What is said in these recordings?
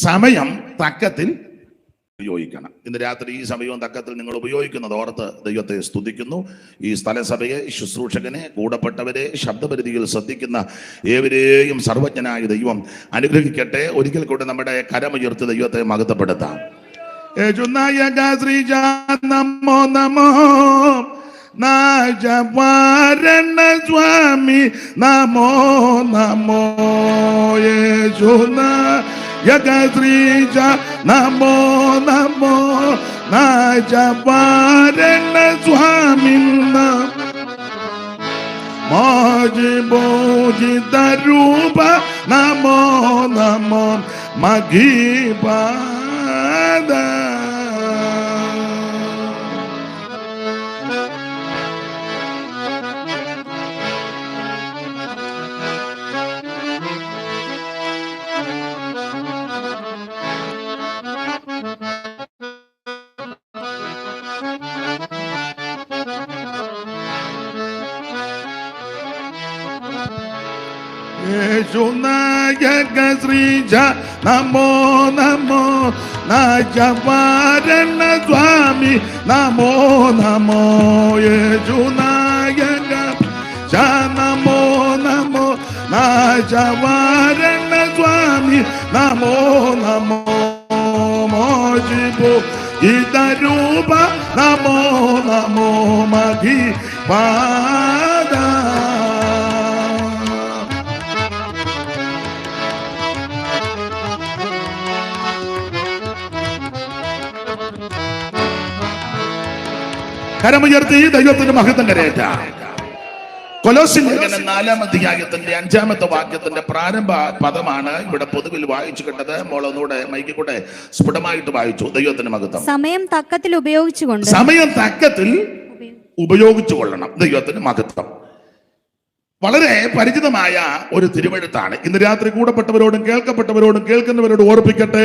സമയം തക്കത്തിൽ ഉപയോഗിക്കണം. ഇന്ന് രാത്രി ഈ സമയവും തക്കത്തിൽ നിങ്ങൾ ഉപയോഗിക്കുന്നത് ഓർത്ത് ദൈവത്തെ സ്തുതിക്കുന്നു. ഈ സ്ഥലസഭയെ, ശുശ്രൂഷകനെ, കൂടപ്പെട്ടവരെ, ശബ്ദപരിധിയിൽ ശ്രദ്ധിക്കുന്ന ഏവരെയും സർവജ്ഞനായ ദൈവം അനുഗ്രഹിക്കട്ടെ. ഒരിക്കൽ കൂടെ നമ്മുടെ കരമുയർത്തി ദൈവത്തെ മഹത്വപ്പെടുത്താം. നമോ നമോ നാജവാരണ സ്വാമി നമോ നമോ യേശുനായക നമോ നമോ നാജവാരണ സ്വാമി മോജിബോജിത രൂപ നമോ നമോ മഗീപാദ യേശുനായക ശ്രീജ നമോ നമോ നാജവാരണ സ്വാമി നമോ നമോ യേശുനായക നമോ നമോ നാജവാരണ സ്വാമി നമോ നമോ മോജിബോ ഗീതരൂപ നമോ നമോ മഗീപാദ കരമുയർത്തി ദൈവത്തിന്റെ മഹത്വം കരയേറ്റാം. കൊലോസ്യർ ലേഖനം 4-ാം അധ്യായത്തിന്റെ 5-ാമത്തെ വാക്യത്തിന്റെ പ്രാരംഭ പദമാണ് ഇവിടെ പൊതുവിൽ വായിച്ചു കേട്ടത്. മോളൊന്നുകൂടെ മൈക്കിൽ കൂടെ സ്ഫുടമായിട്ട് വായിച്ചു. ദൈവത്തിന്റെ മഹത്വം. സമയം തക്കത്തിൽ ഉപയോഗിച്ചുകൊണ്ട് ഉപയോഗിച്ചു കൊള്ളണം. ദൈവത്തിന്റെ മഹത്വം. വളരെ പരിചിതമായ ഒരു തിരുവെഴുത്താണ്. ഇന്ന് രാത്രി കൂടപ്പെട്ടവരോടും കേൾക്കപ്പെട്ടവരോടും കേൾക്കുന്നവരോടും ഓർപ്പിക്കട്ടെ,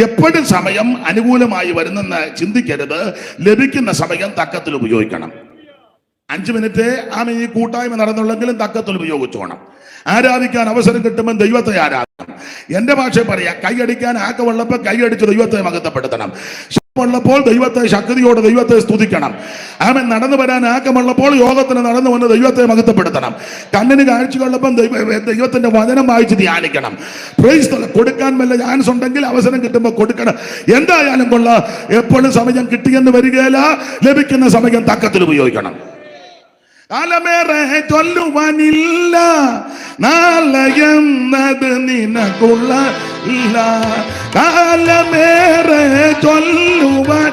എപ്പോഴും സമയം അനുകൂലമായി വരുന്നെന്ന് ചിന്തിക്കരുത്. ലഭിക്കുന്ന സമയം തക്കത്തിൽ ഉപയോഗിക്കണം. 5 മിനിറ്റ് ഈ കൂട്ടായ്മ നടന്നുള്ളെങ്കിലും തക്കത്തിൽ ഉപയോഗിച്ചോണം. ആരാധിക്കാൻ അവസരം കിട്ടുമ്പോൾ ദൈവത്തെ ആരാധിക്കണം. എന്റെ ഭാഷ പറയാ, കൈയടിക്കാൻ ആക്കമുള്ളപ്പോൾ കൈയടിച്ച് ദൈവത്തെ മഹത്വപ്പെടുത്തണം. ുള്ളപ്പോൾ ദൈവത്തെ ശക്തിയോടെ ദൈവത്തെ സ്തുതിക്കണം. അവൻ നടന്നു വരാൻ ആക്കമുള്ളപ്പോൾ യോഗത്തിന് നടന്നു വന്ന് ദൈവത്തെ മഹത്വപ്പെടുത്തണം. കണ്ണിന് കാഴ്ചയുള്ളപ്പം ദൈവത്തിന്റെ വചനം വായിച്ച് ധ്യാനിക്കണം. Praise the Lord. കൊടുക്കാൻ വല്ല ചാൻസ് ഉണ്ടെങ്കിൽ അവസരം കിട്ടുമ്പോൾ കൊടുക്കണം. എന്തായാലും കൊള്ളാം. എപ്പോഴും സമയം കിട്ടിയെന്ന് വരികയില്ല. ലഭിക്കുന്ന സമയം തക്കത്തിൽ ഉപയോഗിക്കണം. കാലമേറെ ചൊല്ലുവാനില്ല, നാളെയെന്നത് നിനക്കുള്ള ഇല്ല. കാലമേറെ ചൊല്ലുവാൻ,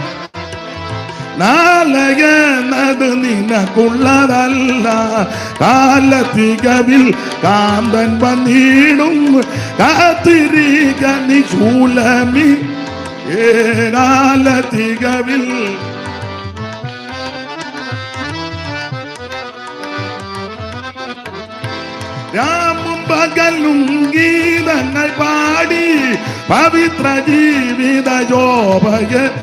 നാളെയെന്നത് നിനക്കുള്ളതല്ല. കാലത്തികവിൽ കാന്തൻ വന്നിടും, കാത്തിരിക നിശൂലമി. കാലത്തികവിൽ രാമും പകലും ഗീതങ്ങൾ പാടി പവിത്ര ജീവിത ജോബയൂലമിയ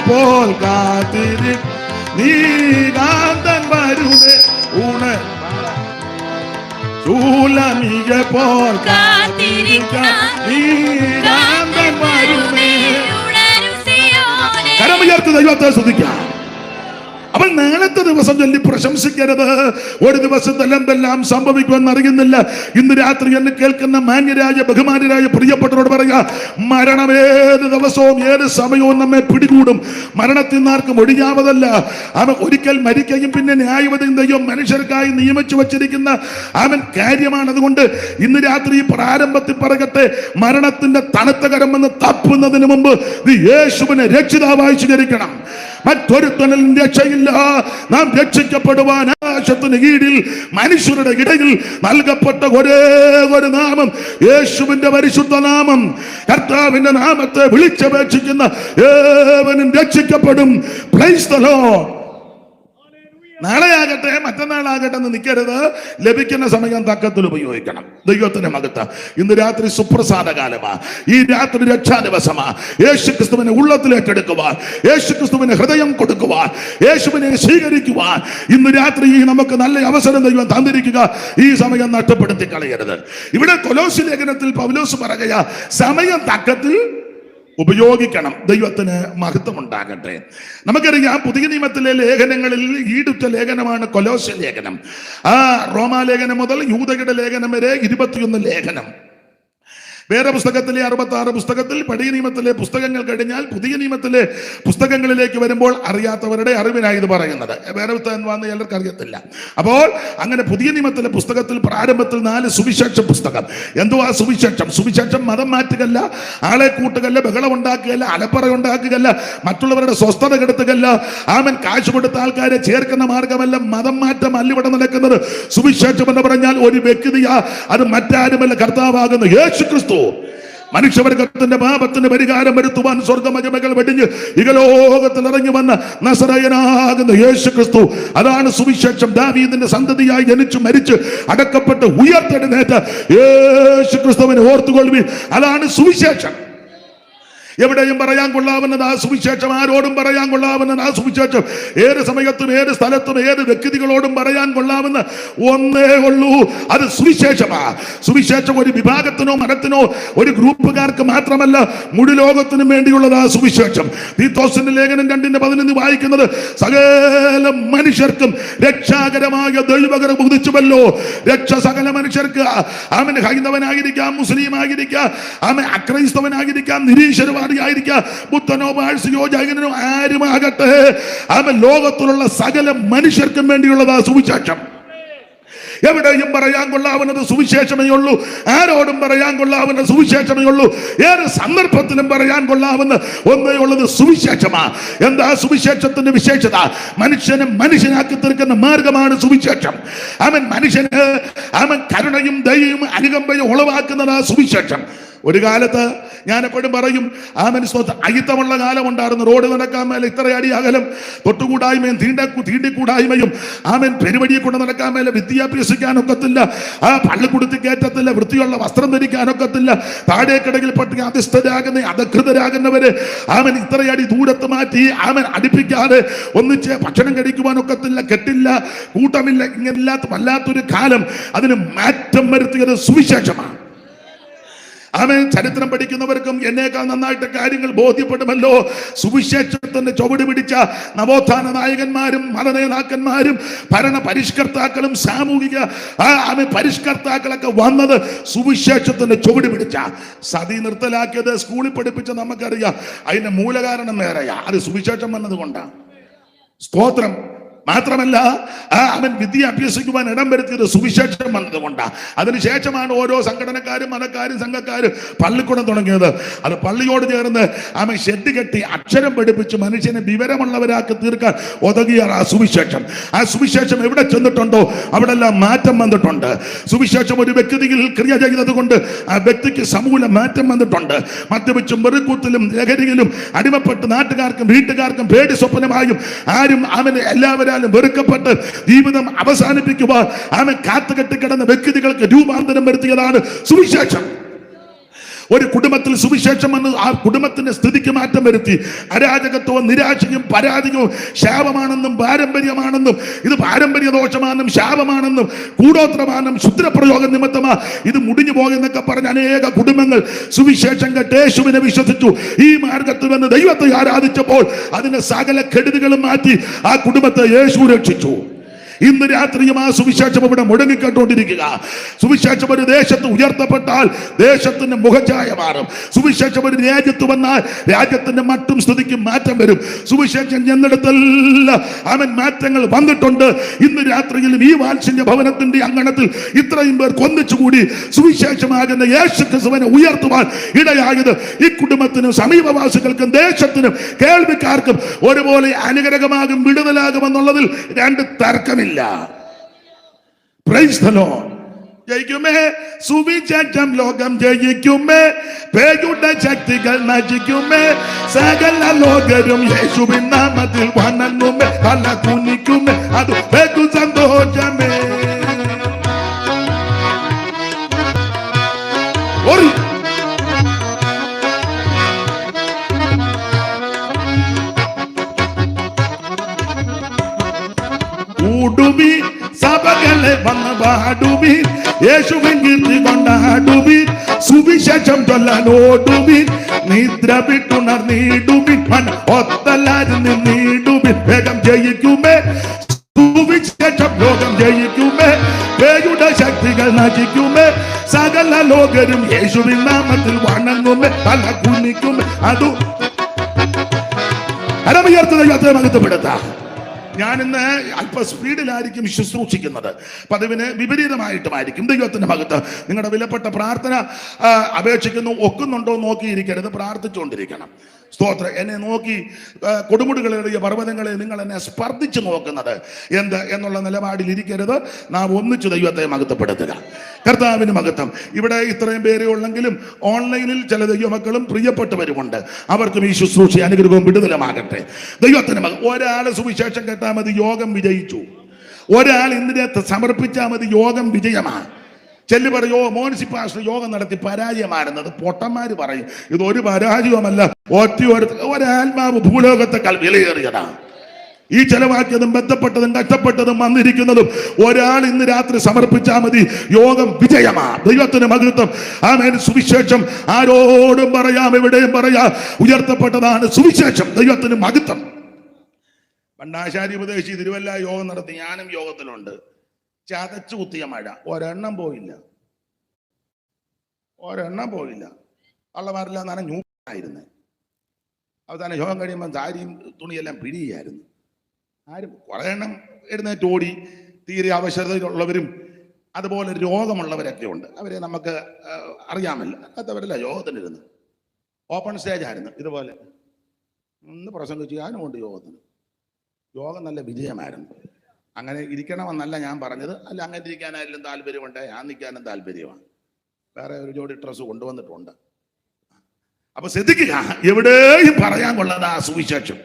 പോൽ കാത്തിരി നീ കാന്തൻ വരുമേ ഉണ ശൂലമിയ പോൽ കാത്തിരിക്കാൻ നീ കാന്തൻ വരുമേ. കരമുയർത്തി ദൈവത്തെ സ്തുതിക്കാം. അവൻ നാളത്തെ ദിവസം ചൊല്ലി പ്രശംസിക്കരുത്. ഒരു ദിവസത്തിൽ എന്തെല്ലാം സംഭവിക്കുമെന്ന് അറിയുന്നില്ല. ഇന്ന് രാത്രി എന്നെ കേൾക്കുന്ന മാന്യരായ ബഹുമാന്യരായ പ്രിയപ്പെട്ടവരോട് പറയുക, മരണം ഏത് ദിവസവും ഏത് സമയവും നമ്മെ പിടികൂടും. മരണത്തിൽ നിന്നാർക്കും ഒഴിയാവതല്ല. അവൻ ഒരിക്കൽ മരിക്കുകയും പിന്നെ ന്യായവതിയും ദൈവം മനുഷ്യർക്കായി നിയമിച്ചു വച്ചിരിക്കുന്ന അവൻ കാര്യമാണ്. അതുകൊണ്ട് ഇന്ന് രാത്രി പ്രാരംഭത്തിൽ പറയട്ടെ, മരണത്തിന്റെ തണുത്ത കരമെന്ന് തപ്പുന്നതിന് മുമ്പ് നീ യേശുവിനെ രക്ഷിതാവായി സ്വീകരിക്കണം. മറ്റൊരുത്തനിൽ രക്ഷയില്ല. നാം രക്ഷിക്കപ്പെടുവാൻ ആകാശത്തിന് കീഴിൽ മനുഷ്യരുടെ ഇടയിൽ നൽകപ്പെട്ട ഒരേ ഒരു നാമം യേശുവിന്റെ പരിശുദ്ധ നാമം. കർത്താവിന്റെ നാമത്തെ വിളിച്ചപേക്ഷിക്കുന്ന ഏവനും രക്ഷിക്കപ്പെടും. Price the Lord. നാളെ ആകട്ടെ മറ്റന്നാളാകട്ടെ എന്ന് നിൽക്കരുത്. ലഭിക്കുന്ന സമയം തക്കത്തിൽ ഉപയോഗിക്കണം. ദൈവത്തിന്റെ മകത്ത് ഇന്ന് രാത്രി സുപ്രസാദ കാലമാ. ഈ രാത്രി രക്ഷാ ദിവസമാ. യേശു ക്രിസ്തുവിനെ ഉള്ളത്തിൽ ഏറ്റെടുക്കുവാൻ, യേശു ക്രിസ്തുവിന് ഹൃദയം കൊടുക്കുവാൻ, യേശുവിനെ സ്വീകരിക്കുവാൻ ഇന്ന് രാത്രി നമുക്ക് നല്ല അവസരം ദൈവം തന്നിരിക്കുക. ഈ സമയം നഷ്ടപ്പെടുത്തി കളയരുത്. ഇവിടെ കൊലോസ്യ ലേഖനത്തിൽ പൗലോസ് പറയുക, സമയം തക്കത്തിൽ ഉപയോഗിക്കണം. ദൈവത്തിന് മഹത്വം ഉണ്ടാകട്ടെ. നമുക്കറിയാം, പുതിയ നിയമത്തിലെ ലേഖനങ്ങളിൽ ഈടുറ്റ ലേഖനമാണ് കൊലോസ്യ ലേഖനം. റോമാലേഖനം മുതൽ യൂദയുടെ ലേഖനം വരെ 21 ലേഖനം. വേദപുസ്തകത്തിലെ 66 പുസ്തകത്തിൽ, പഴയ നിയമത്തിലെ പുസ്തകങ്ങൾ കഴിഞ്ഞാൽ പുതിയ നിയമത്തിലെ പുസ്തകങ്ങളിലേക്ക് വരുമ്പോൾ അറിയാത്തവരുടെ അറിവിനായി ഇത് പറയുന്നത്. വേദപുസ്തകം വന്ന് ചിലർക്ക് അറിയത്തില്ല. അപ്പോൾ അങ്ങനെ പുതിയ നിയമത്തിലെ പുസ്തകത്തിൽ പ്രാരംഭത്തിൽ 4 സുവിശേഷ പുസ്തകം. എന്തുവാ സുവിശേഷം? സുവിശേഷം മതം മാറ്റുകയല്ല, ആളെ കൂട്ടുകയല്ല, ബഹളം ഉണ്ടാക്കുകയല്ല, അലപ്പറ ഉണ്ടാക്കുകയല്ല, മറ്റുള്ളവരുടെ സ്വസ്ഥത കെടുത്തുകയല്ല, ആമൻ കാശ് കൊടുത്ത ആൾക്കാരെ ചേർക്കുന്ന മാർഗമല്ല. മതം മാറ്റം അല്ല ഇവിടെ നടക്കുന്നത്. സുവിശേഷം എന്ന് പറഞ്ഞാൽ ഒരു വ്യക്തിയാ, അത് മറ്റാരുമല്ല, കർത്താവാകുന്ന യേശു ക്രിസ്തു. മനുഷ്യവർഗത്തിന്റെ പാപത്തിന് പരിഹാരം വരുത്തുവാൻ സ്വർഗമഹിമകൾ വെടിഞ്ഞ് ഇഹലോകത്തിൽ ഇറങ്ങി വന്ന നസറയനാകുന്ന യേശു ക്രിസ്തു. അതാണ് സുവിശേഷം. ദാവീദിന്റെ സന്തതിയായി ജനിച്ചു മരിച്ച് അടക്കപ്പെട്ട് ഉയർത്തെഴുന്നേറ്റ യേശു ക്രിസ്തുവിനെ ഓർത്തുകൊള്ളുവിൻ. അതാണ് സുവിശേഷം. എവിടെയും പറയാൻ കൊള്ളാവുന്നത് ആ സുവിശേഷം. ആരോടും പറയാൻ കൊള്ളാവുന്നത് ആ സുവിശേഷം. ഏത് സമയത്തും ഏത് സ്ഥലത്തും ഏത് വ്യക്തികളോടും പറയാൻ കൊള്ളാവുന്ന ഒന്നേ ഉള്ളൂ, അത് സുവിശേഷമാ. സുവിശേഷം ഒരു വിഭാഗത്തിനോ മതത്തിനോ ഒരു ഗ്രൂപ്പുകാർക്ക് മാത്രമല്ല, മുഴു ലോകത്തിനും വേണ്ടിയുള്ളത് ആ സുവിശേഷം. തീത്തോസിന്റെ ലേഖനം 2:11 വായിക്കുന്നത്, സകല മനുഷ്യർക്കും രക്ഷാകരമായ ദൈവകരം ഉദിച്ചുവല്ലോ. രക്ഷ സകല മനുഷ്യർക്ക്. അവൻ ഹൈന്ദവനായിരിക്കാം, മുസ്ലിം ആയിരിക്കാം, അവൻ അക്രൈസ്തവനായിരിക്കാം, നിരീശ്വരവാദിയായിരിക്കാം, ബുദ്ധനോ പാഴ്സിയോ ജൈനനോ ആരുമാകട്ടെ, അവൻ ലോകത്തിലുള്ള സകല മനുഷ്യർക്കും വേണ്ടിയുള്ളതാ സുവിശേഷം. എവിടെയും പറയാൻ കൊള്ളാവുന്നത് സുവിശേഷമേ ഉള്ളൂ. ആരോടും പറയാൻ കൊള്ളാവുന്ന സുവിശേഷമേ ഉള്ളൂ. ഏത് സന്ദർഭത്തിലും പറയാൻ കൊള്ളാവുന്ന ഒന്നേ ഉള്ളത് സുവിശേഷമാ. എന്താ സുവിശേഷത്തിന്റെ വിശേഷത? മനുഷ്യനെ മനുഷ്യനാക്കി തീർക്കുന്ന മാർഗമാണ് സുവിശേഷം. അവൻ കരുണയും ദയയും അനുകമ്പയും ഉളവാക്കുന്നതാ സുവിശേഷം. ഒരു കാലത്ത് ഞാൻ എപ്പോഴും പറയും, അയിത്തമുള്ള കാലം ഉണ്ടായിരുന്നു. റോഡ് നടക്കാൻ മേലെ ഇത്ര അടി അകലം, തൊട്ടുകൂടായ്മയും തീണ്ടിക്കൂടായ്മയും, പെരുവഴിയെ കൊണ്ട് നടക്കാൻ മേലെ വിദ്യാഭ്യസിക്കാനൊക്കത്തില്ല, പള്ളിക്കുടുത്തി കയറ്റത്തില്ല, വൃത്തിയുള്ള വസ്ത്രം ധരിക്കാനൊക്കത്തില്ല, താഴേക്കിടയിൽ പട്ടി അധകൃതരാകുന്നവര് ഇത്രയടി ദൂരത്ത് മാറ്റി അടുപ്പിക്കാതെ ഒന്നിച്ച് ഭക്ഷണം കഴിക്കുവാനൊക്കത്തില്ല, കെട്ടില്ല, കൂട്ടമില്ല. ഇങ്ങനെല്ലാത്ത വല്ലാത്തൊരു കാലം. അതിന് മാറ്റം വരുത്തിയത് സുവിശേഷമാണ്. ചരിത്രം പഠിക്കുന്നവർക്കും എന്നേക്കാൾ നന്നായിട്ട് കാര്യങ്ങൾ ബോധ്യപ്പെടുമല്ലോ. സുവിശേഷത്തിന്റെ ചുവട് പിടിച്ച നവോത്ഥാന നായകന്മാരും മതനേതാക്കന്മാരും ഭരണ പരിഷ്കർത്താക്കളും സാമൂഹിക പരിഷ്കർത്താക്കളൊക്കെ വന്നത് സുവിശേഷത്തിന്റെ ചുവട് പിടിച്ച. സതി നിർത്തലാക്കിയത് സ്കൂളിൽ പഠിപ്പിച്ച നമുക്കറിയാം. അതിന്റെ മൂലകാരണം വേറെയാ. അത് സുവിശേഷം വന്നതുകൊണ്ടാണ്. സ്തോത്രം. മാത്രമല്ല, അവൻ വിദ്യ അഭ്യസിക്കുവാൻ ഇടം വരുത്തിയത് സുവിശേഷം വന്നതുകൊണ്ടാണ്. അതിനുശേഷമാണ് ഓരോ സംഘടനക്കാരും മതക്കാരും സംഘക്കാരും പള്ളിക്കൂടം തുടങ്ങിയത്. അത് പള്ളിയോട് ചേർന്ന് അവൻ ഷെഡ് കെട്ടി അക്ഷരം പഠിപ്പിച്ച് മനുഷ്യനെ വിവരമുള്ളവരാക്കി തീർക്കാൻ ഒതുങ്ങിയ ആ സുവിശേഷം. ആ സുവിശേഷം എവിടെ ചെന്നിട്ടുണ്ടോ അവിടെല്ലാം മാറ്റം വന്നിട്ടുണ്ട്. സുവിശേഷം ഒരു വ്യക്തിയിൽ ക്രിയ ചെയ്തത് കൊണ്ട് ആ വ്യക്തിക്ക് സമൂല മാറ്റം വന്നിട്ടുണ്ട്. മദ്യപിച്ചും വെറുക്കൂത്തിലും ലഹരിയിലും അടിമപ്പെട്ട് നാട്ടുകാർക്കും വീട്ടുകാർക്കും പേടി സ്വപ്നമായും എല്ലാവരും വെറുക്കപ്പെട്ട് ജീവിതം അവസാനിപ്പിക്കുവാൻ കാത്തുകെട്ടിക്കിടന്ന വ്യക്തികൾക്ക് രൂപാന്തരം വരുത്തിയതാണ് സുവിശേഷം. ഒരു കുടുംബത്തിൽ സുവിശേഷം വന്ന് ആ കുടുംബത്തിന്റെ സ്ഥിതിക്ക് മാറ്റം വരുത്തി. അരാജകത്വവും നിരാശയും പരാതിയും ശാപമാണെന്നും പാരമ്പര്യമാണെന്നും ഇത് പാരമ്പര്യ ദോഷമാണെന്നും ശാപമാണെന്നും കൂടോത്രമാണെന്നും ശുദ്രപ്രയോഗ നിമിത്തമാ ഇത് മുടിഞ്ഞു പോകുന്നൊക്കെ പറഞ്ഞ അനേക കുടുംബങ്ങൾ സുവിശേഷം കേട്ട് യേശുവിനെ വിശ്വസിച്ചു. ഈ മാർഗത്തിൽ വന്ന് ദൈവത്തെ ആരാധിച്ചപ്പോൾ അതിന്റെ സകല കെടുതികളും മാറ്റി ആ കുടുംബത്തെ യേശു രക്ഷിച്ചു. ഇന്ന് രാത്രിയും ആ സുവിശേഷം ഇവിടെ മുടങ്ങിക്കൊണ്ടിരിക്കുക. സുവിശേഷം ഒരു ദേശത്ത് ഉയർത്തപ്പെട്ടാൽ ദേശത്തിന്റെ മുഖഛായ മാറും. സുവിശേഷം ഒരു രാജ്യത്ത് വന്നാൽ രാജ്യത്തിന്റെ മട്ടും സ്ഥിതിക്കും മാറ്റം വരും. സുവിശേഷം ചെന്നിടത്തെല്ലാം മാറ്റങ്ങൾ വന്നിട്ടുണ്ട്. ഇന്ന് രാത്രിയിലും ഈ വാത്സല്യ ഭവനത്തിന്റെ അങ്കണത്തിൽ ഇത്രയും പേർ ഒന്നിച്ചുകൂടി സുവിശേഷമാകുന്ന യേശു ക്രിസ്തുവിനെ ഉയർത്തുവാൻ ഇടയായത് ഈ കുടുംബത്തിനും സമീപവാസികൾക്കും ദേശത്തിനും കേൾവിക്കാർക്കും ഒരുപോലെ അനുഗ്രഹമാകും, വിടുതലാകുമെന്നുള്ളതിൽ രണ്ട് തർക്കമില്ല. Price the Lord. ജയിക്കുമേ, സുവിശേഷം ലോകം ജയിക്കുമേ, പേയുടെ ശക്തികൾ നശിക്കുമേ, സകല ലോകരും യേശുവിൻ നാമത്തിൽ വണങ്ങുമേ, തല കുനിക്കുമേ, അത് ബഹു സന്തോഷമേ. കൂടുമി സഭകളെ വന്ന് പാടുമി, യേശുവിൻ കീർത്തി കൊണ്ടാടുമി, സുവിശേഷം ചൊല്ലാനോടുമി, നിദ്ര വിട്ടുണർന്നിടുമി, ഒത്തല്ലാരും നീടുമി, വേഗം ജയിക്കുമേ, സുവിശേഷം ലോകം ജയിക്കുമേ, പേയുടെ ശക്തികൾ നശിക്കുമേ, സകല ലോകരും യേശുവിൻ നാമത്തിൽ വണങ്ങുമേ, തല കുനിക്കുമേ. അതു അരമുയർത്തുന്ന ദൈവത്തെ മഹത്വപ്പെടുത്താം. ഞാനിന്ന് അല്പ സ്പീഡിലായിരിക്കും ശുശ്രൂഷിക്കുന്നത്, പതിവിന് വിപരീതമായിട്ടുമായിരിക്കും. ദൈവത്തിന്റെ ഭാഗത്ത് നിങ്ങളുടെ വിലപ്പെട്ട പ്രാർത്ഥന അപേക്ഷിക്കുന്നു. ഒക്കുന്നുണ്ടോ നോക്കിയിരിക്കരുത്, പ്രാർത്ഥിച്ചുകൊണ്ടിരിക്കണം. സ്തോത്രം. എന്നെ നോക്കി കൊടുമുടികളെറിയ പർവ്വതങ്ങളെ നിങ്ങൾ എന്നെ സ്പർദ്ധിച്ചു നോക്കുന്നത് എന്ത് എന്നുള്ള നിലപാടിൽ ഇരിക്കരുത്. നാം ഒന്നിച്ചു ദൈവത്തെ മഹത്വപ്പെടുത്തുക. കർത്താവിന് മഹത്വം. ഇവിടെ ഇത്രയും പേരെ ഉള്ളെങ്കിലും ഓൺലൈനിൽ ചില ദൈവമക്കളും പ്രിയപ്പെട്ടവരുമുണ്ട്. അവർക്കും ഈ ശുശ്രൂഷ അനുഗ്രഹവും വിടുതലമാകട്ടെ. ദൈവത്തിന് ഒരാൾ സുവിശേഷം കേട്ടാൽ മതി, യോഗം വിജയിച്ചു. ഒരാൾ ഇന്നിനെ സമർപ്പിച്ചാൽ മതി, യോഗം വിജയമാണ്. ചെല്ലു പറയോ, മോൻസി പാസ്റ്റർ യോഗം നടത്തി പരാജയമായിരുന്നത് പൊട്ടന്മാര് പറയും. ഇതൊരു പരാജയവുമല്ല, ഒരാത്മാവ് ഭൂലോകത്തെക്കാൾ വിലയേറിയതാണ്. ഈ ചെലവാക്കിയതും ബന്ധപ്പെട്ടതും കഷ്ടപ്പെട്ടതും വന്നിരിക്കുന്നതും ഒരാൾ ഇന്ന് രാത്രി സമർപ്പിച്ചാൽ മതി, യോഗം വിജയമാ. ദൈവത്തിന് മഹത്വം. ആമേൻ. സുവിശേഷം ആരോടും പറയാം, എവിടെയും പറയാം. ഉയർത്തപ്പെട്ടതാണ് സുവിശേഷം. ദൈവത്തിന് മഹത്വം. പണ്ടാശാരി ഉപദേശി തിരുവല്ല യോഗം നടത്തി. ഞാനും യോഗത്തിലുണ്ട്. ചതച്ചു കുത്തിയ മഴ, ഒരെണ്ണം പോയില്ല. കള്ളമാരില്ല എന്നാണ് ഞൂപ്പായിരുന്നേ. അവസാനം യോഗം കഴിയുമ്പോൾ സാരിയും തുണിയെല്ലാം പിടിയായിരുന്നു. ആരും കുറെ എണ്ണം എഴുന്നേറ്റ് ഓടി. തീരെ അവശതയുള്ളവരും അതുപോലെ രോഗമുള്ളവരൊക്കെ ഉണ്ട്. അവരെ നമുക്ക് അറിയാമല്ലോ. അതവരല്ല യോഗത്തിനിരുന്ന്. ഓപ്പൺ സ്റ്റേജ് ആയിരുന്നു. ഇതുപോലെ ഒന്ന് പ്രസംഗിച്ചു. ഞാനും ഉണ്ട് യോഗത്തിന്. യോഗം നല്ല വിജയമായിരുന്നു. അങ്ങനെ ഇരിക്കണമെന്നല്ല ഞാൻ പറഞ്ഞത്. അല്ല, അങ്ങനെ ഇരിക്കാനായാലും താല്പര്യമുണ്ട്, ഞാൻ നിൽക്കാനും താല്പര്യമാണ്. വേറെ ഒരു ജോഡി ഡ്രസ്സ് കൊണ്ടുവന്നിട്ടുണ്ട്. അപ്പൊ ശ്രദ്ധിക്കുക, എവിടെയും പറയാൻ കൊള്ളാതെ ആ സുവിശേഷം.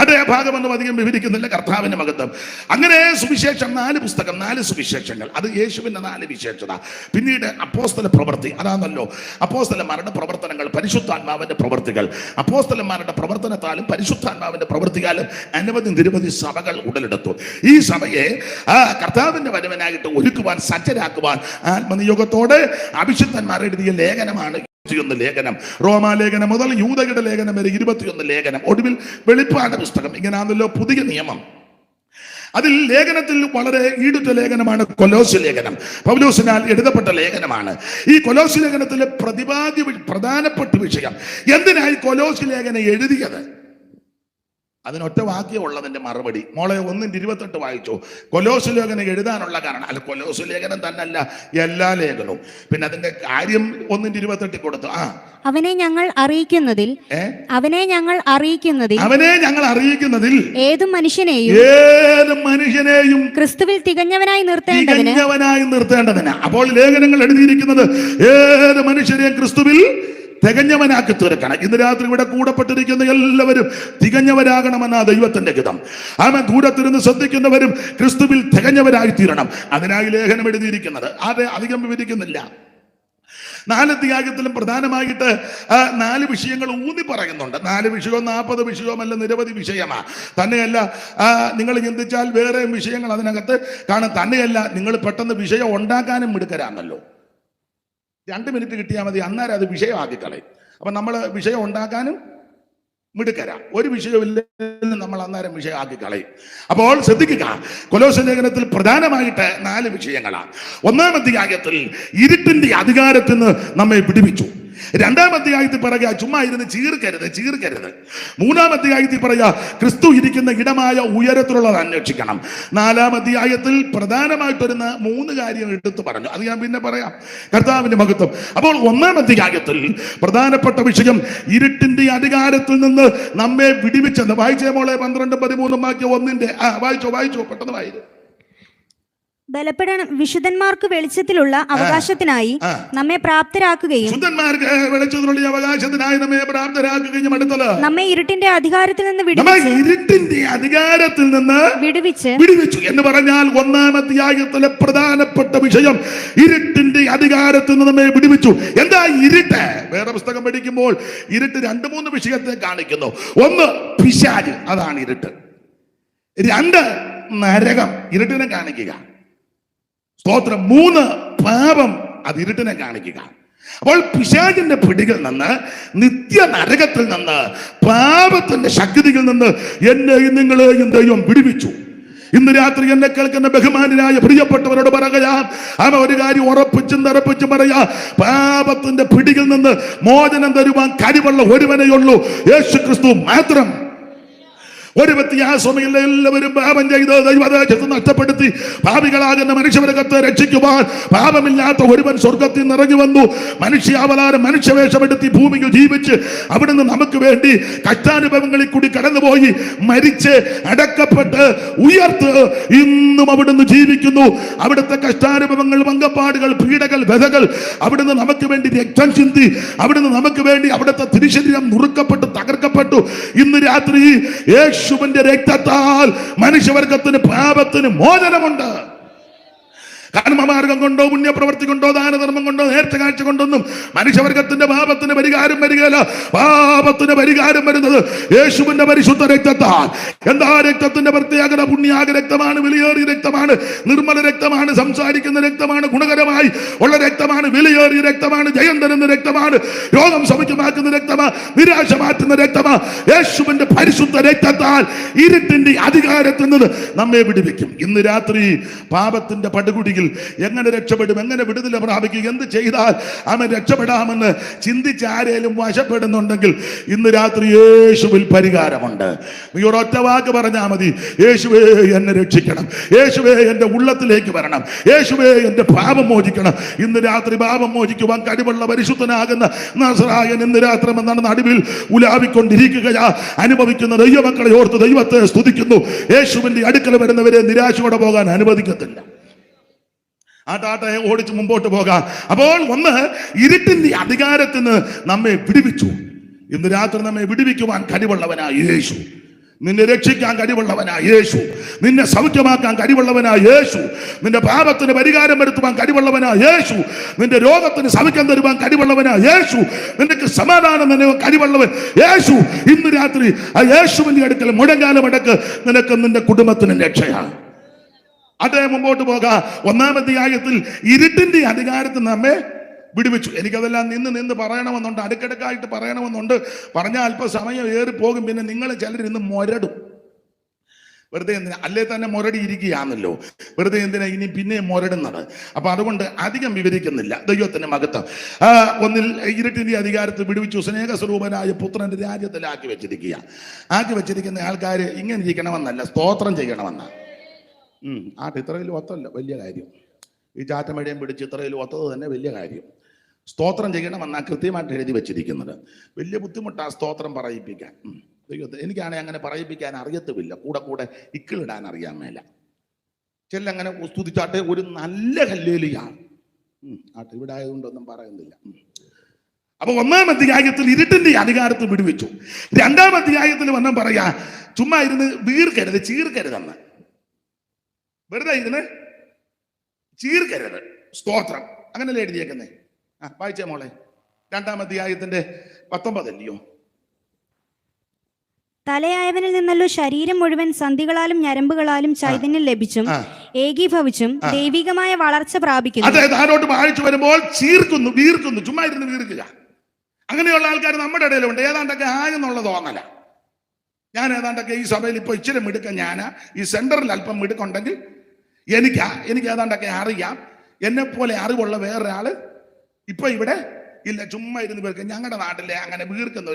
അതേ ഭാഗമൊന്നും അധികം വിവരിക്കുന്നില്ല. കർത്താവിന്റെ മഹത്വം. അങ്ങനെ സുവിശേഷം 4 പുസ്തകം, 4 സുവിശേഷങ്ങൾ. അത് യേശുവിന്റെ 4 വിശേഷത. പിന്നീട് അപ്പോസ്തല പ്രവൃത്തി. അതാണല്ലോ അപ്പോസ്തലന്മാരുടെ പ്രവർത്തനങ്ങൾ, പരിശുദ്ധാത്മാവിന്റെ പ്രവൃത്തികൾ. അപ്പോസ്തലന്മാരുടെ പ്രവർത്തനത്താലും പരിശുദ്ധാത്മാവിന്റെ പ്രവൃത്തിയാലും നിരവധി സഭകൾ ഉടലെടുത്തു. ഈ സഭയെ കർത്താവിന്റെ വരവനായിട്ട് ഒരുക്കുവാൻ, സജ്ജരാക്കുവാൻ ആത്മനിയോഗത്തോടെ അഭിഷിക്തന്മാർ എഴുതിയ ലേഖനമാണ് 21 ലേഖനം. റോമാലേഖനം മുതൽ യൂദയുടെ ലേഖനം വരെ 21 ലേഖനം. ഒടുവിൽ വെളിപ്പാട് പുസ്തകം. ഇങ്ങനെയാണല്ലോ പുതിയ നിയമം. അതിൽ ലേഖനത്തിൽ വളരെ ഈടുറ്റ ലേഖനമാണ് കൊലോസ്യ ലേഖനം. പൗലോസിനാൽ എഴുതപ്പെട്ട ലേഖനമാണ്. ഈ കൊലോസ്യ ലേഖനത്തിലെ പ്രധാനപ്പെട്ട വിഷയം, എന്തിനായി കൊലോസ്യ ലേഖനം എഴുതിയത്? അതിനൊറ്റ വാക്യമുള്ളതിന്റെ മറുപടി. മോളെ 1:28 വായിച്ചോ. കൊലോസ്യ ലേഖനം എഴുതാനുള്ള കാരണം, അല്ല കൊലോസ്യ ലേഖനം തന്നല്ല, എല്ലാ ലേഖനവും. പിന്നെ അതിന്റെ കാര്യം 1:28 കൊടുത്തു. അവനെ ഞങ്ങൾ അറിയിക്കുന്നതിൽ ഏത് മനുഷ്യനെയും ക്രിസ്തുവിൽ തികഞ്ഞവനായി നിർത്തേണ്ടതിന്. അപ്പോൾ ലേഖനങ്ങൾ എഴുതിയിരിക്കുന്നത് ഏത് മനുഷ്യരെയും ക്രിസ്തുവിൽ തികഞ്ഞവനാക്കി തീർക്കണം. ഇന്ന് രാത്രി ഇവിടെ കൂടപ്പെട്ടിരിക്കുന്ന എല്ലാവരും തികഞ്ഞവരാകണമെന്ന ദൈവത്തിന്റെ ഹിതം. അവൻ ദൂരത്തിരുന്ന് ശ്രദ്ധിക്കുന്നവരും ക്രിസ്തുവിൽ തികഞ്ഞവരായി തീരണം. അതിനായി ലേഖനം എഴുതിയിരിക്കുന്നത്. അത് അധികം വിവരിക്കുന്നില്ല. 4 അധ്യായത്തിലും പ്രധാനമായിട്ട് 4 വിഷയങ്ങൾ ഊന്നി പറയുന്നുണ്ട്. 4 വിഷയവും 40 വിഷയവുമല്ല, നിരവധി വിഷയമാണ്. തന്നെയല്ല, നിങ്ങൾ ചിന്തിച്ചാൽ വേറെ വിഷയങ്ങൾ അതിനകത്ത് കാണാൻ. തന്നെയല്ല, നിങ്ങൾ പെട്ടെന്ന് വിഷയം ഉണ്ടാക്കാനും മിടുക്കരാണല്ലോ. 2 മിനിറ്റ് കിട്ടിയാൽ മതി, അന്നേരം അത് വിഷയമാക്കി കളയും. അപ്പൊ നമ്മൾ വിഷയം ഉണ്ടാക്കാനും മിടുക്കരാം. ഒരു വിഷയമില്ല, നമ്മൾ അന്നേരം വിഷയമാക്കി കളയും. അപ്പോൾ ശ്രദ്ധിക്കുക, കൊലോസ്യ ലേഖനത്തിൽ പ്രധാനമായിട്ട് 4 വിഷയങ്ങളാണ്. 1-ാം അധ്യായത്തിൽ ഇരുട്ടിന്റെ അധികാരത്തിൽ നിന്ന് നമ്മെ വിടുവിച്ചു. 2-ാം അധ്യായത്തിൽ പറയുക ചുമ്മാ ഇരുന്ന് ചീർക്കരുത്. 3-ാം അധ്യായത്തിൽ പറയുക ക്രിസ്തു ഇരിക്കുന്ന ഇടമായ ഉയരത്തിലുള്ളത് അന്വേഷിക്കണം. 4-ാം അധ്യായത്തിൽ പ്രധാനമായിട്ടൊരു 3 കാര്യം എടുത്തു പറഞ്ഞു. അത് ഞാൻ പിന്നെ പറയാം. കർത്താവിന്റെ മഹത്വം. അപ്പോൾ 1-ാം അധ്യായത്തിൽ പ്രധാനപ്പെട്ട വിഷയം ഇരുട്ടിന്റെ അധികാരത്തിൽ നിന്ന് നമ്മെ വിടുവിച്ചെന്ന്. വായിച്ചേ മോളെ 12-13 വാക്യം 1-ന്റെ. വായിച്ചോ പെട്ടെന്ന് വായിച്ചു. ബലപ്പെടണം. വിശുദ്ധന്മാർക്ക് വെളിച്ചത്തിലുള്ള അവകാശത്തിനായി ആ. നമ്മെ പ്രാപ്തരാക്കുകയും ശുദ്ധന്മാർക്ക് വെളിച്ചത്തിലുള്ള അവകാശത്തിനായി നമ്മെ പ്രാപ്തരാക്കുകയും അടുത്തത് നമ്മെ ഇരുട്ടിന്റെ അധികാരത്തിൽ നിന്ന് നമ്മെ ഇരുട്ടിന്റെ അധികാരത്തിൽ നിന്ന് വിടുവിച്ചു എന്ന് പറഞ്ഞാൽ ഒന്നാം അധ്യായത്തിലെ പ്രധാനപ്പെട്ട വിഷയം ഇരുട്ടിന്റെ അധികാരത്തിൽ നിന്ന് നമ്മെ വിടുവിച്ചു. എന്താ ഇരുട്ട്? വേറെ പുസ്തകം പഠിക്കുമ്പോൾ ഇരുട്ട് 2-3 വിഷയത്തെ കാണിക്കുന്നു. ഒന്ന് പിശാച്, അതാണ് ഇരുട്ട്. 2 നരകം, ഇരുട്ടിനെ കാണിക്കുക. സ്തോത്രം. 3 പാപം, അത് ഇരുട്ടിനെ കാണിക്കുക. അപ്പോൾ പിശാചിന്റെ പിടിയിൽ നിന്ന്, നിത്യ നരകത്തിൽ നിന്ന്, പാപത്തിന്റെ ശക്തിയിൽ നിന്ന് എന്നെയും നിങ്ങളെയും ദൈവം വിടുവിച്ചു. ഇന്ന് രാത്രി എന്നെ കേൾക്കുന്ന ബഹുമാനായ പ്രിയപ്പെട്ടവരോട് പറയാ, അവ ഒരു കാര്യം ഉറപ്പിച്ചും പറയാ, പാപത്തിന്റെ പിടിയിൽ നിന്ന് മോചനം തരുവാൻ കഴിവുള്ള ഒരുവനെയുള്ളൂ, യേശു ക്രിസ്തു മാത്രം. ഒരു വ്യത്യാസമില്ല. എല്ലാവരും പാപം ചെയ്ത് ദൈവദേശത്ത് നഷ്ടപ്പെടുത്തി പാപികളാകുന്ന മനുഷ്യവർഗത്തെ രക്ഷിക്കുവാൻ പാപമില്ലാത്ത ഒരുവൻ സ്വർഗത്തിൽ നിറഞ്ഞു വന്നു. മനുഷ്യാവതാരം, മനുഷ്യവേഷമെടുത്തി ഭൂമിയിൽ ജീവിച്ച് അവിടുന്ന് നമുക്ക് വേണ്ടി കഷ്ടാനുഭവങ്ങളിൽ കൂടി കടന്നുപോയി മരിച്ച് അടക്കപ്പെട്ട് ഉയർത്ത് ഇന്നും അവിടുന്ന് ജീവിക്കുന്നു. അവിടുത്തെ കഷ്ടാനുഭവങ്ങൾ, പങ്കപ്പാടുകൾ, പീഡകൾ, വ്യതകൾ, അവിടുന്ന് നമുക്ക് വേണ്ടി രക്തം ചിന്തി, അവിടുന്ന് നമുക്ക് വേണ്ടി അവിടുത്തെ തിരുശരീരം നുറുക്കപ്പെട്ടു തകർക്കപ്പെട്ടു. ഇന്ന് രാത്രി യേശുവിന്റെ രക്തത്താൽ മനുഷ്യവർഗത്തിന് പാപത്തിന് മോചനമുണ്ട്. കർമ്മമാർഗം കൊണ്ടോ പുണ്യപ്രവൃത്തി കൊണ്ടോ ദാനധർമ്മം കൊണ്ടോ നേർച്ച കാഴ്ച കൊണ്ടൊന്നും മനുഷ്യവർഗത്തിന്റെ പാപത്തിന് പരിഹാരം വരികയില്ല. പാപത്തിന് പരിഹാരം വരുന്നത് യേശുവിന്റെ പരിശുദ്ധ രക്തത്താൽ. എന്താ രക്തത്തിന്റെ പ്രത്യേകത? പുണ്യാഗ രക്തമാണ്, വിലയേറിയ രക്തമാണ്, നിർമ്മല രക്തമാണ്, സംസാരിക്കുന്ന രക്തമാണ്, ഗുണകരമായി ഉള്ള രക്തമാണ്, വിലയേറിയ രക്തമാണ്, ജയം തരുന്ന രക്തമാണ്, രോഗം സൗഖ്യമാക്കുന്ന രക്തമാണ്, നിരാശ മാറ്റുന്ന രക്തമാണ്. യേശുവിന്റെ പരിശുദ്ധ രക്തത്താൽ ഇരുട്ടിന്റെ അധികാരത്തിൽ നിന്ന് നമ്മെ വിടുവിക്കും. ഇന്ന് രാത്രി പാപത്തിന്റെ പടുകുടിയിൽ എങ്ങനെ രക്ഷപ്പെടും, എങ്ങനെ വിടുതല പ്രാപിക്കും, എന്ത് ചെയ്താൽ അവൻ രക്ഷപ്പെടാമെന്ന് ചിന്തിച്ച് ആരേലും വശപ്പെടുന്നുണ്ടെങ്കിൽ ഇന്ന് രാത്രി യേശുവിൽ പരിഹാരമുണ്ട്. നീ ഒരൊറ്റ വാക്ക് പറഞ്ഞാൽ മതി, യേശുവേ എന്നെ രക്ഷിക്കണം, യേശുവേ എൻ്റെ ഉള്ളത്തിലേക്ക് വരണം, യേശുവേ എൻ്റെ പാപം മോചിക്കണം. ഇന്ന് രാത്രി പാപം മോചിക്കുവാൻ കഴിവുള്ള പരിശുദ്ധനാകുന്ന നസറായൻ ഇന്ന് രാത്രി എന്നാണ് നടുവിൽ ഉലാവിക്കൊണ്ടിരിക്കുകയാ. അനുഭവിക്കുന്ന ദൈവമക്കളെ ഓർത്ത് ദൈവത്തെ സ്തുതിക്കുന്നു. യേശുവിന്റെ അടുക്കൽ വരുന്നവരെ നിരാശയോടെ പോകാൻ അനുവദിക്കത്തില്ല. ആട്ടാട്ടയെ ഓടിച്ച് മുമ്പോട്ട് പോകാം. അപ്പോൾ ഒന്ന്, ഇരുട്ടിന്റെ അധികാരത്തിൽ നിന്ന് നമ്മെ വിടുവിച്ചു. ഇന്ന് രാത്രി നമ്മെ വിടുവിക്കുവാൻ കഴിവുള്ളവനായ യേശു, നിന്നെ രക്ഷിക്കാൻ കഴിവുള്ളവനായ യേശു, നിന്നെ സൗഖ്യമാക്കാൻ കഴിവുള്ളവനായ യേശു, നിന്റെ പാപത്തിന് പരിഹാരം വരുത്തുവാൻ കഴിവുള്ളവനായ യേശു, നിന്റെ രോഗത്തിന് സൗഖ്യം തരുവാൻ കഴിവുള്ളവനായ യേശു, നിനക്ക് സമാധാനം തന്നെ കഴിവുള്ളവൻ യേശു. ഇന്ന് രാത്രി ആ യേശുവിന്റെ അടുക്കൽ മുഴങ്കാലം അടക്ക്, നിനക്ക് നിന്റെ കുടുംബത്തിന് രക്ഷയാണ്. അതേ മുമ്പോട്ട് പോകാം. 1-ാം അധ്യായത്തിൽ ഇരുട്ടിന്റെ അധികാരത്തിൽ നമ്മെ വിടുവിച്ചു. എനിക്കതെല്ലാം നിന്ന് പറയണമെന്നുണ്ട്, അടുക്കിടക്കായിട്ട് പറയണമെന്നുണ്ട്. പറഞ്ഞാൽ അല്പസമയം ഏറിപ്പോകും. പിന്നെ നിങ്ങൾ ചിലർ ഇന്ന് മുരടും. വെറുതെ എന്തിനാ? അല്ലേ തന്നെ മുരടി ഇരിക്കുകയാണല്ലോ, വെറുതെ എന്തിനാ ഇനി പിന്നെ മുരടുന്നത്? അപ്പൊ അതുകൊണ്ട് അധികം വിവരിക്കുന്നില്ല. ദൈവത്തിന്റെ മഹത്വം. ഒന്നിൽ ഇരുട്ടിന്റെ അധികാരത്തിൽ വിടുവിച്ചു, സ്നേഹസ്വരൂപനായ പുത്രന്റെ രാജ്യത്തിൽ ആക്കി വെച്ചിരിക്കുന്ന ആൾക്കാർ ഇങ്ങനെ ഇരിക്കണമെന്നല്ല, സ്തോത്രം ചെയ്യണമെന്നാണ്. ഇത്രയിൽ ഒത്തല്ല വലിയ കാര്യം. ഈ ചാറ്റമഴയും പിടിച്ച് ഇത്രയിൽ ഒത്തത് തന്നെ വലിയ കാര്യം. സ്തോത്രം ചെയ്യണമെന്നാണ് കൃത്യമായിട്ട് എഴുതി വെച്ചിരിക്കുന്നത്. വലിയ ബുദ്ധിമുട്ടാണ് സ്തോത്രം പറയിപ്പിക്കാൻ. ദൈവത്തെ എനിക്കാണെങ്കിൽ അങ്ങനെ പറയിപ്പിക്കാൻ അറിയത്തുമില്ല. കൂടെ ഇക്കിളിടാൻ അറിയാൻ മേല. ചെല്ലങ്ങനെ സ്തുതിച്ചാട്ടെ ഒരു നല്ല ഹല്ലേലൂയാണ്. ഇവിടെ ആയതുകൊണ്ടൊന്നും പറയുന്നില്ല. അപ്പൊ 1-ാം അധ്യായത്തിൽ ഇരുട്ടിന്റെ അധികാരത്തിൽ വിടുവിച്ചു. 2-ാം അധ്യായത്തിൽ വന്നാൽ പറയാ, ചുമ്മാ ഇരുന്ന് ചീർക്കരുതെന്ന്. വെറുതെ ഇരുന്ന് ചീർക്കരുത്. സ്തോത്രം അങ്ങനല്ലേ എഴുതിയേക്കുന്നേ? വായിച്ചേ മോളെ. 2-ാം അധ്യായത്തിന്റെ 19 അല്ലയോ? തലയായവനിൽ നിന്നല്ലോ ശരീരം മുഴുവൻ സന്ധികളാലും ഞരമ്പുകളാലും ചൈതന്യം ലഭിച്ചും ഏകീഭവിച്ചും ദൈവികമായ വളർച്ച പ്രാപിക്കുന്നു. അതായത് ആരോട്ട് വായിച്ചു വരുമ്പോൾ വീർക്കുന്നു, ചുമ്മാ ഇരുന്ന് വീർക്കുക. അങ്ങനെയുള്ള ആൾക്കാർ നമ്മുടെ ഇടയിലുണ്ട്. ഏതാണ്ടൊക്കെ ആയെന്നുള്ള തോന്നല. ഞാൻ ഏതാണ്ടൊക്കെ ഈ സഭയിൽ ഇപ്പൊ ഇച്ചിരി മിടുക്ക, ഞാൻ ഈ സെന്ററിൽ അല്പം മിടുക്കുണ്ടെങ്കിൽ എനിക്ക് ഏതാണ്ടൊക്കെ അറിയാം. എന്നെ പോലെ അറിവുള്ള വേറൊരാള് ഇപ്പൊ ഇവിടെ ഇല്ല. ചുമ്മാ ഇരുന്ന് പേർക്ക് ഞങ്ങളുടെ നാട്ടിലെ അങ്ങനെ വീർക്കുന്ന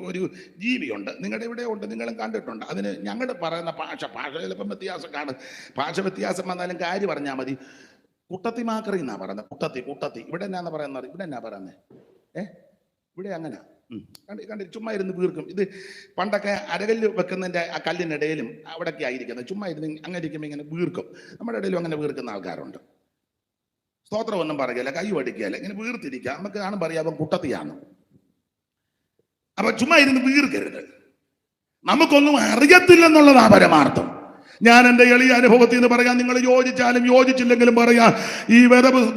ഒരു ജീവിയുണ്ട്. നിങ്ങളുടെ ഇവിടെ ഉണ്ട്, നിങ്ങളും കണ്ടിട്ടുണ്ട്. അതിന് ഞങ്ങളുടെ പറയുന്ന ഭാഷ ചിലപ്പം വ്യത്യാസം കാണും. ഭാഷ വ്യത്യാസം വന്നാലും കാര്യം പറഞ്ഞാൽ മതി. കുട്ടത്തിമാക്കറി എന്നാ പറയുന്നത്. കുട്ടത്തി ഇവിടെ എന്നാന്ന് പറയുന്നത്? ഇവിടെ എന്നാ പറയുന്നത്? ഇവിടെ അങ്ങനെ കണ്ടി ചുമ്മാ ഇരുന്ന് വീർക്കും. ഇത് പണ്ടൊക്കെ അരകല്ല് വെക്കുന്നതിൻ്റെ ആ കല്ലിനിടയിലും അവിടെയൊക്കെ ആയിരിക്കുന്നത്. ചുമ്മാ ഇരുന്ന് അങ്ങനെ ഇരിക്കുമ്പോൾ ഇങ്ങനെ വീർക്കും. നമ്മുടെ ഇടയിലും അങ്ങനെ വീർക്കുന്ന ആൾക്കാരുണ്ട്. സ്തോത്രം ഒന്നും പറയുകയില്ല, കൈ പഠിക്കുകയല്ല, ഇങ്ങനെ വീർത്തിരിക്കുക. നമുക്ക് കാണുമ്പോൾ അറിയാം അവൻ കുട്ടത്തിയാണ്. അപ്പൊ ചുമ്മാ ഇരുന്ന് വീർക്കരുത്. നമുക്കൊന്നും അറിയത്തില്ലെന്നുള്ളതാ പരമാർത്ഥം. ഞാൻ എൻ്റെ എളിയ അനുഭവത്തിൽ നിന്ന് പറയാം. നിങ്ങൾ യോജിച്ചാലും യോജിച്ചില്ലെങ്കിലും പറയാം. ഈ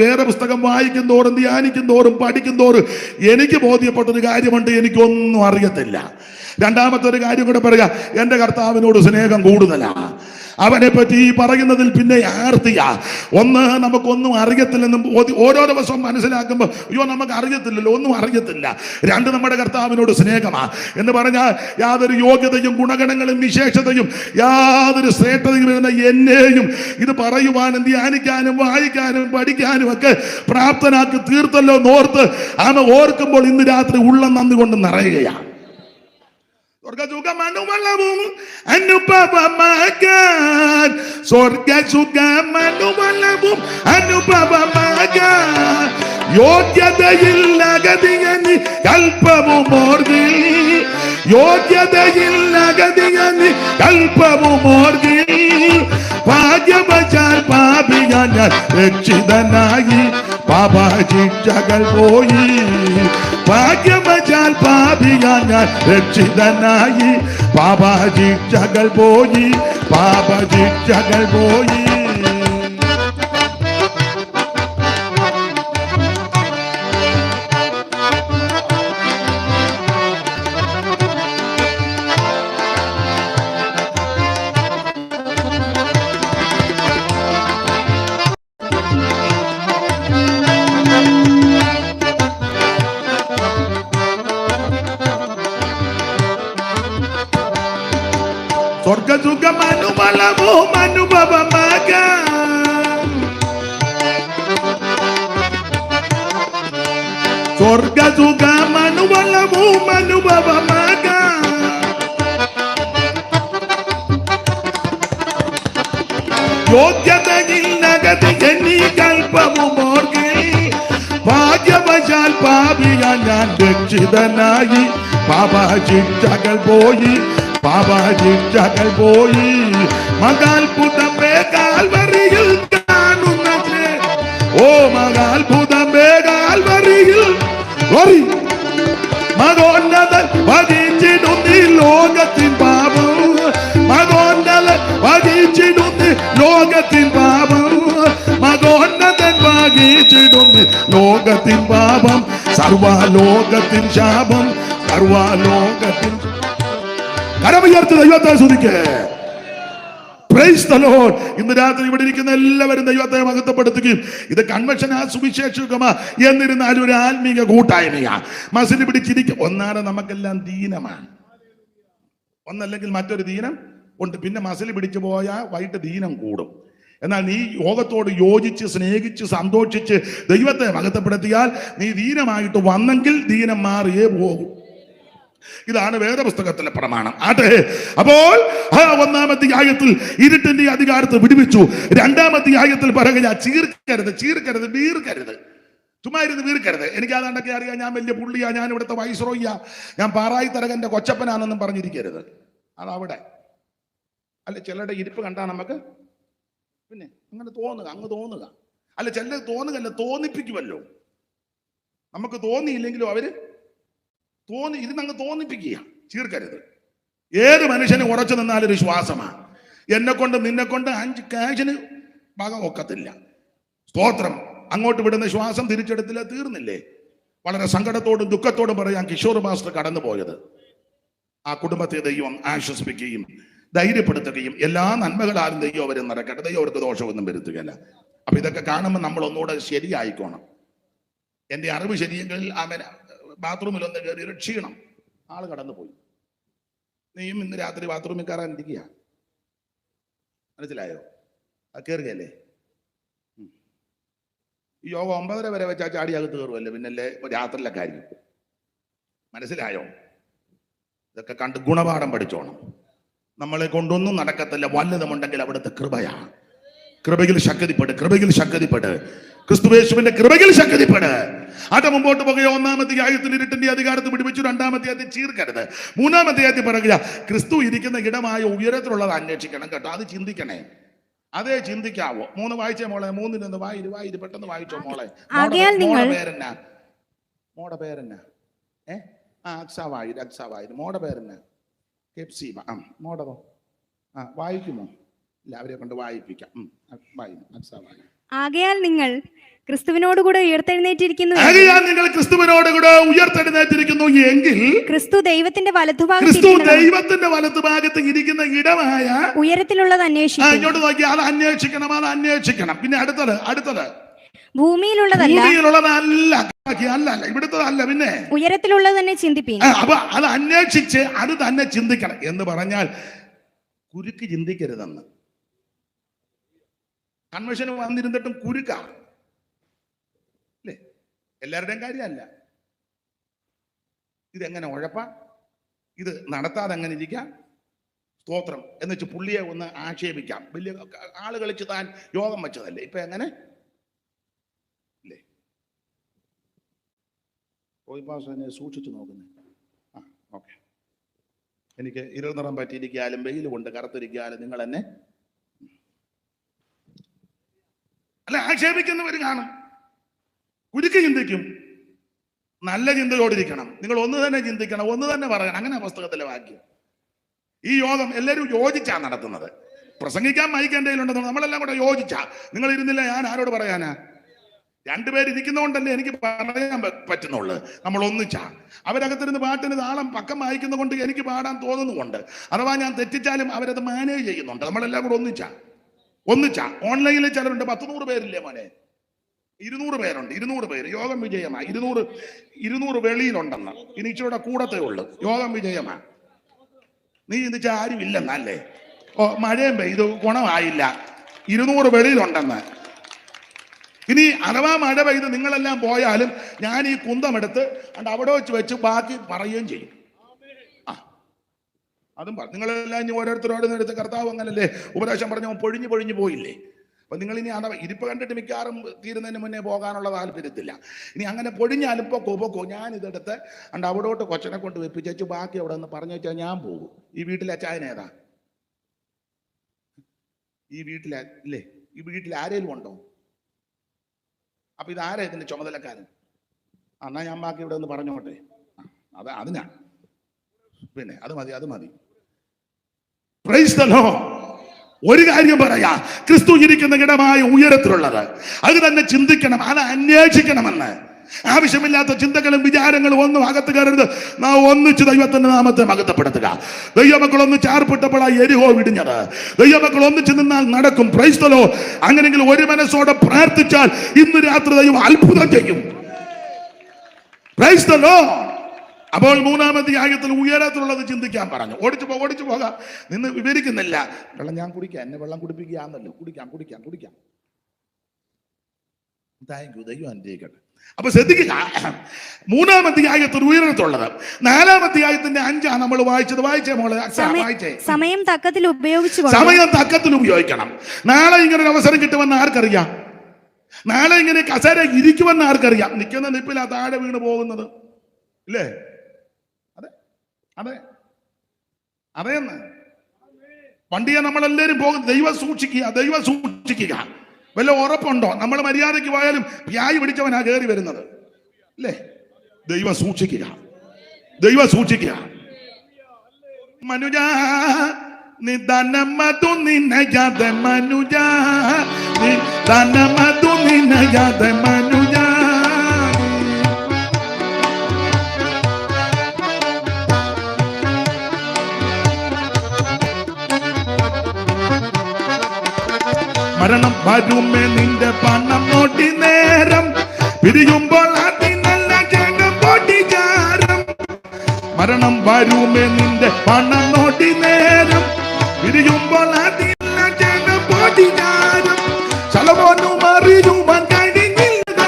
വേദപുസ്തകം വായിക്കും തോറും, ധ്യാനിക്കും തോറും, പഠിക്കും തോറും എനിക്ക് ബോധ്യപ്പെട്ടൊരു കാര്യമുണ്ട്, എനിക്കൊന്നും അറിയത്തില്ല. രണ്ടാമത്തെ ഒരു കാര്യം കൂടെ പറയാം. എൻ്റെ കർത്താവിനോട് സ്നേഹം കൂടുതലാ. അവനെ പറ്റി ഈ പറയുന്നതിൽ പിന്നെ ആർത്തിയാ. ഒന്ന്, നമുക്കൊന്നും അറിയത്തില്ലെന്നും ഓരോ ദിവസവും മനസ്സിലാക്കുമ്പോൾ അയ്യോ നമുക്ക് അറിയത്തില്ലല്ലോ, ഒന്നും അറിയത്തില്ല. രണ്ട്, നമ്മുടെ കർത്താവിനോട് സ്നേഹമാ എന്ന് പറഞ്ഞാൽ യാതൊരു യോഗ്യതയും ഗുണഗണങ്ങളും വിശേഷതയും യാതൊരു ശ്രേഷ്ഠതയും വരുന്ന എന്നെയും ഇത് പറയുവാനും ധ്യാനിക്കാനും വായിക്കാനും പഠിക്കാനും ഒക്കെ പ്രാപ്തനാക്കി തീർത്തല്ലോ നോർത്ത് അവൻ ഓർക്കുമ്പോൾ ഇന്ന് രാത്രി ഉള്ളം നന്ദി കൊണ്ട് നിറയുകയാണ്. സ്വർഗസുഖമനുവളവും അനുഭവമാകാൻ, സ്വർഗസുഖമനുവളവും അനുഭവമാകാൻ, യോഗ്യതയില്ലഗതിയനി കൽപ്പവുമോർഗിൽ, യോഗ്യതയില്ലഗതിയനി കൽപ്പവുമോർഗിൽ, ഭാഗ്യവശാൽ പാപിയാൻ ഞാൻ രക്ഷിതനായി, പാപശിക്ഷകൾ പോയി. ഭാഗ്യവശാൽ പാപിയാൻ ഞാൻ രക്ഷിതനായി, പാപശിക്ഷകൾ പോയി, പാപശിക്ഷകൾ പോയി. സ്വർഗസുഖമനുബലവും അനുഭവമാകാൻ, സ്വർഗസുഖമനുബലവും അനുഭവമാകാൻ, യോഗ്യതയില്ലഗതിയനി കൽപ്പവുമോർഗിൽ, ഭാഗ്യവശാൽ പാപിയാൻ ഞാൻ രക്ഷിതനായി, പാപശിക്ഷകൾ പോയി, പാപശിക്ഷകൾ പോയി. മകാത്ഭുതമേ കാൽവരിയിൽ കാണുന്നത്, ഓ മകാത്ഭുതമേ കാൽവരിയിൽ മകോന്നതൻ വഹിച്ചിടുന്നി ലോകത്തിൻ പാപം, മകോന്നതൻ വഹിച്ചിടുന്നി ലോകത്തിൻ പാപം, മകോന്നതൻ വഹിച്ചിടുന്നി ലോകത്തിൻ പാപം, സർവലോകത്തിൻ ശാപം, സർവലോകത്തിൻ. കരമുയർത്തി ദൈവത്തെ സ്തുതിക്ക്. Price the Lord. ഇന്ന് രാത്രി ഇവിടെ ഇരിക്കുന്ന എല്ലാവരും ദൈവത്തെ മഹത്വപ്പെടുത്തുകയും, ഇത് കൺവെൻഷൻ ആ സുവിശേഷകമാ എന്നിരുന്നാലും ഒരു ആത്മീക കൂട്ടായ്മയാ. മസിൽ പിടിച്ചിരിക്കും. ഒന്നാണ് നമുക്കെല്ലാം ദീനമാണ്, ഒന്നല്ലെങ്കിൽ മറ്റൊരു ദീനം ഉണ്ട്. പിന്നെ മസിൽ പിടിച്ചു പോയാൽ വൈകിട്ട് ദീനം കൂടും. എന്നാൽ നീ യോഗത്തോട് യോജിച്ച് സ്നേഹിച്ച് സന്തോഷിച്ച് ദൈവത്തെ മഹത്വപ്പെടുത്തിയാൽ നീ ദീനമായിട്ട് വന്നെങ്കിൽ ദീനം മാറിയേ പോകും. ഇതാണ് വേദപുസ്തകത്തിലെ പ്രമാണം. ആട്ടെ, അപ്പോൾ ഒന്നാമത്തെ ആയത്തിൽ ഇരുട്ടിന്റെ അധികാരത്തെ വിടുവിച്ചു. രണ്ടാമത്തെ ആയത്തിൽ പറയുക ചീർക്കരുത്, ചീർക്കരുത്, വീർക്കരുത്. ചുമ്മാ ഇരുന്ന് വീർക്കരുത്. എനിക്ക് അതാണ്ടൊക്കെ അറിയാം, ഞാൻ വലിയ പുള്ളിയാ, ഞാൻ ഇവിടുത്തെ വൈസ്രോയ്യാ, ഞാൻ പാറായി തരകന്റെ കൊച്ചപ്പനാണെന്നും പറഞ്ഞിരിക്കരുത്. അതവിടെ അല്ല. ചിലരുടെ ഇരിപ്പ് കണ്ടാൽ നമുക്ക് പിന്നെ അങ്ങനെ തോന്നുക, അങ്ങ് തോന്നുക. അല്ല, ചില തോന്നുകല്ല, തോന്നിപ്പിക്കുമല്ലോ. നമുക്ക് തോന്നിയില്ലെങ്കിലും അവര് ഇരുന്നങ്ങ് തോന്നിപ്പിക്കുക. ചീർക്കരുത്. ഏത് മനുഷ്യന് ഉറച്ചു നിന്നാലൊരു ശ്വാസമാണ്. എന്നെ കൊണ്ട് നിന്നെ കൊണ്ട് 5 കാശിന് ഭാഗം ഒക്കത്തില്ല. സ്തോത്രം. അങ്ങോട്ട് വിടുന്ന ശ്വാസം തിരിച്ചെടുത്തില്ല, തീർന്നില്ലേ? വളരെ സങ്കടത്തോടും ദുഃഖത്തോടും പറയാൻ കിഷോർ മാസ്റ്റർ കടന്നുപോയത്. ആ കുടുംബത്തെ ദൈവം ആശ്വസിപ്പിക്കുകയും ധൈര്യപ്പെടുത്തുകയും എല്ലാ നന്മകളാലും ദൈവം അവരെ നടക്കട്ടെ. ദൈവം അവർക്ക് ദോഷമൊന്നും വരുത്തുകയല്ല. അപ്പൊ ഇതൊക്കെ കാണുമ്പോൾ നമ്മൾ ഒന്നുകൂടെ ശരിയായിക്കോണം. എൻ്റെ അറിവ് ശരിയെങ്കിൽ അവൻ ബാത്റൂമിൽ ഒന്ന് കയറി രക്ഷിക്കണം. ആള് കടന്നുപോയി. നീയും ഇന്ന് രാത്രി ബാത്റൂമിൽ കയറാനിരിക്കുക. മനസ്സിലായോ? അത് കയറുകയല്ലേ? ഈ യോഗം 9:30 വരെ വെച്ചാൽ ചാടിയകത്ത് കയറുമല്ലേ, പിന്നല്ലേ രാത്രിയിലെ കാര്യം. മനസ്സിലായോ? ഇതൊക്കെ കണ്ട് ഗുണപാഠം പഠിച്ചോണം. നമ്മളെ കൊണ്ടൊന്നും നടക്കത്തില്ല. വല്ലതുമുണ്ടെങ്കിൽ അവിടുത്തെ കൃപയാണ്. കൃപയിൽ ശക്തിപ്പെട്, കൃപയിൽ ശക്തിപ്പെട്, ക്രിസ്തുവേശുവിന്റെ കൃപയിൽ ശക്തിപ്പെട്. അത് മുമ്പോട്ട് പോകുക. 1-ാം അധ്യായത്തിൽ ഇരുട്ടിന്റെ അധികാരത്തിൽ പിടിപ്പിച്ചു, 2-ാം അധ്യായത്തിൽ ചീർക്കരുത്. 3-ാം അധ്യായത്തിൽ പറയുക ക്രിസ്തു ഇരിക്കുന്ന ഇടമായ ഉയരത്തിലുള്ളത് അന്വേഷിക്കണം കേട്ടോ. അത് ചിന്തിക്കണേ, അതേ ചിന്തിക്കാവോ. 3 വായിച്ചേ മോളെ, 3 വായിര് പെട്ടെന്ന് വായിച്ചോ മോളെ. മോടെ പേരെന്നാ? അക്സാവായിര്. മോടെ പേരെന്നാ? കെപ്സീമ. മോടതോ? വായിക്കുമോ? ഇല്ല, അവരെ കൊണ്ട് വായിപ്പിക്കാം. ആകയാൽ നിങ്ങൾ ക്രിസ്തുവിനോടുകൂടെ ഉയർത്തെഴുന്നേറ്റിരിക്കുന്നു എങ്കിൽ ക്രിസ്തു ദൈവത്തിന്റെ വലതുഭാഗത്ത് ഇരിക്കുന്ന ഇടമായ ഉയരത്തിലുള്ളത് ഇങ്ങോട്ട് നോക്കി, അത് അന്വേഷിക്കണം. പിന്നെ അടുത്തത് ഭൂമിയിലുള്ളതല്ല, ഇവിടുത്തതല്ല, പിന്നെ ഉയരത്തിലുള്ളത് തന്നെ ചിന്തിപ്പീൻ. അപ്പൊ അത് അന്വേഷിച്ച് അത് തന്നെ ചിന്തിക്കണം എന്ന് പറഞ്ഞാൽ കുരുക്ക് ചിന്തിക്കരുതെന്ന്. കൺവെൻഷന് വന്നിരുന്നിട്ടും കുരുക്കാം അല്ലേ? എല്ലാവരുടെയും കാര്യമല്ല. ഇതെങ്ങനെ ഉഴപ്പാം, ഇത് നടത്താതെ എങ്ങനെ ഇരിക്കാം, സ്തോത്രം എന്ന് വെച്ച് പുള്ളിയെ ഒന്ന് ആക്ഷേപിക്കാം. വലിയ ആള് കളിച്ച് താൻ യോഗം വെച്ചതല്ലേ, ഇപ്പൊ എങ്ങനെ ഇല്ലേ? എന്നെ സൂക്ഷിച്ചു നോക്കുന്നേ. ഓക്കെ, എനിക്ക് ഇരുൾ നിറം പറ്റിയിരിക്കാലും വെയിൽ കൊണ്ട് കറുത്തിരിക്കാലും നിങ്ങൾ എന്നെ അല്ല ആക്ഷേപിക്കുന്നവർ കാണും. കുരുക്ക് ചിന്തിക്കും. നല്ല ചിന്തയോടിരിക്കണം. നിങ്ങൾ ഒന്ന് തന്നെ ചിന്തിക്കണം, ഒന്ന് തന്നെ പറയണം. അങ്ങനെ പുസ്തകത്തിലെ വാക്യം. ഈ യോഗം എല്ലാവരും യോജിച്ചാ നടത്തുന്നത്. പ്രസംഗിക്കാൻ മൈക്കെന്റെയിലുണ്ടെന്ന് നമ്മളെല്ലാം കൂടെ യോജിച്ചാ. നിങ്ങൾ ഇരുന്നില്ല, ഞാൻ ആരോട് പറയാനാ? 2 പേര് ഇരിക്കുന്നതുകൊണ്ടല്ലേ എനിക്ക് പറയാൻ പറ്റുന്നുള്ളു. നമ്മൾ ഒന്നിച്ചാ. അവരകത്തിരുന്ന് പാട്ടിന് താളം പക്കം വായിക്കുന്ന കൊണ്ട് എനിക്ക് പാടാൻ തോന്നുന്നുണ്ട്. അഥവാ ഞാൻ തെറ്റിച്ചാലും അവരത് മാനേജ് ചെയ്യുന്നുണ്ട്. നമ്മളെല്ലാം കൂടെ ഒന്നിച്ചാ. ഓൺലൈനിൽ ചിലരുണ്ട്, 100 പേരില്ലേ മോനെ, 200 പേരുണ്ട്. 200 പേര് യോഗം വിജയമാ. 200 വെളിയിലുണ്ടെന്ന്. ഇനി ഇച്ചിരൂടെ കൂടത്തേ ഉള്ളു. യോഗം വിജയമാ. നീ ചിന്തിച്ച ആരും ഇല്ലെന്നല്ലേ? മഴയും പെയ്തു, ഗുണമായില്ല. 200 വെളിയിലുണ്ടെന്ന്. ഇനി അഥവാ മഴ പെയ്ത് നിങ്ങളെല്ലാം പോയാലും ഞാൻ ഈ കുന്തമെടുത്ത് അവിടെ വെച്ച് ബാക്കി പറയുകയും ചെയ്യും. അതും നിങ്ങളെല്ലാം ഇനി ഓരോരുത്തരോട് എടുത്ത് കർത്താവ് അങ്ങനല്ലേ ഉപദേശം പറഞ്ഞ പൊഴിഞ്ഞു പോയില്ലേ? അപ്പൊ നിങ്ങൾ ഇനി അഥവാ ഇരിപ്പ് കണ്ടിട്ട് മിക്കാറും തീരുന്നതിന് മുന്നേ പോകാനുള്ള താല്പര്യത്തില്ല. ഇനി അങ്ങനെ പൊഴിഞ്ഞാലും പൊക്കോ ഞാൻ ഇതെടുത്ത് അവിടോട്ട് കൊച്ചനെ കൊണ്ട് വെപ്പിച്ചു ബാക്കി അവിടെ നിന്ന് പറഞ്ഞു വെച്ചാൽ ഞാൻ പോകും. ഈ വീട്ടിലെ അച്ചായൻ ഏതാ? ഈ വീട്ടിൽ ആരേലും ഉണ്ടോ? അപ്പൊ ഇതാരാ ഇതിന്റെ ചുമതലക്കാരൻ? എന്നാ ഞാൻ ബാക്കി ഇവിടെ ഒന്ന് പറഞ്ഞോട്ടെ. അതിനാ പിന്നെ അത് മതി. Price the Lord. ഒരു കാര്യം പറയാ, ക്രിസ്തു ഇരിക്കുന്ന ഇടമായ ഉയരത്തിലുള്ളത് അത് തന്നെ ചിന്തിക്കണം, അത് അന്വേഷിക്കണമെന്ന്. ആവശ്യമില്ലാത്ത ചിന്തകളും വിചാരങ്ങളും ഒന്നും അകത്ത് കയറരുത്. നാം ഒന്നിച്ച് ദൈവത്തിന്റെ നാമത്തെ മഹത്വപ്പെടുത്തുക. ദൈവമക്കൾ ഒന്നിച്ച് ആർപ്പിട്ടപ്പോഴാണ് യെരിഹോ വിടിഞ്ഞത്. ദൈവമക്കൾ ഒന്നിച്ച് നിന്നാൽ നടക്കും. Price the Lord. അങ്ങനെയെങ്കിൽ ഒരു മനസ്സോടെ പ്രാർത്ഥിച്ചാൽ ഇന്ന് രാത്രി ദൈവം അത്ഭുതം ചെയ്യും. Price the Lord. അപ്പോൾ 3-ാം അധ്യായത്തിൽ ഉയരത്തിലുള്ളത് ചിന്തിക്കാൻ പറഞ്ഞു. ഓടിച്ചു പോകാം. നിന്ന് വിവരിക്കുന്നില്ല. വെള്ളം ഞാൻ കുടിക്കാം, എന്നെ വെള്ളം കുടിപ്പിക്കുകയാണല്ലോ. കുടിക്കാം. താങ്ക് യു, ദൈവം അനുഗ്രഹിക്കട്ടെ. അപ്പൊ ശ്രദ്ധിക്കുക, 3-ാം അധ്യായത്തിൽ ഉയരത്തുള്ളത്. 4-ാം അധ്യായത്തിന്റെ 5 നമ്മൾ വായിച്ചേ മോളെ. സമയം തക്കത്തിൽ ഉപയോഗിക്കണം. നാളെ ഇങ്ങനെ ഒരു അവസരം കിട്ടുമെന്ന് ആർക്കറിയാം? നാളെ ഇങ്ങനെ കസേര ഇരിക്കുമെന്ന് ആർക്കറിയാം? നിൽക്കുന്ന നിപ്പിലാ താഴെ വീണ് പോകുന്നത് ഇല്ലേ? അതെന്ന് വണ്ടിയെ നമ്മളെല്ലാരും പോകും. ദൈവം സൂക്ഷിക്കുക. വല്ല ഉറപ്പുണ്ടോ? നമ്മൾ മര്യാദയ്ക്ക് പോയാലും പ്യായി പിടിച്ചവനാ കയറി വരുന്നത് അല്ലേ? ദൈവം സൂക്ഷിക്കുക. മനുജ നിദനമതു നിന്നയാതെ മനുജ, നിദനമതു നിന്നയാതെ മനുജ. മരണം വരുമേ നിന്റെ പണം നോട്ടി നേരം, പിരിയുമ്പോൾ അതിനല്ല ജനം പൊട്ടിച്ചാരം. മരണം വരുമേ നിന്റെ പണം നോട്ടി നേരം, പിരിയുമ്പോൾ അതിനല്ല ജനം പൊട്ടിച്ചാരം. ശലോമോനും അറിയുവാൻ കഴിഞ്ഞില്ല.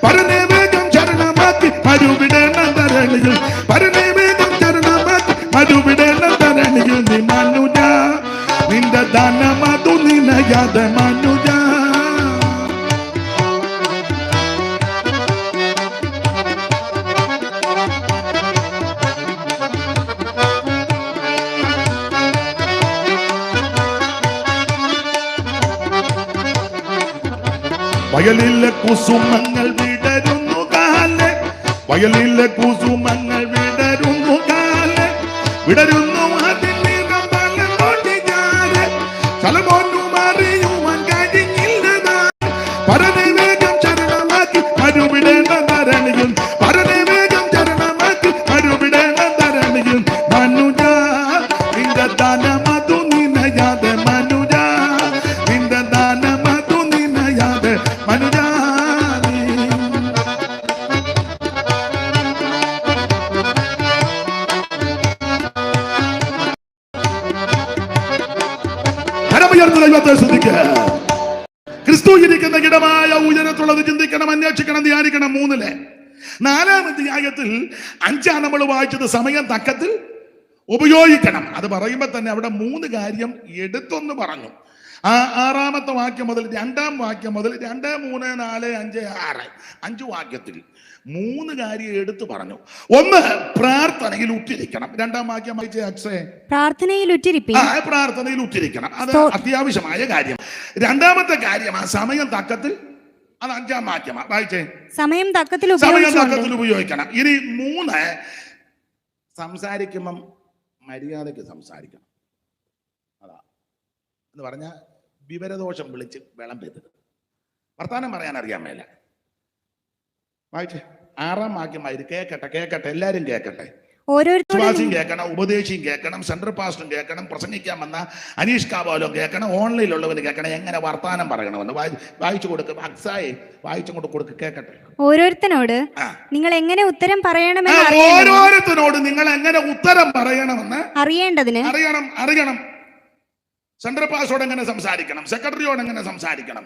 പരനെ വേഗം ശരണമാക്കി മരുവിടേണം തരണിയിൽ. പരനെ വേഗം ശരണമാക്കി മരുവിടേണം തരണിയിൽ. നീ മനുജ നിന്റെ ദാനമതു നിനയാതെ മനു വയലിലെ കുസുമങ്ങൾ വിടരുന്നു കാലേ, വയലിലെ കുസുമങ്ങൾ വിടരുന്നു കാലേ, വിടരുന്നു അതിനിടം തലമുടിഞ്ഞാല്, സലോമോനും അറിയുവാൻ കഴിഞ്ഞില്ലതാ. പരനിവേഗം ചരണമാക്കി മരുവിടേണ്ട ധരണിയിൽ, പരനിവേഗം ചരണമാക്കി മരുവിടേണ്ട ധരണിയിൽ, മനുജ നിന്റെ ദാനമതു നിനയാതെ, മനുജ നിന്റെ ദാനമതു നിനയാതെ, മനുജ ദൈവത്തെ ശ്രദ്ധിക്കുക. ക്രിസ്തു ഇരിക്കുന്ന ഇടമായ ഉയരത്തുള്ളത് ചിന്തിക്കണം, അന്വേഷിക്കണം, ധ്യാനിക്കണം. 3 4 അധ്യായത്തിൽ 5 നമ്മൾ വായിച്ചത് സമയം തക്കത്തിൽ ഉപയോഗിക്കണം. അത് പറയുമ്പോൾ തന്നെ അവിടെ 3 കാര്യം എടുത്തൊന്ന് പറഞ്ഞു. 6-ാമത്തെ വാക്യം മുതൽ 2-ാം വാക്യം മുതൽ 2, 3, 4, 5, 6 5 വാക്യത്തിൽ 3 കാര്യം എടുത്തു പറഞ്ഞു. ഒന്ന്, പ്രാർത്ഥനയിൽ ഉറ്റിരിക്കണം. 2-ാം വാക്യം വായിച്ചേ അച്ഛേ. പ്രാർത്ഥനയിൽ ഉറ്റിരിപ്പിൻ. പ്രാർത്ഥനയിൽ ഉറ്റിരിക്കണം, അത് അത്യാവശ്യമായ കാര്യം. 2-ാമത്തെ കാര്യം സമയം തക്കത്തിൽ, അത് 5-ാം വാക്യം വായിച്ചേ. സമയം തക്കത്തിൽ ഉപയോഗിക്കണം. ഇനി 3, സംസാരിക്കുമ്പം മര്യാദയ്ക്ക് സംസാരിക്കണം. അതാ എന്ന് പറഞ്ഞാൽ വിവരദോഷം വിളിച്ച് വിളമ്പരുത്. വർത്താനം പറയാൻ അറിയാൻ മേല. വായിച്ചേ 6-ാം വാക്യമായിട്ട് കേക്കട്ടെ, എല്ലാരും കേക്കട്ടെ. വിശ്വാസിയും കേൾക്കണം, ഉപദേശിയും കേൾക്കണം, സെൻട്രൽ പാസ്റ്ററും കേൾക്കണം, പ്രസംഗിക്കാൻ വന്ന അനീഷ് കാവാലോ കേൾക്കണം, ഓൺലൈനിലുള്ളവന് കേൾക്കണം, എങ്ങനെ വർത്താനം പറയണമെന്ന് വായിച്ചു കൊടുക്കും. അക്സായി വായിച്ചു കൊണ്ട് കൊടുക്ക്, കേൾക്കട്ടെ. ഓരോരുത്തരോട് നിങ്ങൾ എങ്ങനെ ഉത്തരം പറയണമെന്ന് അറിയണം. സെൻട്രൽ പാസ്റ്ററോട് എങ്ങനെ സംസാരിക്കണം, സെക്രട്ടറിയോട് എങ്ങനെ സംസാരിക്കണം,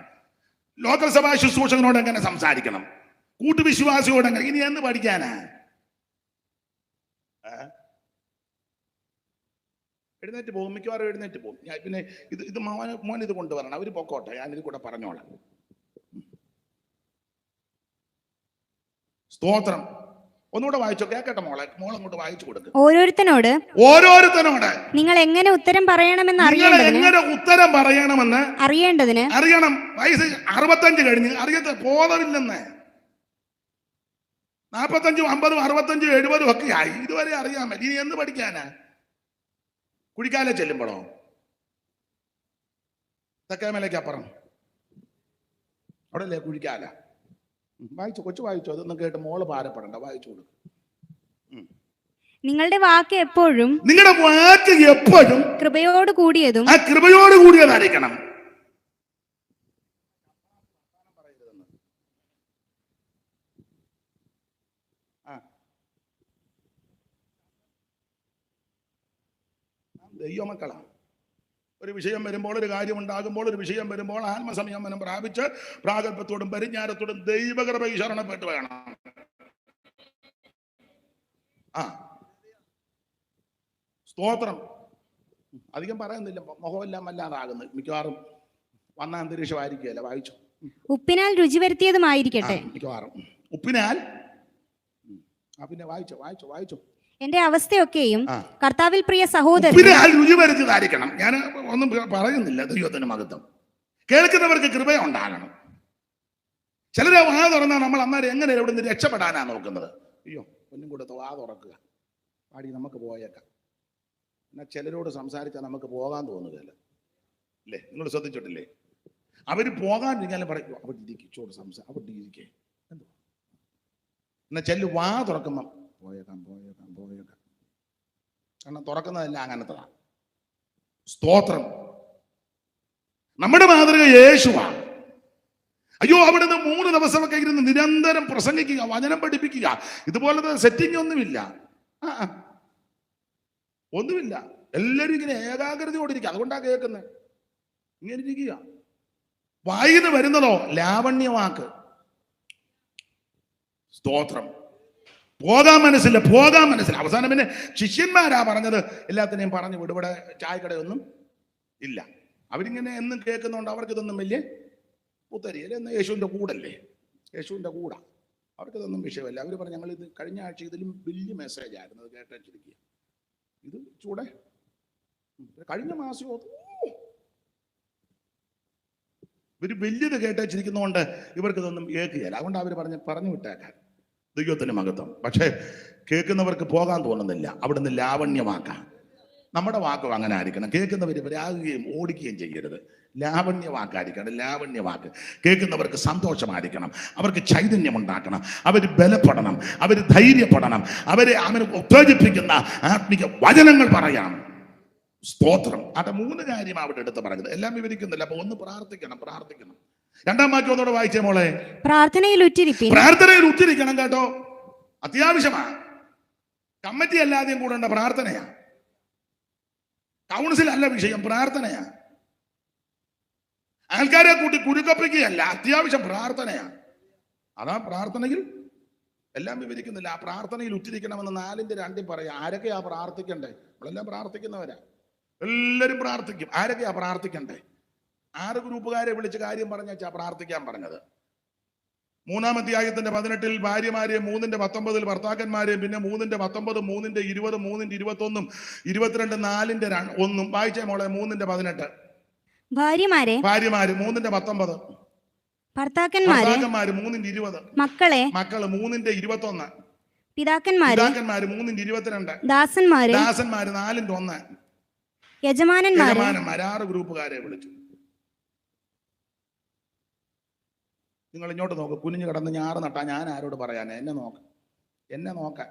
ലോക്കൽ സഭാ ശുശ്രൂഷകനോട് എങ്ങനെ സംസാരിക്കണം, കൂട്ടുവിശ്വാസിയോട് എങ്ങനെ. ഇനി എന്ന് പഠിക്കാനാ? എഴുന്നേറ്റ് പോകും, മിക്കവാറും എഴുന്നേറ്റ് പോകും. പിന്നെ ഇത് മോൻ ഇത് കൊണ്ടുവരണം, അവര് പൊക്കോട്ടെ, ഞാനിത് കൂടെ പറഞ്ഞോളാം. സ്തോത്രം. ഒന്നുകൂടെ വായിച്ചോ, കേക്കട്ടെ മോളങ്ങോട്ട് വായിച്ചു കൊടുക്കും. ഓരോരുത്തരോട് നിങ്ങൾ എങ്ങനെ ഉത്തരം പറയണമെന്ന് അറിയണം. വയസ്സ് 65 കഴിഞ്ഞ് അറിയത്ത ബോധമില്ലെന്ന്. 45, 50, 65, 70 ഒക്കെ ആയി, ഇതുവരെ അറിയാൻ പറ്റി. ഇനി എന്ന് പഠിക്കാനാ? കുഴിക്കാലെ ചെല്ലുമ്പോഴോ? തെക്കേമലയ്ക്ക് അപ്പുറം അവിടെ അല്ലേ കുഴിക്കാല? വായിച്ചു, കൊച്ചു വായിച്ചു. അതൊന്നും കേട്ട് മോള് ഭാരപ്പെടണ്ട, വായിച്ചു കൊടുക്കും. നിങ്ങളുടെ വാക്ക് എപ്പോഴും കൃപയോട് കൂടിയതായിരിക്കണം. ദൈവമക്കളാണ്. ഒരു വിഷയം വരുമ്പോൾ, ഒരു കാര്യം ഉണ്ടാകുമ്പോൾ, ഒരു വിഷയം വരുമ്പോൾ ആത്മസംയമനം പ്രാപിച്ച് പ്രാഗൽഭ്യത്തോടും പരിജ്ഞാനത്തോടും ദൈവകൃപ ശരണപ്പെട്ട് വേണം. സ്തോത്രം. അധികം പറയുന്നില്ല, മുഖമെല്ലാം വല്ലാതാകുന്നു. മിക്കവാറും വന്ന അന്തരീക്ഷമായിരിക്കുകയല്ല. വായിച്ചു. ഉപ്പിനാൽ രുചി വരുത്തിയതുമായിരിക്കട്ടെ. മിക്കവാറും ഉപ്പിനാൽ. പിന്നെ വായിച്ചു. എന്റെ അവസ്ഥയൊക്കെയും കർത്താവിൽ പ്രിയ സഹോദരൻ രുചി വരുത്തിയതായിരിക്കണം. ഞാൻ ഒന്നും പറയുന്നില്ല. ദൈവത്തിന് മഹത്വം. കേൾക്കുന്നവർക്ക് കൃപയുണ്ടാകണം. ചിലരെ വാ തുറന്നാൽ നമ്മൾ അന്നേരം എങ്ങനെ ഇവിടെ നിന്ന് രക്ഷപ്പെടാനാ നോക്കുന്നത്. അയ്യോ, ഒന്നും കൂടെ വാ തുറക്കുക, പാടി നമുക്ക് പോയേക്കാം. എന്നാൽ ചിലരോട് സംസാരിച്ചാൽ നമുക്ക് പോകാൻ തോന്നുകയല്ല, അല്ലേ? നിങ്ങൾ ശ്രദ്ധിച്ചിട്ടില്ലേ? അവര് പോകാണ്ടിരിക്കാനും പറയും, അവിടെ ഇരിക്കോട് അവിടെ ഇരിക്കേ. എന്തോ എന്നാൽ ചെല്ലു വാ തുറക്കുമ്പം പോയേക്കാം. കാരണം തുറക്കുന്നതെല്ലാം അങ്ങനത്തതാണ്. സ്തോത്രം. നമ്മുടെ മാതൃക യേശുവാണ്. അയ്യോ, അവിടുന്ന് 3 ദിവസമൊക്കെ ഇരുന്ന് നിരന്തരം പ്രസംഗിക്കുക, വചനം പഠിപ്പിക്കുക. ഇതുപോലത്തെ സെറ്റിംഗ് ഒന്നുമില്ല. എല്ലാവരും ഇങ്ങനെ ഏകാഗ്രതയോടിരിക്കുക. അതുകൊണ്ടാണ് കേൾക്കുന്നത്. ഇങ്ങനെ ഇരിക്കുക. വായിന്ന് വരുന്നതോ ലാവണ്യവാക്ക്. സ്തോത്രം. പോകാൻ മനസ്സില്ല. അവസാനം പിന്നെ ശിഷ്യന്മാരാ പറഞ്ഞത്, എല്ലാത്തിനെയും പറഞ്ഞു വിടും, ഇവിടെ ചായക്കടയൊന്നും ഇല്ല. അവരിങ്ങനെ എന്നും കേൾക്കുന്നതുകൊണ്ട് അവർക്ക് ഇതൊന്നും വലിയ പുത്തരിയല്ലേ. എന്ന് യേശുവിൻ്റെ കൂടല്ലേ, യേശുവിൻ്റെ കൂടാ. അവർക്കിതൊന്നും വിഷയമല്ല. അവർ പറഞ്ഞു, ഞങ്ങൾ ഇത് കഴിഞ്ഞ ആഴ്ച ഇതിലും വലിയ മെസ്സേജ് ആയിരുന്നു, അത് കേട്ടിരിക്കുക. ഇത് ചൂടെ കഴിഞ്ഞ മാസം ഇവർ വലിയത് കേട്ടേച്ചിരിക്കുന്നതുകൊണ്ട് ഇവർക്കിതൊന്നും കേൾക്കുകയില്ല. അതുകൊണ്ട് അവർ പറഞ്ഞു വിട്ടേക്കാൻ. ദൈവത്തിന് മഹത്വം. പക്ഷേ കേൾക്കുന്നവർക്ക് പോകാൻ തോന്നുന്നില്ല. അവിടുന്ന് ലാവണ്യമാക്കാം. നമ്മുടെ വാക്കും അങ്ങനെ ആയിരിക്കണം. കേൾക്കുന്നവർ വരാകുകയും ഓടിക്കുകയും ചെയ്യരുത്. ലാവണ്യവാക്കായിരിക്കണം. ലാവണ്യവാക്ക് കേൾക്കുന്നവർക്ക് സന്തോഷമായിരിക്കണം. അവർക്ക് ചൈതന്യം ഉണ്ടാക്കണം. അവർ ബലപ്പെടണം. അവർ ധൈര്യപ്പെടണം. അവരെ ഉത്തേജിപ്പിക്കുന്ന ആത്മിക വചനങ്ങൾ പറയാം. സ്തോത്രം. അത് 3 കാര്യം അവിടെ എടുത്ത് പറയുന്നത്. എല്ലാം വിവരിക്കുന്നില്ല. അപ്പൊ ഒന്ന് പ്രാർത്ഥിക്കണം. രണ്ടാം വാക്യം ഒന്നുകൂടെ വായിച്ചേ മോളെ. പ്രാർത്ഥനയിൽ ഉറ്റിരിക്കണം കേട്ടോ. അത്യാവശ്യമാണ്. കമ്മിറ്റി അല്ലാതെയും കൂടേണ്ട പ്രാർത്ഥനയാ. കൗൺസിൽ അല്ല വിഷയം, പ്രാർത്ഥനയാ. ആൾക്കാരെ കൂട്ടി കുരുക്കപ്പിക്കുകയല്ല, അത്യാവശ്യം പ്രാർത്ഥനയാ. അതാ പ്രാർത്ഥനയിൽ എല്ലാം വിവരിക്കുന്നില്ല. ആ പ്രാർത്ഥനയിൽ ഉറ്റിരിക്കണമെന്ന് 4:2 പറയാം. ആരൊക്കെയാ പ്രാർത്ഥിക്കണ്ടേ? നമ്മളെല്ലാം പ്രാർത്ഥിക്കുന്നവരാ. എല്ലാവരും പ്രാർത്ഥിക്കും. ആരൊക്കെയാ പ്രാർത്ഥിക്കണ്ടേ? 6 ഗ്രൂപ്പുകാരെ വിളിച്ച് കാര്യം പറഞ്ഞാ പ്രാർത്ഥിക്കാൻ പറഞ്ഞത്. 3-ാം അധ്യായത്തിന്റെ 18 ഭാര്യമാരെയും 3:19 ഭർത്താക്കന്മാരെയും, പിന്നെ 3:19, 3:20, 3:21, 22, 4:1 വായിച്ചേ മോളെ. 3:18 ഭാര്യമാര് 3:19 ഭർത്താക്കന്മാര് 3:20 മക്കള് 3:21 പിതാക്കന്മാര് 3:22 ദാസന്മാര് 4:1 യജമാനന്മാര് 6 ഗ്രൂപ്പുകാരെ വിളിച്ചു. നിങ്ങൾ ഇങ്ങോട്ട് നോക്ക്. കുനിഞ്ഞു കിടന്ന് ഞാറ് നട്ടാ ഞാൻ ആരോട് പറയാൻ? എന്നെ നോക്ക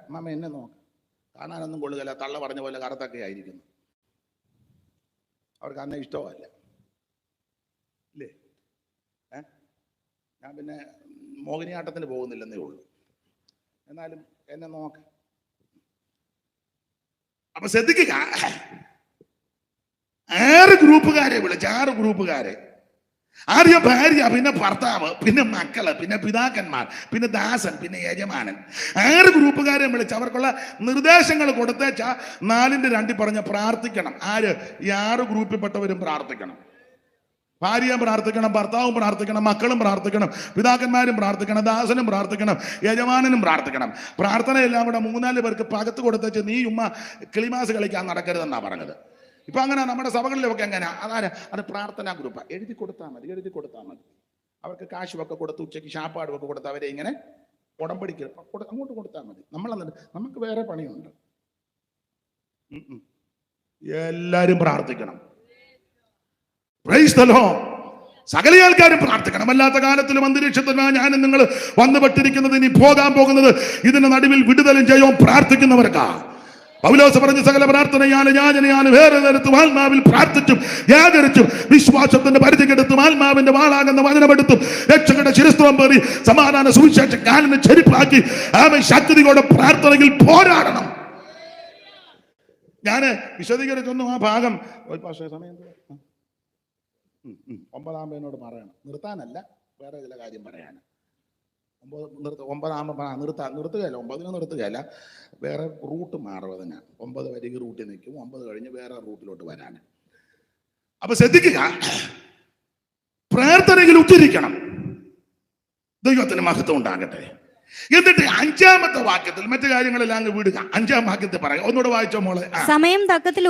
അമ്മ, എന്നെ നോക്ക. കാണാനൊന്നും കൊള്ളുകയില്ല. തള്ള പറഞ്ഞ പോലെ കറുത്തൊക്കെ ആയിരിക്കുന്നു. അവർക്ക് അന്നെ ഇഷ്ടമല്ല ഇല്ലേ? ഞാൻ പിന്നെ മോഹിനിയാട്ടത്തിന് പോകുന്നില്ലെന്നേ ഉള്ളൂ. എന്നാലും എന്നെ നോക്ക. അപ്പൊ ശ്രദ്ധിക്കുക. 6 ഗ്രൂപ്പുകാരെ വിളിച്ച്. 6 ഗ്രൂപ്പുകാരെ. ആദ്യം ഭാര്യ, പിന്നെ ഭർത്താവ്, പിന്നെ മക്കള്, പിന്നെ പിതാക്കന്മാർ, പിന്നെ ദാസൻ, പിന്നെ യജമാനൻ. 6 ഗ്രൂപ്പുകാരെ വിളിച്ച് അവർക്കുള്ള നിർദ്ദേശങ്ങൾ കൊടുത്തേച്ച 4:2 പറഞ്ഞ പ്രാർത്ഥിക്കണം. ആര്? ഈ 6 ഗ്രൂപ്പിൽപ്പെട്ടവരും പ്രാർത്ഥിക്കണം. ഭാര്യയും പ്രാർത്ഥിക്കണം, ഭർത്താവും പ്രാർത്ഥിക്കണം, മക്കളും പ്രാർത്ഥിക്കണം, പിതാക്കന്മാരും പ്രാർത്ഥിക്കണം, ദാസനും പ്രാർത്ഥിക്കണം, യജമാനനും പ്രാർത്ഥിക്കണം. പ്രാർത്ഥനയെല്ലാം കൂടെ 3-4 പേർക്ക് പകത്ത് കൊടുത്തേച്ച് നീ ഉമ്മ കിളിമാസ് കളിക്കാൻ നടക്കരുതെന്നാ പറഞ്ഞത്. ഇപ്പൊ അങ്ങനെ നമ്മുടെ സഭകളിലൊക്കെ എങ്ങനെയാ? അത് പ്രാർത്ഥനാ ഗ്രൂപ്പാ. എഴുതി കൊടുത്താൽ മതി. അവർക്ക് കാശുമൊക്കെ കൊടുത്ത് ഉച്ചയ്ക്ക് ശാപ്പാടുമൊക്കെ കൊടുത്ത് അവരെ ഇങ്ങനെ ഉടമ്പടിക്ക് അങ്ങോട്ട് കൊടുത്താൽ മതി. നമുക്ക് വേറെ പണിയുണ്ട്. എല്ലാരും പ്രാർത്ഥിക്കണം. Price the Lord. സകല ആൾക്കാരും പ്രാർത്ഥിക്കണം. അല്ലാത്ത കാലത്തിലും അന്തരീക്ഷത്തിലും ഞാനും നിങ്ങൾ വന്നുപെട്ടിരിക്കുന്നത്, ഇനി പോകാൻ പോകുന്നത് ഇതിന്റെ നടുവിൽ വിടുതലും ജയവും പ്രാർത്ഥിക്കുന്നവർക്കാ. പൗലോസ് പറഞ്ഞ സകല പ്രാർത്ഥനയാലും യാചനയാലും വേറെ നേരത്തും ആത്മാവിൽ പ്രാർത്ഥിച്ചും ജാഗരിച്ചും വിശ്വാസത്തിന്റെ പരിധിക്കെടുത്തും ആത്മാവിന്റെ വാളാകുന്ന വചനമെടുത്തും രക്ഷകന്റെ ശിരസ്ത്രം പേറി സമാധാന സുവിശേഷ കാലിന് ചെരുപ്പാക്കി ആമേൻ ശക്തിയോടെ പ്രാർത്ഥനയിൽ പോരാടണം. ഞാന് വിശദീകരിച്ചൊന്നും ആ ഭാഗം സമയം 9 പറയണം. നിർത്താനല്ല, വേറെ ചില കാര്യം പറയാനാണ്. 9 നിർത്തുകയല്ല. 9 നിർത്തുകയല്ല, വേറെ റൂട്ട് മാറും. അതിന് 9 വരിക റൂട്ടിൽ നിൽക്കും. 9 കഴിഞ്ഞ് വേറെ റൂട്ടിലോട്ട് വരാൻ. അപ്പൊ ശ്രദ്ധിക്കുക. പ്രാർത്ഥനയിൽ ഉറ്റിരിക്കണം. ദൈവത്തിന് മഹത്വം ഉണ്ടാകട്ടെ. എന്നിട്ട് 5-ാമത്തെ വാക്യത്തിൽ മറ്റു കാര്യങ്ങളെല്ലാം അങ്ങ് വിടുക. 5-ാം വാക്യത്തിൽ പറയാം. ഒന്നുകൂടെ വായിച്ചോ മോളെ. സമയം തക്കത്തിൽ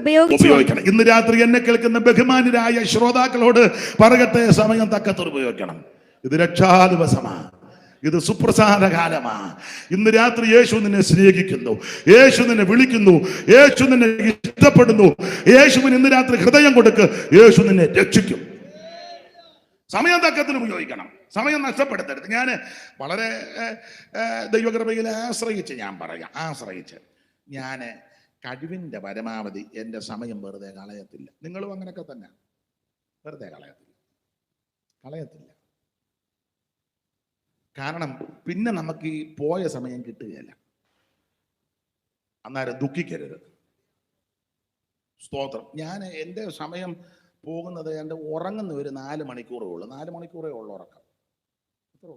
ഉപയോഗിക്കണം. ഇന്ന് രാത്രി എന്നെ കേൾക്കുന്ന ബഹുമാനരായ ശ്രോതാക്കളോട് പറയട്ടെ, സമയം തക്കത്തിൽ ഉപയോഗിക്കണം. ഇത് രക്ഷാദിവസമാ. ഇത് സുപ്രസാദ കാലമാ. ഇന്ന് രാത്രി യേശു നിന്നെ സ്നേഹിക്കുന്നു. യേശു നിന്നെ വിളിക്കുന്നു. യേശു നിന്നെ ഇഷ്ടപ്പെടുന്നു. യേശുവിന് ഇന്ന് രാത്രി ഹൃദയം കൊടുക്ക്. യേശു നിന്നെ രക്ഷിക്കും. സമയം തക്കത്തിൽ ഉപയോഗിക്കണം. സമയം നഷ്ടപ്പെടുത്തരുത്. ഞാൻ വളരെ ദൈവകൃപയിൽ ആശ്രയിച്ച് ഞാൻ കഴിവിൻ്റെ പരമാവധി എൻ്റെ സമയം വെറുതെ കളയത്തില്ല. നിങ്ങളും അങ്ങനെയൊക്കെ തന്നെ. വെറുതെ കളയത്തില്ല. കാരണം പിന്നെ നമുക്ക് ഈ പോയ സമയം കിട്ടുകയില്ല. അന്നേരം ദുഃഖിക്കരുത്. സ്തോത്രം. ഞാൻ എൻ്റെ സമയം പോകുന്നത് എൻ്റെ ഉറങ്ങുന്ന ഒരു 4 മണിക്കൂറേ ഉള്ളൂ. 4 മണിക്കൂറേ ഉള്ളൂ ഉറക്കം. അത്രേ.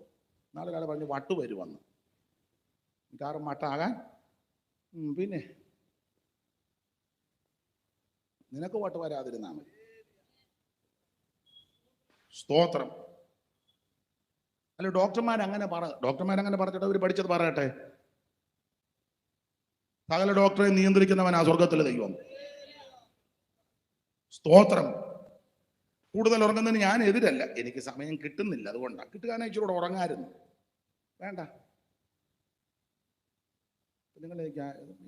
നാളെ കാലം പറഞ്ഞ് വട്ട് വരുമെന്ന്. കാരണം വട്ടാകാൻ പിന്നെ നിനക്ക് വട്ട് വരാതിരുന്നാൽ മതി. സ്തോത്രം. അല്ല, ഡോക്ടർമാരങ്ങനെ പറഞ്ഞിട്ട് അവർ പഠിച്ചത് പറയട്ടെ. സകല ഡോക്ടറെ നിയന്ത്രിക്കുന്നവനാ സ്വർഗത്തിലെ ദൈവം. സ്തോത്രം. കൂടുതൽ ഉറങ്ങുന്നതിന് ഞാൻ എതിരല്ല, എനിക്ക് സമയം കിട്ടുന്നില്ല, അതുകൊണ്ടാണ്. കിട്ടുകയാണെങ്കിൽ ഇച്ചിരി കൂടെ ഉറങ്ങായിരുന്നു. വേണ്ട, നിങ്ങൾ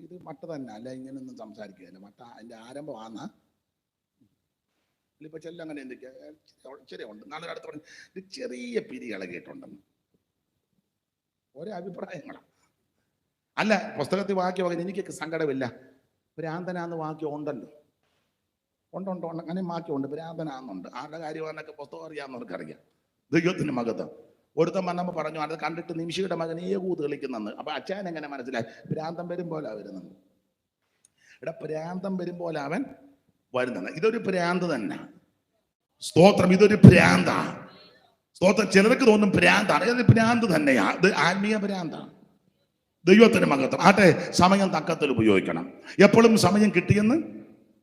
ഇത് മട്ട തന്നെ അല്ല, ഇങ്ങനെയൊന്നും സംസാരിക്കുകയല്ല. മട്ട അതിൻ്റെ ആരംഭമാണെന്നാ ഇപ്പൊ ചെല്ലം അങ്ങനെ എന്തൊക്കെയാ ചെറിയ ഉണ്ട്. നാളെ അടുത്ത് പറഞ്ഞു ഇത് ചെറിയ പിരി ഇളകിയിട്ടുണ്ടെന്ന് ഒരേ അഭിപ്രായങ്ങളാണ്. അല്ല, പുസ്തകത്തിൽ വാക്യം അങ്ങനെ എനിക്കൊക്കെ സങ്കടമില്ല. ഭ്രാന്തനാന്ന് വാക്യം ഉണ്ടല്ലോ, ഉണ്ട് അങ്ങനെ വാക്യമുണ്ട്. ഭ്രാന്തനാന്നുണ്ട്. ആരുടെ കാര്യമാണെന്നൊക്കെ പുസ്തകം അറിയാവുന്നവർക്കറിയാം. ദൈവത്തിന് മകത്വം. ഒരുത്തം വന്നപ്പോൾ പറഞ്ഞു അത് കണ്ടിട്ട് നിമിഷയുടെ മകൻ ഏകൂത്ത് കളിക്കുന്നെന്ന്. അപ്പൊ അച്ഛൻ എങ്ങനെ മനസ്സിലായി? ഭ്രാന്തം വരുമ്പോലാ വരുന്നത്. ഇവിടെ ഭ്രാന്തം വരുമ്പോൾ അവൻ വരുന്നത്. ഇതൊരു ഭ്രാന്ത് തന്നെ. സ്തോത്രം, ഇതൊരു ഭ്രാന്താ. സ്തോത്രം. ചിലർക്ക് തോന്നും ഭ്രാന്താണ്, ഇത് ഭ്രാന്ത് തന്നെയാ. ഇത് ആത്മീയ ഭ്രാന്താണ്. ദൈവത്തിന് മഹത്വം. ആട്ടെ, സമയം തക്കത്തിൽ ഉപയോഗിക്കണം. എപ്പോഴും സമയം കിട്ടിയെന്ന്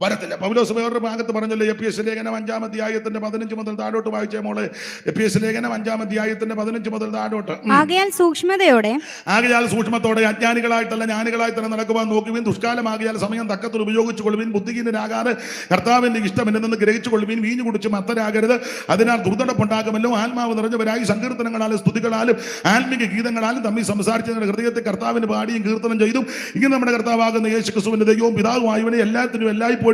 വരത്തില്ല. പൗലോസ് വേറൊരു ഭാഗത്ത് പറഞ്ഞല്ലോ, എഫെസ്യ ലേഖനം 5-ാം അധ്യായത്തിന്റെ 15 മുതൽ താഴോട്ട് വായിച്ചേ മോളെ. എഫെസ്യ ലേഖനം 5-ാം അധ്യായത്തിന്റെ 15 മുതൽ താഴോട്ട്. ആകയാൽ സൂക്ഷ്മതയോടെ അജ്ഞാനികളായിട്ടല്ല ജ്ഞാനികളായി തന്നെ നടക്കുവാൻ നോക്കുവിൻ. ദുഷ്കാലമാകിയാൽ സമയം തക്കത്തിൽ ഉപയോഗിച്ചു കൊള്ളുവിൻ. ബുദ്ധിഹീനരാകാതെ കർത്താവിന്റെ ഇഷ്ടം എന്നെന്ന് ഗ്രഹിച്ചു കൊള്ളുവിൻ. വീഞ്ഞു കുടിച്ച് മത്തരാകരുത്, അതിനാൽ ദുർനടപ്പുണ്ടാകുമല്ലോ. ആത്മാവ് നിറഞ്ഞവരായി സങ്കീർത്തനങ്ങളാലും സ്തുതികളാലും ആത്മിക ഗീതങ്ങളാലും തമ്മിൽ സംസാരിച്ച് നിങ്ങളുടെ ഹൃദയത്തെ കർത്താവിന് പാടിയും കീർത്തനം ചെയ്തും ഇങ്ങനെ നമ്മുടെ കർത്താവാകുന്ന യേശു ക്രിസ്തുവിന്റെ ദൈവവും പിതാവുമായവനെ എല്ലാത്തിനും എല്ലായ്പ്പോഴും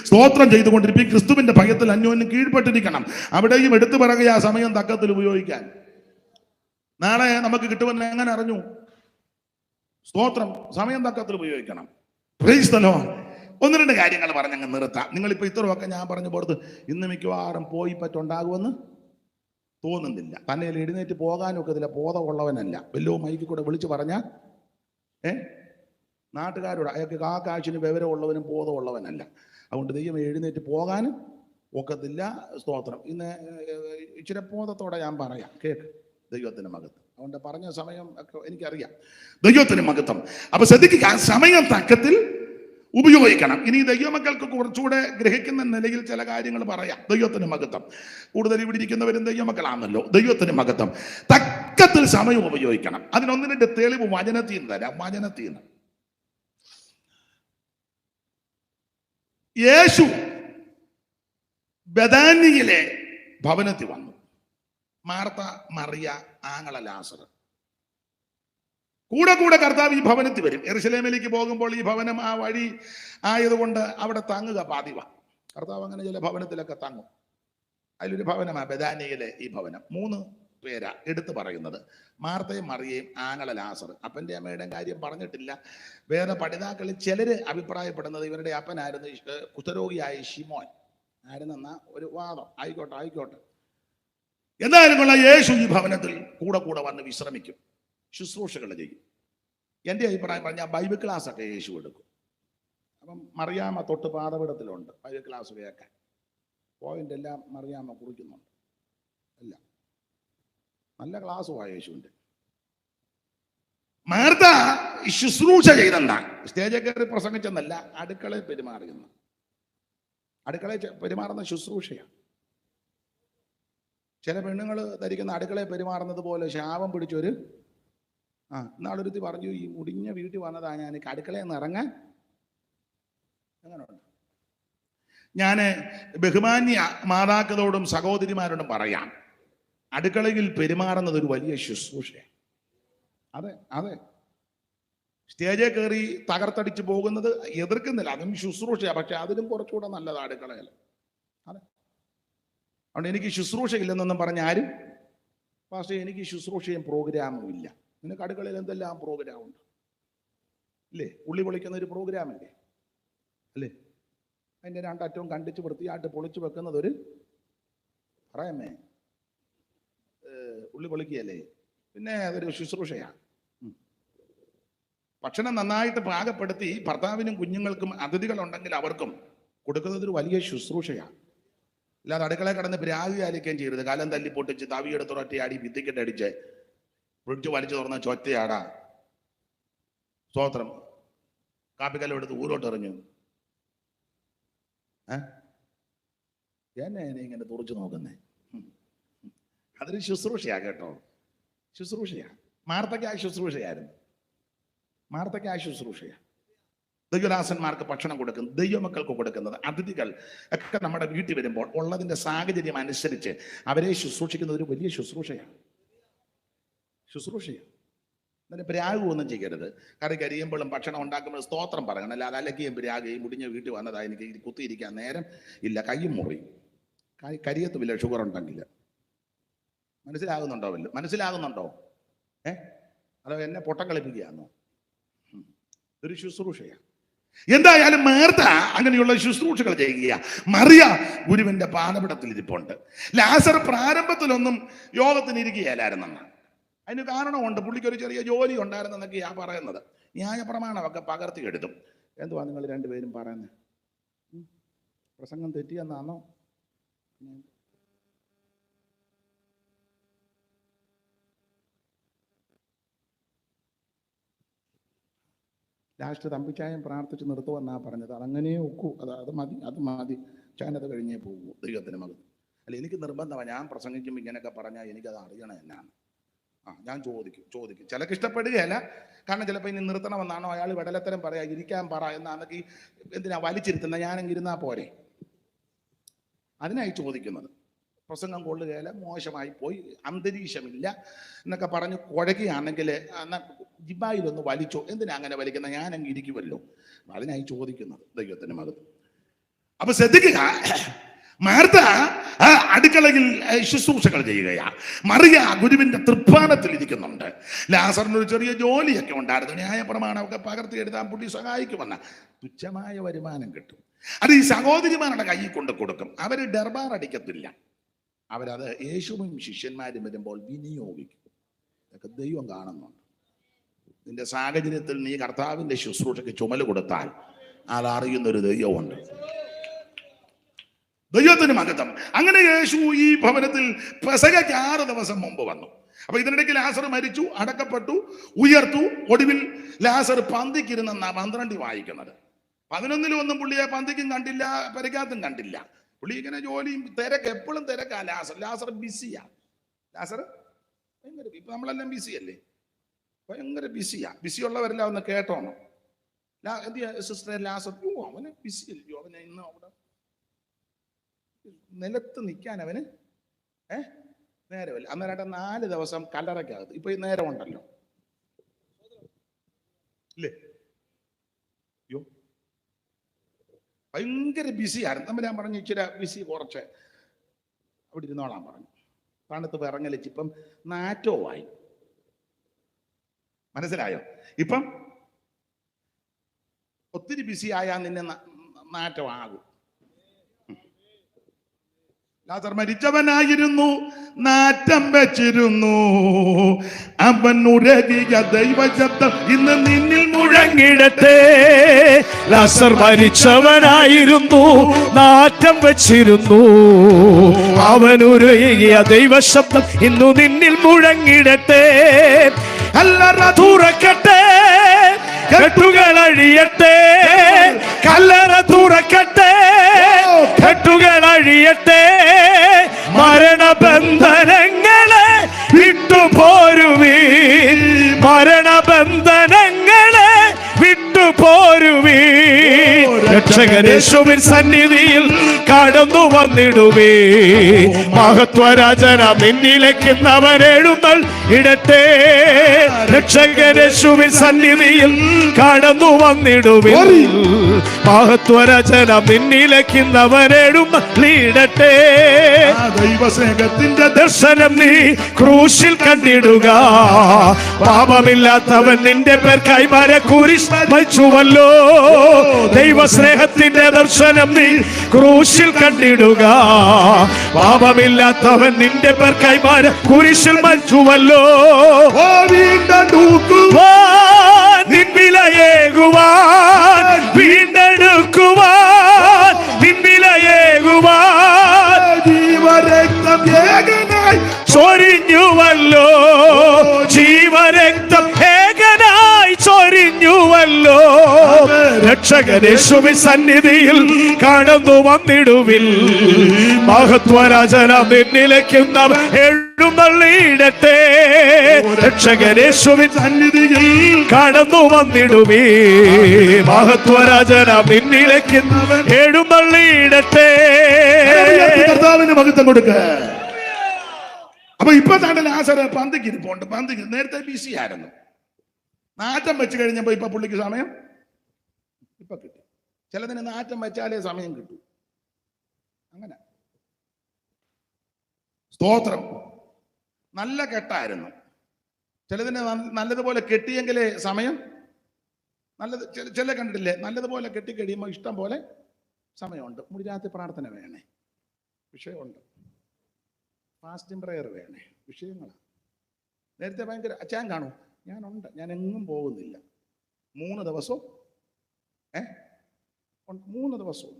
സ്തോത്രം ചെയ്തുകൊണ്ടിരിക്കും. ക്രിസ്തുവിന്റെ ഭയത്തിൽ അന്യോന്യം കീഴ്പ്പെട്ടിരിക്കണം. അവിടെയും എടുത്തു പറയുക ആ സമയം തക്കത്തിൽ ഉപയോഗിക്കാൻ. നാളെ നമുക്ക് കിട്ടുമെന്ന് എങ്ങനെ അറിഞ്ഞു? സ്തോത്രം. സമയം തക്കത്തിൽ ഉപയോഗിക്കണം. Price the Lord. ഒന്ന് രണ്ട് കാര്യങ്ങൾ പറഞ്ഞങ്ങ് നിർത്താം. നിങ്ങളിപ്പോ ഇത്രയൊക്കെ ഞാൻ പറഞ്ഞു പുറത്ത് ഇന്ന് മിക്കവാറും പോയി പറ്റുണ്ടാകുമെന്ന് തോന്നുന്നില്ല. തന്നെ എഴുന്നേറ്റ് പോകാനൊക്കെ ഇതില്ല, ബോധമുള്ളവനല്ല. വല്ലോ മൈക്കിൽ കൂടെ വിളിച്ചു പറഞ്ഞാൽ നാട്ടുകാരോട് അയാൾക്ക് കാശിന് വിവരമുള്ളവനും ബോധമുള്ളവനല്ല. അതുകൊണ്ട് ദൈവം എഴുന്നേറ്റ് പോകാനും ഒക്കത്തില്ല. സ്തോത്രം. ഇന്ന് ഇച്ചിരി ബോധത്തോടെ ഞാൻ പറയാം, കേക്ക്. ദൈവത്തിന് മഹത്വം. അതുകൊണ്ട് പറഞ്ഞ സമയം ഒക്കെ എനിക്കറിയാം. ദൈവത്തിന് മഹത്വം. അപ്പൊ ശ്രദ്ധിക്കുക, സമയം തക്കത്തിൽ ഉപയോഗിക്കണം. ഇനി ദൈവമക്കൾക്ക് കുറച്ചുകൂടെ ഗ്രഹിക്കുന്ന നിലയിൽ ചില കാര്യങ്ങൾ പറയാം. ദൈവത്തിന് മഹത്വം. കൂടുതൽ ഇവിടെ ഇരിക്കുന്നവരും ദൈവമക്കളാണല്ലോ. ദൈവത്തിന് മഹത്വം. തക്കത്തിൽ സമയം ഉപയോഗിക്കണം. അതിനൊന്ന് രണ്ട് തെളിവ് വചനത്തിൽ നിന്ന് തരാം. വചനത്തിൽ നിന്ന് യേശു ബഥാനിയിലെ ഭവനത്തിൽ വന്നു. മാർത്ത, മറിയ, ആങ്ങള ലാസർ കൂടെ കൂടെ കർത്താവ് ഈ ഭവനത്തിൽ വരും. യെരുശലേമിലേക്ക് പോകുമ്പോൾ ഈ ഭവനം ആ വഴി ആയതുകൊണ്ട് അവിടെ തങ്ങുക പതിവാ. കർത്താവ് അങ്ങനെ ചില ഭവനത്തിലൊക്കെ തങ്ങും. അതിലൊരു ഭവനമാണ് ബഥാനിയിലെ ഈ ഭവനം. 3 പേരാ എടുത്തു പറയുന്നത്. മാർത്തയും മറിയയും ആങ്ങള ലാസർ. അപ്പൻ്റെ അമ്മയുടെയും കാര്യം പറഞ്ഞിട്ടില്ല. വേറെ പഠിതാക്കളിൽ ചിലര് അഭിപ്രായപ്പെടുന്നത് ഇവരുടെ അപ്പനായിരുന്നു കുഷ്ഠരോഗിയായ ശിമോൻ ആയിരുന്നെന്ന ഒരു വാദം. ആയിക്കോട്ടെ. എന്തായാലും കൊള്ള, യേശു ഈ ഭവനത്തിൽ കൂടെ കൂടെ വന്ന് വിശ്രമിക്കും, ശുശ്രൂഷകൾ ചെയ്യും. എൻ്റെ അഭിപ്രായം പറഞ്ഞാൽ ബൈബിൾ ക്ലാസ് ഒക്കെ യേശു എടുക്കും. അപ്പം മറിയാമ്മ തൊട്ട് പാതപിടത്തിലുണ്ട് ബൈബിൾ ക്ലാസ് കേൾക്കാൻ. പോയിന്റ് എല്ലാം മറിയാമ്മ കുറിക്കുന്നുണ്ട്. എല്ലാം നല്ല ക്ലാസ്സുമാണ് യേശുവിൻ്റെ. മാർത്ത ശുശ്രൂഷ ചെയ്തെന്ന സ്റ്റേജിൽ കയറി പ്രസംഗിച്ചെന്നല്ല, അടുക്കളയിൽ പെരുമാറിയെന്ന്. അടുക്കളയിൽ പെരുമാറുന്ന ശുശ്രൂഷയാണ്. ചില പെണ്ണുങ്ങൾ ധരിക്കുന്ന അടുക്കളയിൽ പെരുമാറുന്നത് പോലെ ശാപം പിടിച്ചൊരു ഇന്നാളൊരുത്തി പറഞ്ഞു, ഈ മുടിഞ്ഞ വീട്ടിൽ വന്നതാ ഞാൻ അടുക്കളയിൽ നിന്ന് ഇറങ്ങാൻ. അങ്ങനെയുണ്ട്. ഞാൻ ബഹുമാന്യ മാതാക്കളോടും സഹോദരിമാരോടും പറയാം, അടുക്കളയിൽ പെരുമാറുന്നത് ഒരു വലിയ ശുശ്രൂഷയാണ്. അതെ സ്റ്റേജിൽ കയറി തകർത്തടിച്ച് പോകുന്നത് എതിർക്കുന്നില്ല, അതും ശുശ്രൂഷയാണ്. പക്ഷെ അതിലും കുറച്ചുകൂടെ നല്ലത് അടുക്കളയിൽ. അതെ. അതുകൊണ്ട് എനിക്ക് ശുശ്രൂഷ ഇല്ലെന്നൊന്നും പറഞ്ഞ ആരും പക്ഷേ എനിക്ക് ശുശ്രൂഷയും പ്രോഗ്രാമും ഇല്ല. നിനക്ക് അടുക്കളയിൽ എന്തെല്ലാം പ്രോഗ്രാമുണ്ട് ഇല്ലേ? ഉള്ളി പൊളിക്കുന്ന ഒരു പ്രോഗ്രാമില്ലേ അല്ലേ? അതിൻ്റെ രണ്ടറ്റവും കണ്ടിച്ച് വൃത്തിയായിട്ട് പൊളിച്ചു വെക്കുന്നത് ഒരു പറയാമേ ഉള്ളി പൊളിക്കുകയല്ലേ? പിന്നെ അതൊരു ശുശ്രൂഷയാണ്. ഭക്ഷണം നന്നായിട്ട് പാകപ്പെടുത്തി ഭർത്താവിനും കുഞ്ഞുങ്ങൾക്കും അതിഥികളുണ്ടെങ്കിൽ അവർക്കും കൊടുക്കുന്നത് ഒരു വലിയ ശുശ്രൂഷയാണ്. അല്ലാതെ അടുക്കളയിൽ കിടന്ന് പ്രാഗി ആലിക്കുകയും ചെയ്യരുത്. കാലം തല്ലി പൊട്ടിച്ച് തവിയെടുത്തൊരൊറ്റയാടി ഭിത്തിക്കെട്ട് അടിച്ച് ഫ്രിഡ്ജ് വലിച്ചു തുറന്ന ചൊറ്റയാടാ. സ്തോത്രം. കാപ്പിക്കല്ലും എടുത്ത് ഊരോട്ടെറിഞ്ഞു. എന്നെ ഇങ്ങനെ തുറച്ചു നോക്കുന്നേ. അതൊരു ശുശ്രൂഷയാ കേട്ടോ, ശുശ്രൂഷയാ. മാർത്തയ്ക്ക് ആ ശുശ്രൂഷയായിരുന്നു. ദൈവദാസന്മാർക്ക് ഭക്ഷണം കൊടുക്കുന്നത്, ദൈവമക്കൾക്ക് കൊടുക്കുന്നത്, അതിഥികൾ ഒക്കെ നമ്മുടെ വീട്ടിൽ വരുമ്പോൾ ഉള്ളതിന്റെ സാഹചര്യം അനുസരിച്ച് അവരെ ശുശ്രൂഷിക്കുന്നത് ഒരു വലിയ ശുശ്രൂഷയാണ്. എന്നിട്ട് പ്രാഗൊന്നും ചെയ്യരുത്. കറി കരിയുമ്പോഴും ഭക്ഷണം ഉണ്ടാക്കുമ്പോൾ സ്തോത്രം പറയണം. അല്ലാതെ അലക്കുകയും പ്രാഗയും മുടിഞ്ഞ വീട്ടിൽ വന്നതാ എനിക്ക് കുത്തിയിരിക്കാൻ നേരം ഇല്ല, കയ്യും മുറിയും, കരിയത്തുമില്ല ഷുഗർ ഉണ്ടെങ്കിൽ. മനസ്സിലാകുന്നുണ്ടോ? അതോ എന്നെ പൊട്ടം കളിപ്പിക്കുകയാണോ? ഒരു ശുശ്രൂഷയാണ്. എന്തായാലും മാർത്ത അങ്ങനെയുള്ള ശുശ്രൂഷകൾ ചെയ്യുക. മറിയ ഗുരുവിന്റെ പാദപീഠത്തിൽ ഇരിപ്പുണ്ട്. ലാസർ പ്രാരംഭത്തിലൊന്നും യോഗത്തിന് ഇരിക്കുകയല്ലായിരുന്നെന്ന്. അതിന് കാരണമുണ്ട്. പുള്ളിക്കൊരു ചെറിയ ജോലി ഉണ്ടായിരുന്നെന്നൊക്കെയാ പറയുന്നത്. ന്യായപ്രമാണമൊക്കെ പകർത്തി എടുത്തും. എന്തുവാ നിങ്ങൾ രണ്ടുപേരും പറയുന്നത്? പ്രസംഗം തെറ്റിയെന്നാണോ? ലാസ്റ്റ് തമ്പിച്ചായം പ്രാർത്ഥിച്ച് നിർത്തുമെന്നാ പറഞ്ഞത്. അതങ്ങനെ ഒക്കൂ, അത് മതി. ചാനത് കഴിഞ്ഞേ പോകൂ. ദൈവത്തിന് മകൻ അല്ല, എനിക്ക് നിർബന്ധമാണ്. ഞാൻ പ്രസംഗിക്കുമ്പോൾ ഇങ്ങനെയൊക്കെ പറഞ്ഞാൽ എനിക്കത് അറിയണം എന്നാണ്. ഞാൻ ചോദിക്കും. ചിലക്ക് ഇഷ്ടപ്പെടുകയല്ല. കാരണം ചിലപ്പോൾ ഇനി നിർത്തണമെന്നാണോ, അയാൾ വെടലത്തരം പറയാ, ഇരിക്കാൻ പറ എന്നാണെങ്കിൽ എന്തിനാ വലിച്ചിരുത്തുന്ന, ഞാനെങ്കിൽ ഇരുന്നാ പോരെ. അതിനായി ചോദിക്കുന്നത്. പ്രസംഗം കൊള്ളുകയില്ല, മോശമായി പോയി, അന്തരീക്ഷമില്ല എന്നൊക്കെ പറഞ്ഞ് കുഴക്കുകയാണെങ്കിൽ ജിബായിലൊന്ന് വലിച്ചോ, എന്തിനാ അങ്ങനെ വലിക്കുന്ന, ഞാനങ്ങ് ഇരിക്കുമല്ലോ. അതിനായി ചോദിക്കുന്നത്. ദൈവത്തിന് മകൻ. അപ്പൊ ശ്രദ്ധിക്കുക, മാർത്ത അടുക്കളയിൽ ശുശ്രൂഷകൾ ചെയ്യുകയാ. മറിയ ഗുരുവിന്റെ തൃപ്പാനത്തിൽ ഇരിക്കുന്നുണ്ട്. ലാസറിന് ഒരു ചെറിയ ജോലിയൊക്കെ ഉണ്ടായിരുന്നു. ന്യായപ്രമാണമൊക്കെ പകർത്തി എഴുതാൻ പുള്ളി സഹായിക്കുമെന്ന തുച്ഛമായ വരുമാനം കിട്ടും. അത് ഈ സഹോദരിമാരുടെ കയ്യിൽ കൊണ്ട് കൊടുക്കും. അവര് ഡർബാർ അടിക്കത്തില്ല. അവരത് യേശുവും ശിഷ്യന്മാരും വരുമ്പോൾ വിനിയോഗിക്കും. ഇതൊക്കെ ദൈവം കാണുന്നുണ്ട്. നിന്റെ സാഹചര്യത്തിൽ നീ കർത്താവിന്റെ ശുശ്രൂഷയ്ക്ക് ചുമല് കൊടുത്താൽ അതറിയുന്നൊരു ദൈവമുണ്ട്. ദൈവത്തിന് മഹത്വം. അങ്ങനെ യേശു ഈ ഭവനത്തിൽ പെസഹയ്ക്ക് 6 ദിവസം മുമ്പ് വന്നു. അപ്പൊ ഇതിനിടയ്ക്ക് ലാസർ മരിച്ചു, അടക്കപ്പെട്ടു, ഉയർത്തു. ഒടുവിൽ ലാസർ പന്തിക്കിരുന്നെന്നാ 12 വായിക്കുന്നത്. 11 ഒന്നും പുള്ളിയെ പന്തിക്കും കണ്ടില്ല, പെരക്കാത്തും കണ്ടില്ല. പുള്ളി ഇങ്ങനെ ജോലിയും തിരക്ക്, എപ്പോഴും തിരക്കാ. ലാസർ ബിസിയാ. ലാസർ ഭയങ്കര, ഇപ്പൊ നമ്മളെല്ലാം ബിസിയല്ലേ, ഭയങ്കര ബിസിയാ. ബിസിയുള്ളവരെല്ലാം ഒന്ന് കേട്ടോണം. എന്ത് സിസ്റ്റർ ലാസർ, അവന് ബിസിയല്ലോ, അവനെ ഇന്ന് അവിടെ നിലത്ത് നിൽക്കാൻ അവന് നേരമില്ല. അന്നേരം 4 ദിവസം കല്ലറയ്ക്കകത്ത്. ഇപ്പൊ ഈ നേരമുണ്ടല്ലോ, ഇല്ലേ? അയ്യോ, ഭയങ്കര ബിസിയായിരുന്നു. നമ്മൾ ഞാൻ പറഞ്ഞു ഇച്ചിരി ബിസി കുറച്ച് അവിടെ ഇരുന്നോളാൻ പറഞ്ഞു. തണുത്ത് വിറങ്ങലിച്ച് ഇപ്പം നാറ്റവുമായി. മനസ്സിലായോ? ഇപ്പം ഒത്തിരി ബിസി ആയാൽ നിന്നെ നാറ്റമാകും. ലാസർ മരിച്ചവനായിരുന്നു, നാറ്റം വെച്ചിരുന്നു. അവൻ ഉരകിയ ദൈവശബ്ദം ഇന്ന് നിന്നിൽ മുഴങ്ങിടട്ടെ. ലാസർ മരിച്ചവനായിരുന്നു, നാറ്റം വെച്ചിരുന്നു. അവൻ ഉരകിയ ദൈവശബ്ദം ഇന്നു നിന്നിൽ മുഴങ്ങിടട്ടെ. കല്ലറ തുറക്കട്ടെ, കെട്ടുകൾ അഴിയട്ടെ. കല്ലറ തുറക്കട്ടെ, കെട്ടുകൾ അഴിയട്ടെ. മരണബന്ധനങ്ങളെ വിട്ടുപോരുവീൻ, മരണബന്ധനങ്ങളെ വിട്ടുപോരുവീൻ. രക്ഷകനേശുവിൻ സന്നിധിയിൽ കടന്നു വന്നിടുവേ. മഹത്വരാജന നിന്നിലേക്കുന്നവൻ എഴുന്നള്ളിടട്ടെ. രക്ഷകനേശുവിൻ സന്നിധിയിൽ കടന്നു വന്നിടുവേ. മഹത്വരചന നിന്നിലേക്കുന്നവൻ എഴുന്നള്ളിടട്ടെ. ദൈവസ്നേഹത്തിന്റെ ദർശനം നീ ക്രൂശിൽ കണ്ടിടുക. പാപമില്ലാത്തവൻ നിന്റെ പേർ കൈമാര കുരിശ് വച്ചുവല്ലോ. ദൈവസ്നേഹത്തിന്റെ ദർശനം നീ ക്രൂശിൽ കണ്ടിടുക. പാപമില്ലാത്തവൻ നിന്റെ പേർ കൈമാര കുരിശിൽ വച്ചുവല്ലോ. നിൻവിലയേകുവാൻ, വീണ്ടെടുക്കുവാൻ, നിൻവിലയേകുവാൻ ജീവരക്തം ഏകനായി ചൊരിഞ്ഞുവല്ലോ. ജീവരക്തം ഏകനായി ചൊരിഞ്ഞുവല്ലോ. രക്ഷകനേശുവിൻ സന്നിധിയിൽ കടന്നു വന്നിടുവിൽ. മഹത്വരാജന നിന്നിലേക്കുന്നവൻ എഴുന്നള്ളിയിടട്ടെ. രക്ഷകനേശുവിൻ സന്നിധിയിൽ കടന്നു വന്നിടുമേ. മഹത്വരാജന പിന്നിലേക്ക് എഴുന്നള്ളിയിടട്ടെ. കർത്താവിന് മഹത്വം കൊടുക്ക. അപ്പൊ ഇപ്പൊ തന്നെ ലാസർ പന്തിക്ക് ഇരിപ്പുണ്ട്. പന്തിക്ക് നേരത്തെ ബിസി ആയിരുന്നു. നാറ്റം വെച്ച് കഴിഞ്ഞപ്പോ ഇപ്പൊ പുള്ളിക്ക് സമയം ഇപ്പൊ കിട്ടി. ചിലതിന് നാറ്റം വെച്ചാലേ സമയം കിട്ടൂ. അങ്ങനെ സ്തോത്രം. നല്ല കെട്ടായിരുന്നു. ചിലതിന് നല്ലതുപോലെ കെട്ടിയെങ്കിലേ സമയം നല്ലത്. ചില കണ്ടിട്ടില്ലേ, നല്ലതുപോലെ കെട്ടിക്കഴിയുമ്പോൾ ഇഷ്ടം പോലെ സമയമുണ്ട്. മുടിരാത്രി പ്രാർത്ഥന വേണേ, വിഷയമുണ്ട്. ഫാസ്റ്റിംഗ് പ്രയർ വേണേ, വിഷയങ്ങളാണ്. നേരത്തെ ഭയങ്കര അച്ഛൻ കാണൂ, ഞാനുണ്ട്, ഞാൻ എങ്ങും പോകുന്നില്ല. 3 ദിവസവും 3 ദിവസവും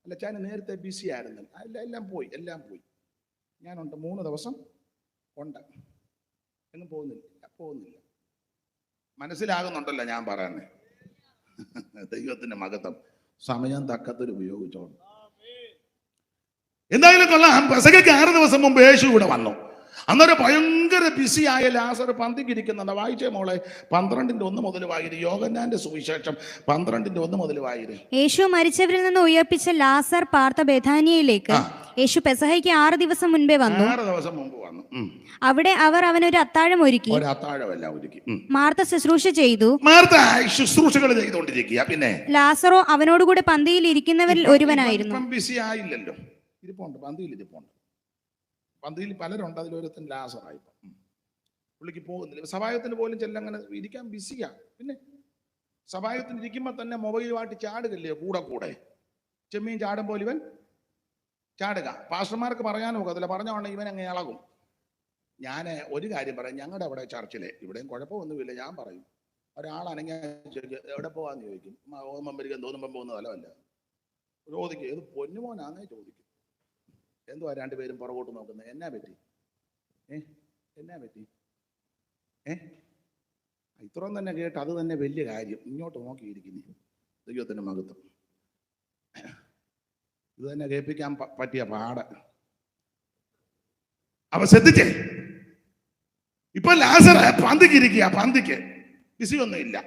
അല്ല, അച്ഛൻ നേരത്തെ ബിസി ആയിരുന്നു. എല്ലാം പോയി. ഞാനുണ്ട്, 3 ദിവസം ഉണ്ട്, എങ്ങും പോകുന്നില്ല. മനസ്സിലാകുന്നുണ്ടല്ലോ ഞാൻ പറയുന്നത്. ദൈവത്തിന്റെ മഹത്വം. സമയം തക്കത്തിൽ ഉപയോഗിച്ചോളൂ. എന്തായാലും കൊള്ളാം. പെസഹയ്ക്ക് 6 ദിവസം മുമ്പ് യേശു ഇവിടെ വന്നു. അന്നേരം ഭയങ്കര ബിസിയായ ലാസർ പന്തിക്കിരിക്കുന്നുണ്ട്. വായിച്ചേ മോളെ, 12:1 മുതൽ വായിര്. യോഹന്നാന്റെ സുവിശേഷം 12:1 മുതൽ വായിര്. യേശു മരിച്ചവരിൽ നിന്ന് ഉയർപ്പിച്ച ലാസർ പാർത്ത ബേഥാനിയയിലേക്ക് യേശു പെസഹയ്ക്ക് 6 ദിവസം മുൻപേ വന്നു. 6 ദിവസം മുമ്പ് വന്നു. അവിടെ അവർ അവനൊരു അത്താഴം ഒരുക്കി. മാർത്ത ശുശ്രൂഷ ചെയ്തു. മാർത്ത ശുശ്രൂഷകൾ ചെയ്തുകൊണ്ടിരിക്കുക. പിന്നെ ലാസറോ അവനോടുകൂടെ പന്തിയിൽ ഇരിക്കുന്നവരിൽ ഒരുവനായിരുന്നു. ബിസി ആയില്ലല്ലോ, ഇരിപ്പുണ്ട്, പന്തിയിൽ പലരുണ്ട്. അതിലൊരുത്തൻ ലാസറായി. പുള്ളിക്ക് പോകുന്നില്ല. സഭായത്തിന് പോലും ചെല്ലങ്ങനെ ഇരിക്കാൻ ബിസിയാ. പിന്നെ സഭായത്തിന് ഇരിക്കുമ്പോൾ തന്നെ മൊബൈലുമായിട്ട് ചാടുകല്ലേ കൂടെ. ചെമ്മീൻ ചാടും പോലെ ഇവൻ ചാടുക. പാസ്റ്റർമാർക്ക് പറയാനും ഒക്കത്തില്ല. പറഞ്ഞോണ്ട് ഇവൻ അങ്ങ് ഇളകും. ഞാൻ ഒരു കാര്യം പറയാം. ഞങ്ങളുടെ അവിടെ ചർച്ചിലെ, ഇവിടെയും കുഴപ്പമൊന്നുമില്ല. ഞാൻ പറയും, ഒരാളാണെങ്കിൽ ചോദിക്കും എവിടെ പോകാന്ന് ചോദിക്കും. മെമ്പരിക്കാൻ തോന്നുമ്പം പോകുന്ന തലമല്ല. ചോദിക്കും ഏത് പൊന്നുമോനാന്നേ ചോദിക്കും. എന്തുവാ 2 പേരും പുറകോട്ട് നോക്കുന്നത്? എന്നാ പറ്റി? ഇത്രയും തന്നെ കേട്ട് അത് തന്നെ വലിയ കാര്യം. ഇങ്ങോട്ട് നോക്കിയിരിക്കുന്നു. ദൈവത്തിന്റെ മഹത്വം. ഇത് തന്നെ കേൾപ്പിക്കാൻ പറ്റിയ പാട്. അപ്പൊ ശ്രദ്ധിച്ചേ, ഇപ്പൊ ലാസർ പന്തിക്കിരിക്കുക. പന്തിക്ക് ബിസിയൊന്നും ഇല്ല.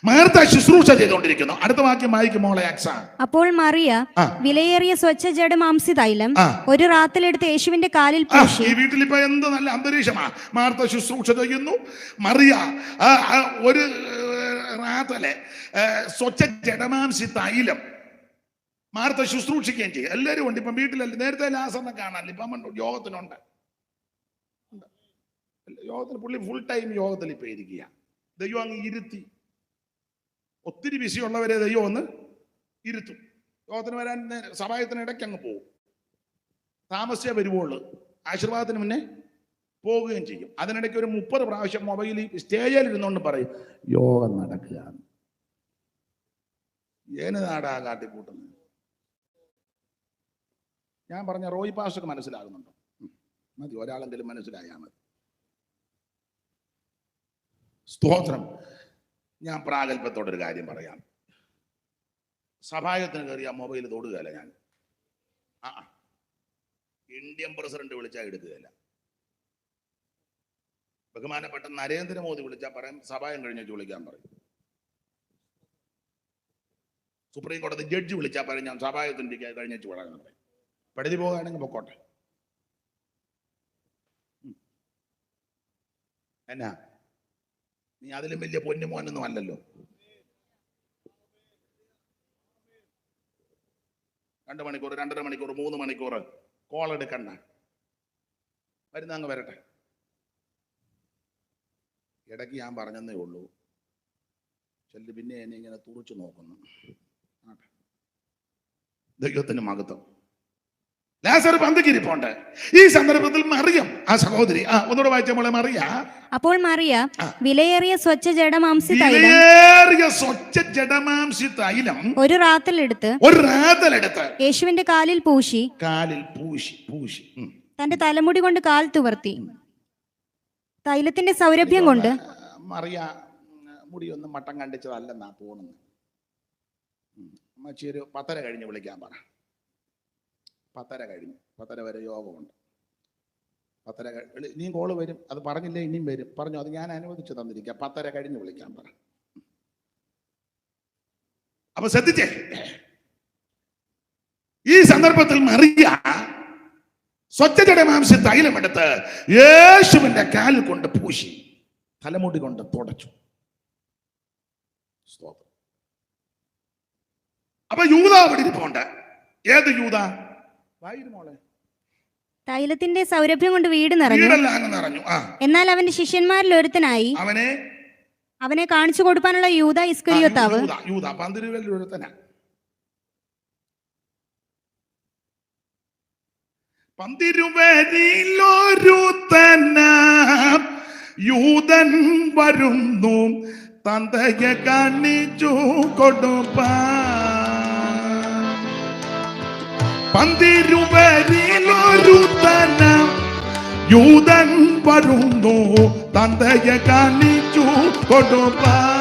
മാർത്ത ശുശ്രൂഷ ചെയ്തുകൊണ്ടിരിക്കുന്നു. അടുത്ത വാക്യം വായിക്കും മോളെ. അപ്പോൾ മറിയ വിലയേറിയ സ്വച്ഛ ജഡമാംസി തൈലം ഒരു റാത്തലെടുത്ത് യേശുവിന്റെ കാലിൽ പൂശി. ഈ വീട്ടിൽ ഇപ്പൊ എന്ത് നല്ല അന്തരീക്ഷമാ. മാർത്ത ശുശ്രൂഷ ചെയ്യുന്നു. മറിയ ഒരു റാത്തലെ സ്വച്ഛ ജഡമാംസി തൈലം മാർത്ത ശുശ്രൂഷിക്കുകയും ചെയ്യും. എല്ലാവരും ഉണ്ട്. ഇപ്പം വീട്ടിലല്ല. നേരത്തെ ലാസറിനെ കാണാനില്ല. ഇപ്പം യോഗത്തിനുണ്ട്. പുള്ളി ഫുൾ ടൈം യോഗത്തിൽ ഇപ്പൊ ഇരിക്കുക. ദൈവം അങ്ങ് ഇരുത്തി. ഒത്തിരി ബിസിയുള്ളവരെ ദൈവം ഒന്ന് ഇരുത്തും. യോഗത്തിന് വരാൻ സഭായത്തിന് ഇടയ്ക്ക് അങ്ങ് പോകും. താമസിച്ചേ വരുവുള്ളൂ. ആശീർവാദത്തിന് മുന്നേ പോവുകയും ചെയ്യും. അതിനിടയ്ക്ക് ഒരു 30 പ്രാവശ്യം മൊബൈലിൽ സ്റ്റേജിൽ ഇരുന്നുകൊണ്ട് പറയും യോഗം നടക്കുകയാണ്. ഏന് നാടാ കാട്ടിക്കൂട്ടുന്നത്. ഞാൻ പറഞ്ഞ റോയ് പാസ്റ്റർക്ക് മനസ്സിലാകുന്നുണ്ടോ? മതി, ഒരാളെങ്കിലും മനസ്സിലായാൽ മതി. സ്തോത്രം. ഞാൻ പ്രാഗൽഭ്യത്തോടൊരു കാര്യം പറയാം. സഭായത്തിന് കയറിയ മൊബൈൽ തൊടുകയല്ല ഞാൻ. ഇന്ത്യൻ പ്രസിഡന്റ് വിളിച്ചാൽ എടുക്കുകയല്ല. ബഹുമാനപ്പെട്ട നരേന്ദ്രമോദി വിളിച്ചാൽ പറയും സഭായം കഴിഞ്ഞു വിളിക്കാൻ പറയും. സുപ്രീം കോടതി ജഡ്ജി വിളിച്ചാൽ പറയും ഞാൻ സഭായത്തിന്റെ കഴിഞ്ഞു വിടാൻ പറയും. പടുതി പോകുകയാണെങ്കിൽ പൊക്കോട്ടെ. എന്നാ നീ അതിലും വലിയ പൊന്നുമോനൊന്നും അല്ലല്ലോ. 2 മണിക്കൂർ 2.5 മണിക്കൂർ 3 മണിക്കൂർ കോൾ എടുക്കണ്ട. വരുന്ന അങ്ങ് വരട്ടെ. ഇടയ്ക്ക് ഞാൻ പറഞ്ഞതേ ഉള്ളൂ. ചെല്ലു പിന്നെ എന്നെ ഇങ്ങനെ തുറച്ചു നോക്കുന്നു. ദൈവത്തിന് മഹത്വം. ലാസർ പന്തിക്കിരിപ്പുണ്ട്. ഈ സന്ദർഭത്തിൽ മറിയം ആ സഹോദരി ഒന്നുകൂടെ വായിച്ച മോളെ. മറിയ അപ്പോൾ മറിയ വിലയേറിയ സ്വച്ഛ ജഡമാംസി തൈലം ഒരു റാത്തലെടുത്ത് യേശുവിന്റെ കാലിൽ പൂശി തന്റെ തലമുടി കൊണ്ട് കാൽ തുവർത്തി. തൈലത്തിന്റെ സൗരഭ്യം കൊണ്ട് മറിയ മുടിയൊന്നും മട്ടം കണ്ടിച്ചതല്ലെന്നാ തോന്നുന്നു. അമ്മച്ചി ഒരു 10:30 കഴിഞ്ഞ് വിളിക്കാൻ പറ. 10:30 കഴിഞ്ഞ് 10:30 വരെ യോഗമുണ്ട്. 10:30 ഇനിയും കോള് വരും. അത് പറഞ്ഞില്ലേ ഇനിയും വരും. പറഞ്ഞു അത് ഞാൻ അനുവദിച്ചു തന്നിരിക്കാം. 10:30 കഴിഞ്ഞ് വിളിക്കാൻ പറ. അപ്പൊ ശ്രദ്ധിച്ചേ, ഈ സന്ദർഭത്തിൽ മറിയ സ്വച്ഛജടമാംസ തൈലമെടുത്ത് യേശുവിന്റെ കാലിൽ കൊണ്ട് പൂശി തലമുടി കൊണ്ട് തുടച്ചു. അപ്പൊ യൂദ അവിടെ ഇരിപ്പുണ്ട്. ഏത് യൂദ? മോളെ, തൈലത്തിന്റെ സൗരഭ്യം കൊണ്ട് വീട് നിറഞ്ഞു. എന്നാൽ അവന്റെ ശിഷ്യന്മാരിൽ ഒരുത്തനായി അവനെ കാണിച്ചു കൊടുക്കാനുള്ള യൂദ ഇസ്കരിയോത്താവ്. യൂദ പന്തിരുവരിൽ ഒരുത്തനാ. പന്തിരുവരിലൊരുത്തനാം യൂദൻ വരുന്നു, തന്തയെ കാണിച്ചു കൊടുപ്പാൻ. പന്തിരുവരിലൊരുത്തനാം യൂദൻ വരുന്നു, തന്തയെ കാണിച്ചു കൊടുപ്പാൻ.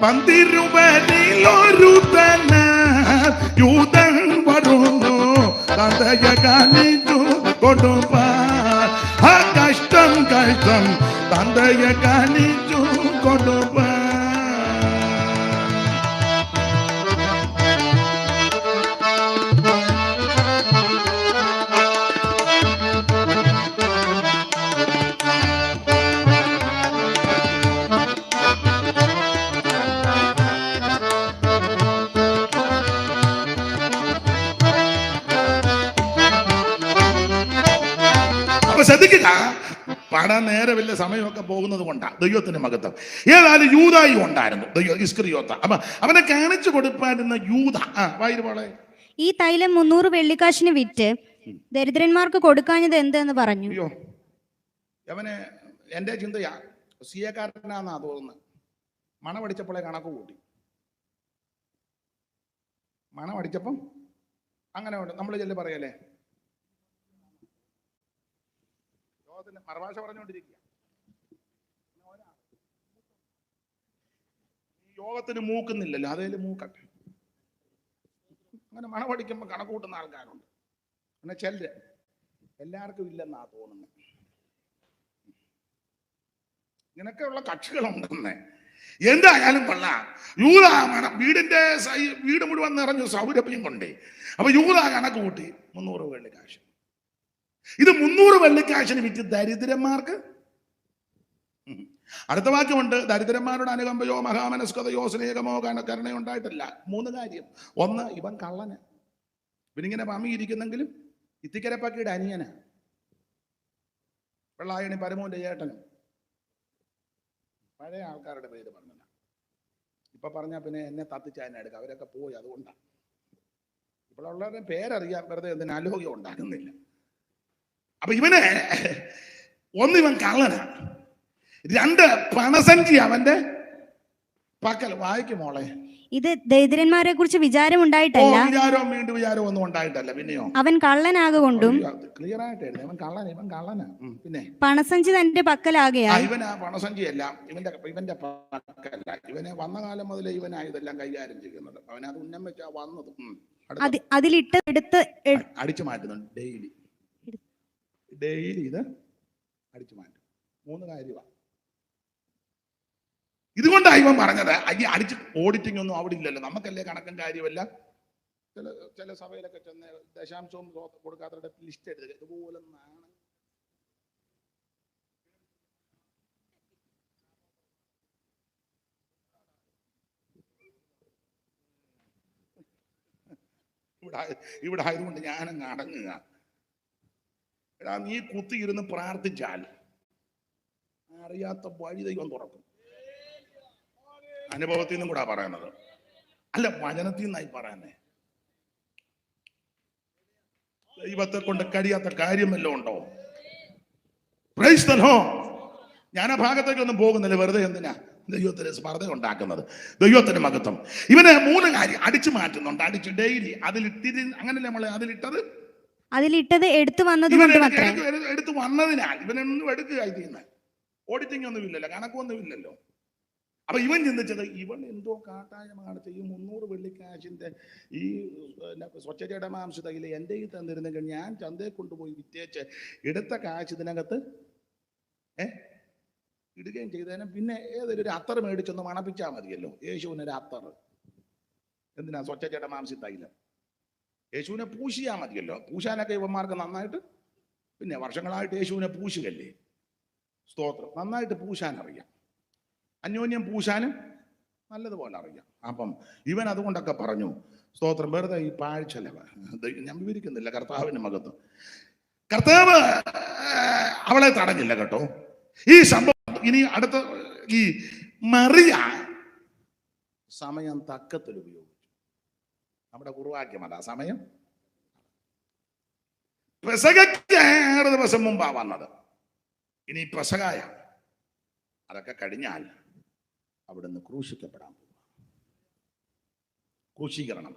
പന്തിരുവരിലൊരുത്തനാം യൂദൻ വരുന്നു, തന്തയെ കാണിച്ചു കൊടുപ്പാൻ. ആ കഷ്ടം തന്തയെ കാണിച്ചു കൊടുപ്പാൻ. ശ്രദ്ധിക്കുക, പാടാൻ നേരമില്ല, സമയമൊക്കെ പോകുന്നത് കൊണ്ടാ. ദൈവത്തിന്റെ മഹത്വം. ഏതായാലും യൂദായി ഉണ്ടായിരുന്നു, ഇസ്കറിയോത്ത. അപ്പൊ അവനെ കാണിച്ചു കൊടുപ്പായിരുന്ന യൂദ. വായിരുമോളെ, ഈ തൈലം 300 വെള്ളിക്കാശിന് വിറ്റ് ദരിദ്രന്മാർക്ക് കൊടുക്കാഞ്ഞത് എന്തെന്ന് പറഞ്ഞു. അയ്യോ, അവന് എന്റെ ചിന്തയാ സിയക്കാരനാന്നാ തോന്നുന്നത്. മണമടിച്ചപ്പോളെ കണക്ക് കൂട്ടി. മണമടിച്ചപ്പം അങ്ങനെ ഉണ്ട്. നമ്മൾ ചെല്ലു പറയല്ലേ, മറുഭാഷ പറഞ്ഞുകൊണ്ടിരിക്കുക. യോഗത്തിന് മൂക്കുന്നില്ലല്ലോ, അതേലും മൂക്കട്ടെ. അങ്ങനെ മണമടിക്കുമ്പോൾ കണക്ക് കൂട്ടുന്ന ആൾക്കാരുണ്ട്. പിന്നെ ചെല്ല് എല്ലാവർക്കും ഇല്ലെന്നാ തോന്നുന്നത്. ഇങ്ങനൊക്കെയുള്ള കക്ഷികളുണ്ടെന്ന്. എന്തായാലും കൊള്ളാം. യൂദ വീട് മുഴുവൻ നിറഞ്ഞു സൗരഭ്യം കൊണ്ടേ. അപ്പൊ യൂദ കണക്ക് കൂട്ടി 300 വെള്ളിക്കാശ്. ഇത് 300 വെള്ളിക്കാശിന് വിറ്റ് ദരിദ്രന്മാർക്ക്. അടുത്ത വാക്യമുണ്ട്, ദരിദ്രന്മാരുടെ അനുകമ്പയോ മഹാമനസ്കതയോ സ്നേഹമോ കരുണയോ ഉണ്ടായിട്ടില്ല. 3 കാര്യം. 1, ഇവൻ കള്ളന്. ഇവനിങ്ങനെ പമ്മിയിരിക്കുന്നെങ്കിലും ഇത്തിക്കരപ്പക്കിയുടെ അനിയന്, വെള്ളായണി പരമോന്റെ ചേട്ടനും. പഴയ ആൾക്കാരുടെ പേര് പറഞ്ഞില്ല. ഇപ്പൊ പറഞ്ഞാൽ പിന്നെ എന്നെ തത്തിച്ചാനെ എടുക്കുക. അവരൊക്കെ പോയി, അതുകൊണ്ടാണ്. ഇപ്പോഴുള്ളവരുടെ പേരറിയാൻ വെറുതെ എന്തിനും അലോഗ്യം ഉണ്ടാക്കുന്നില്ല. അപ്പൊ ഇവന് 1, ഇവൻ കള്ളനാണ്. 2, പണസഞ്ചി അവന്റെ പക്കൽ. വായിക്കും മോളെ. ഇത് ദരിദ്രന്മാരെ കുറിച്ച് വിചാരം ഉണ്ടായിട്ടല്ല. വിചാരം ഒന്നും ഉണ്ടായിട്ടല്ല. പിന്നെയോ, അവൻ കള്ളനാകൊണ്ടും. ക്ലിയർ ആയിട്ട് എഴുതി, അവൻ കള്ളനാ. പിന്നെ പണസഞ്ചി തന്റെ പക്കലാകയാൽ. ഇവനാ പണസഞ്ചിയല്ല, ഇവന്റെ പക്കല്ല. ഇവനെ വന്ന കാലം മുതലേ ഇവനാ ഇതെല്ലാം കൈകാര്യം ചെയ്യുന്നത്. അവനത് ഉന്നം വെച്ചാ വന്നത്. അതിലിട്ട് എടുത്ത് അടിച്ചു മാറ്റുന്നുണ്ട്. ഡെയിലി ഇത് അടിച്ചു മാറ്റും. 3 കാര്യമാണ്. ഇതുകൊണ്ടാണ് ഇവൻ പറഞ്ഞത്. അടിച്ച് ഓഡിറ്റിംഗ് ഒന്നും അവിടെ ഇല്ലല്ലോ, നമുക്കല്ലേ കണക്കും കാര്യമല്ല. ചില സഭയിലൊക്കെ ചെന്ന് ദശാംശവും കൊടുക്കാത്തവരുടെ ലിസ്റ്റ് എടുത്ത് ഇതുപോലെ ഇവിടെ ആയതുകൊണ്ട് ഞാനങ്ങ് അടങ്ങുക. എടാ, നീ കുത്തിയിരുന്ന് പ്രാർത്ഥിച്ചാൽ അറിയാത്ത വഴി ദൈവം തുറക്കും. അനുഭവത്തിൽ നിന്നും കൂടാ പറയുന്നത്, അല്ല വചനത്തിൽ നിന്നായി പറയുന്നേ. ദൈവത്തെ കൊണ്ട് കഴിയാത്ത കാര്യം വല്ലതും ഉണ്ടോ? Price the Lord. ഞാൻ ആ ഭാഗത്തേക്കൊന്നും പോകുന്നില്ല, വെറുതെ എന്തിനാ ദൈവത്തിന് സ്പർദ്ധ ഉണ്ടാക്കുന്നത്. ദൈവത്തിന് മഹത്വം. ഇവന് 3 കാര്യം അടിച്ചു മാറ്റുന്നുണ്ട്. അടിച്ച് ഡെയിലി അതിലിട്ടിരി, അങ്ങനല്ലേ നമ്മളെ അതിലിട്ടത് എടുത്തു വന്നതിനാൽ ഇവനൊന്നും എടുക്കുക ചെയ്യുന്നത്. ഓഡിറ്റിംഗ് ഒന്നും ഇല്ലല്ലോ, കണക്കൊന്നും ഇല്ലല്ലോ. അപ്പൊ ഇവൻ ചിന്തിച്ചത്, ഇവൻ എന്തോ കാട്ടായ്മ കാണിച്ച ഈ 300 വെള്ളിക്കാശിന്റെ ഈ സ്വച്ഛതയുടെ മാംസതയിൽ എൻ്റെ ഈ തന്നിരുന്നെങ്കിൽ ഞാൻ ചന്തയെ കൊണ്ടുപോയി വിറ്റേച്ച് എടുത്ത കാശ് ഇതിനകത്ത് ഇടുകയും ചെയ്തതിന് പിന്നെ ഏതൊരു അത്തർ മേടിച്ചൊന്ന് മണപ്പിച്ചാൽ മതിയല്ലോ. യേശുവിനൊരു അത്തർ എന്തിനാ? സ്വച്ഛതയുടെ മാംസത്തൈലം. യേശുവിനെ പൂശിയാൽ മതിയല്ലോ. പൂശാനൊക്കെ ഇവന്മാർക്ക് നന്നായിട്ട്, പിന്നെ വർഷങ്ങളായിട്ട് യേശുവിനെ പൂശുകല്ലേ. സ്തോത്രം. നന്നായിട്ട് പൂശാൻ അറിയാം, അന്യോന്യം പൂശാനും നല്ലതുപോലെ അറിയാം. അപ്പം ഇവൻ അതുകൊണ്ടൊക്കെ പറഞ്ഞു, സ്തോത്രം, വെറുതെ ഈ പാഴ്ചെലവ്. ഞാൻ വിവരിക്കുന്നില്ല. കർത്താവിന് മഹത്വം. കർത്താവ് അവളെ തടഞ്ഞില്ല കേട്ടോ. ഈ സംഭവം ഇനി അടുത്ത ഈ മറിയ സമയം തക്കത്തിൽ ഉപയോഗിച്ചു. നമ്മുടെ കുറുവാക്യം അതാ സമയം. പെസഹയ്ക്ക് 6 ദിവസം മുമ്പാ വന്നത്. ഇനി പെസഹായ അതൊക്കെ കഴിഞ്ഞാൽ അവിടുന്ന് ക്രൂശിക്കപ്പെടാൻ പോകുക. ക്രൂശീകരണം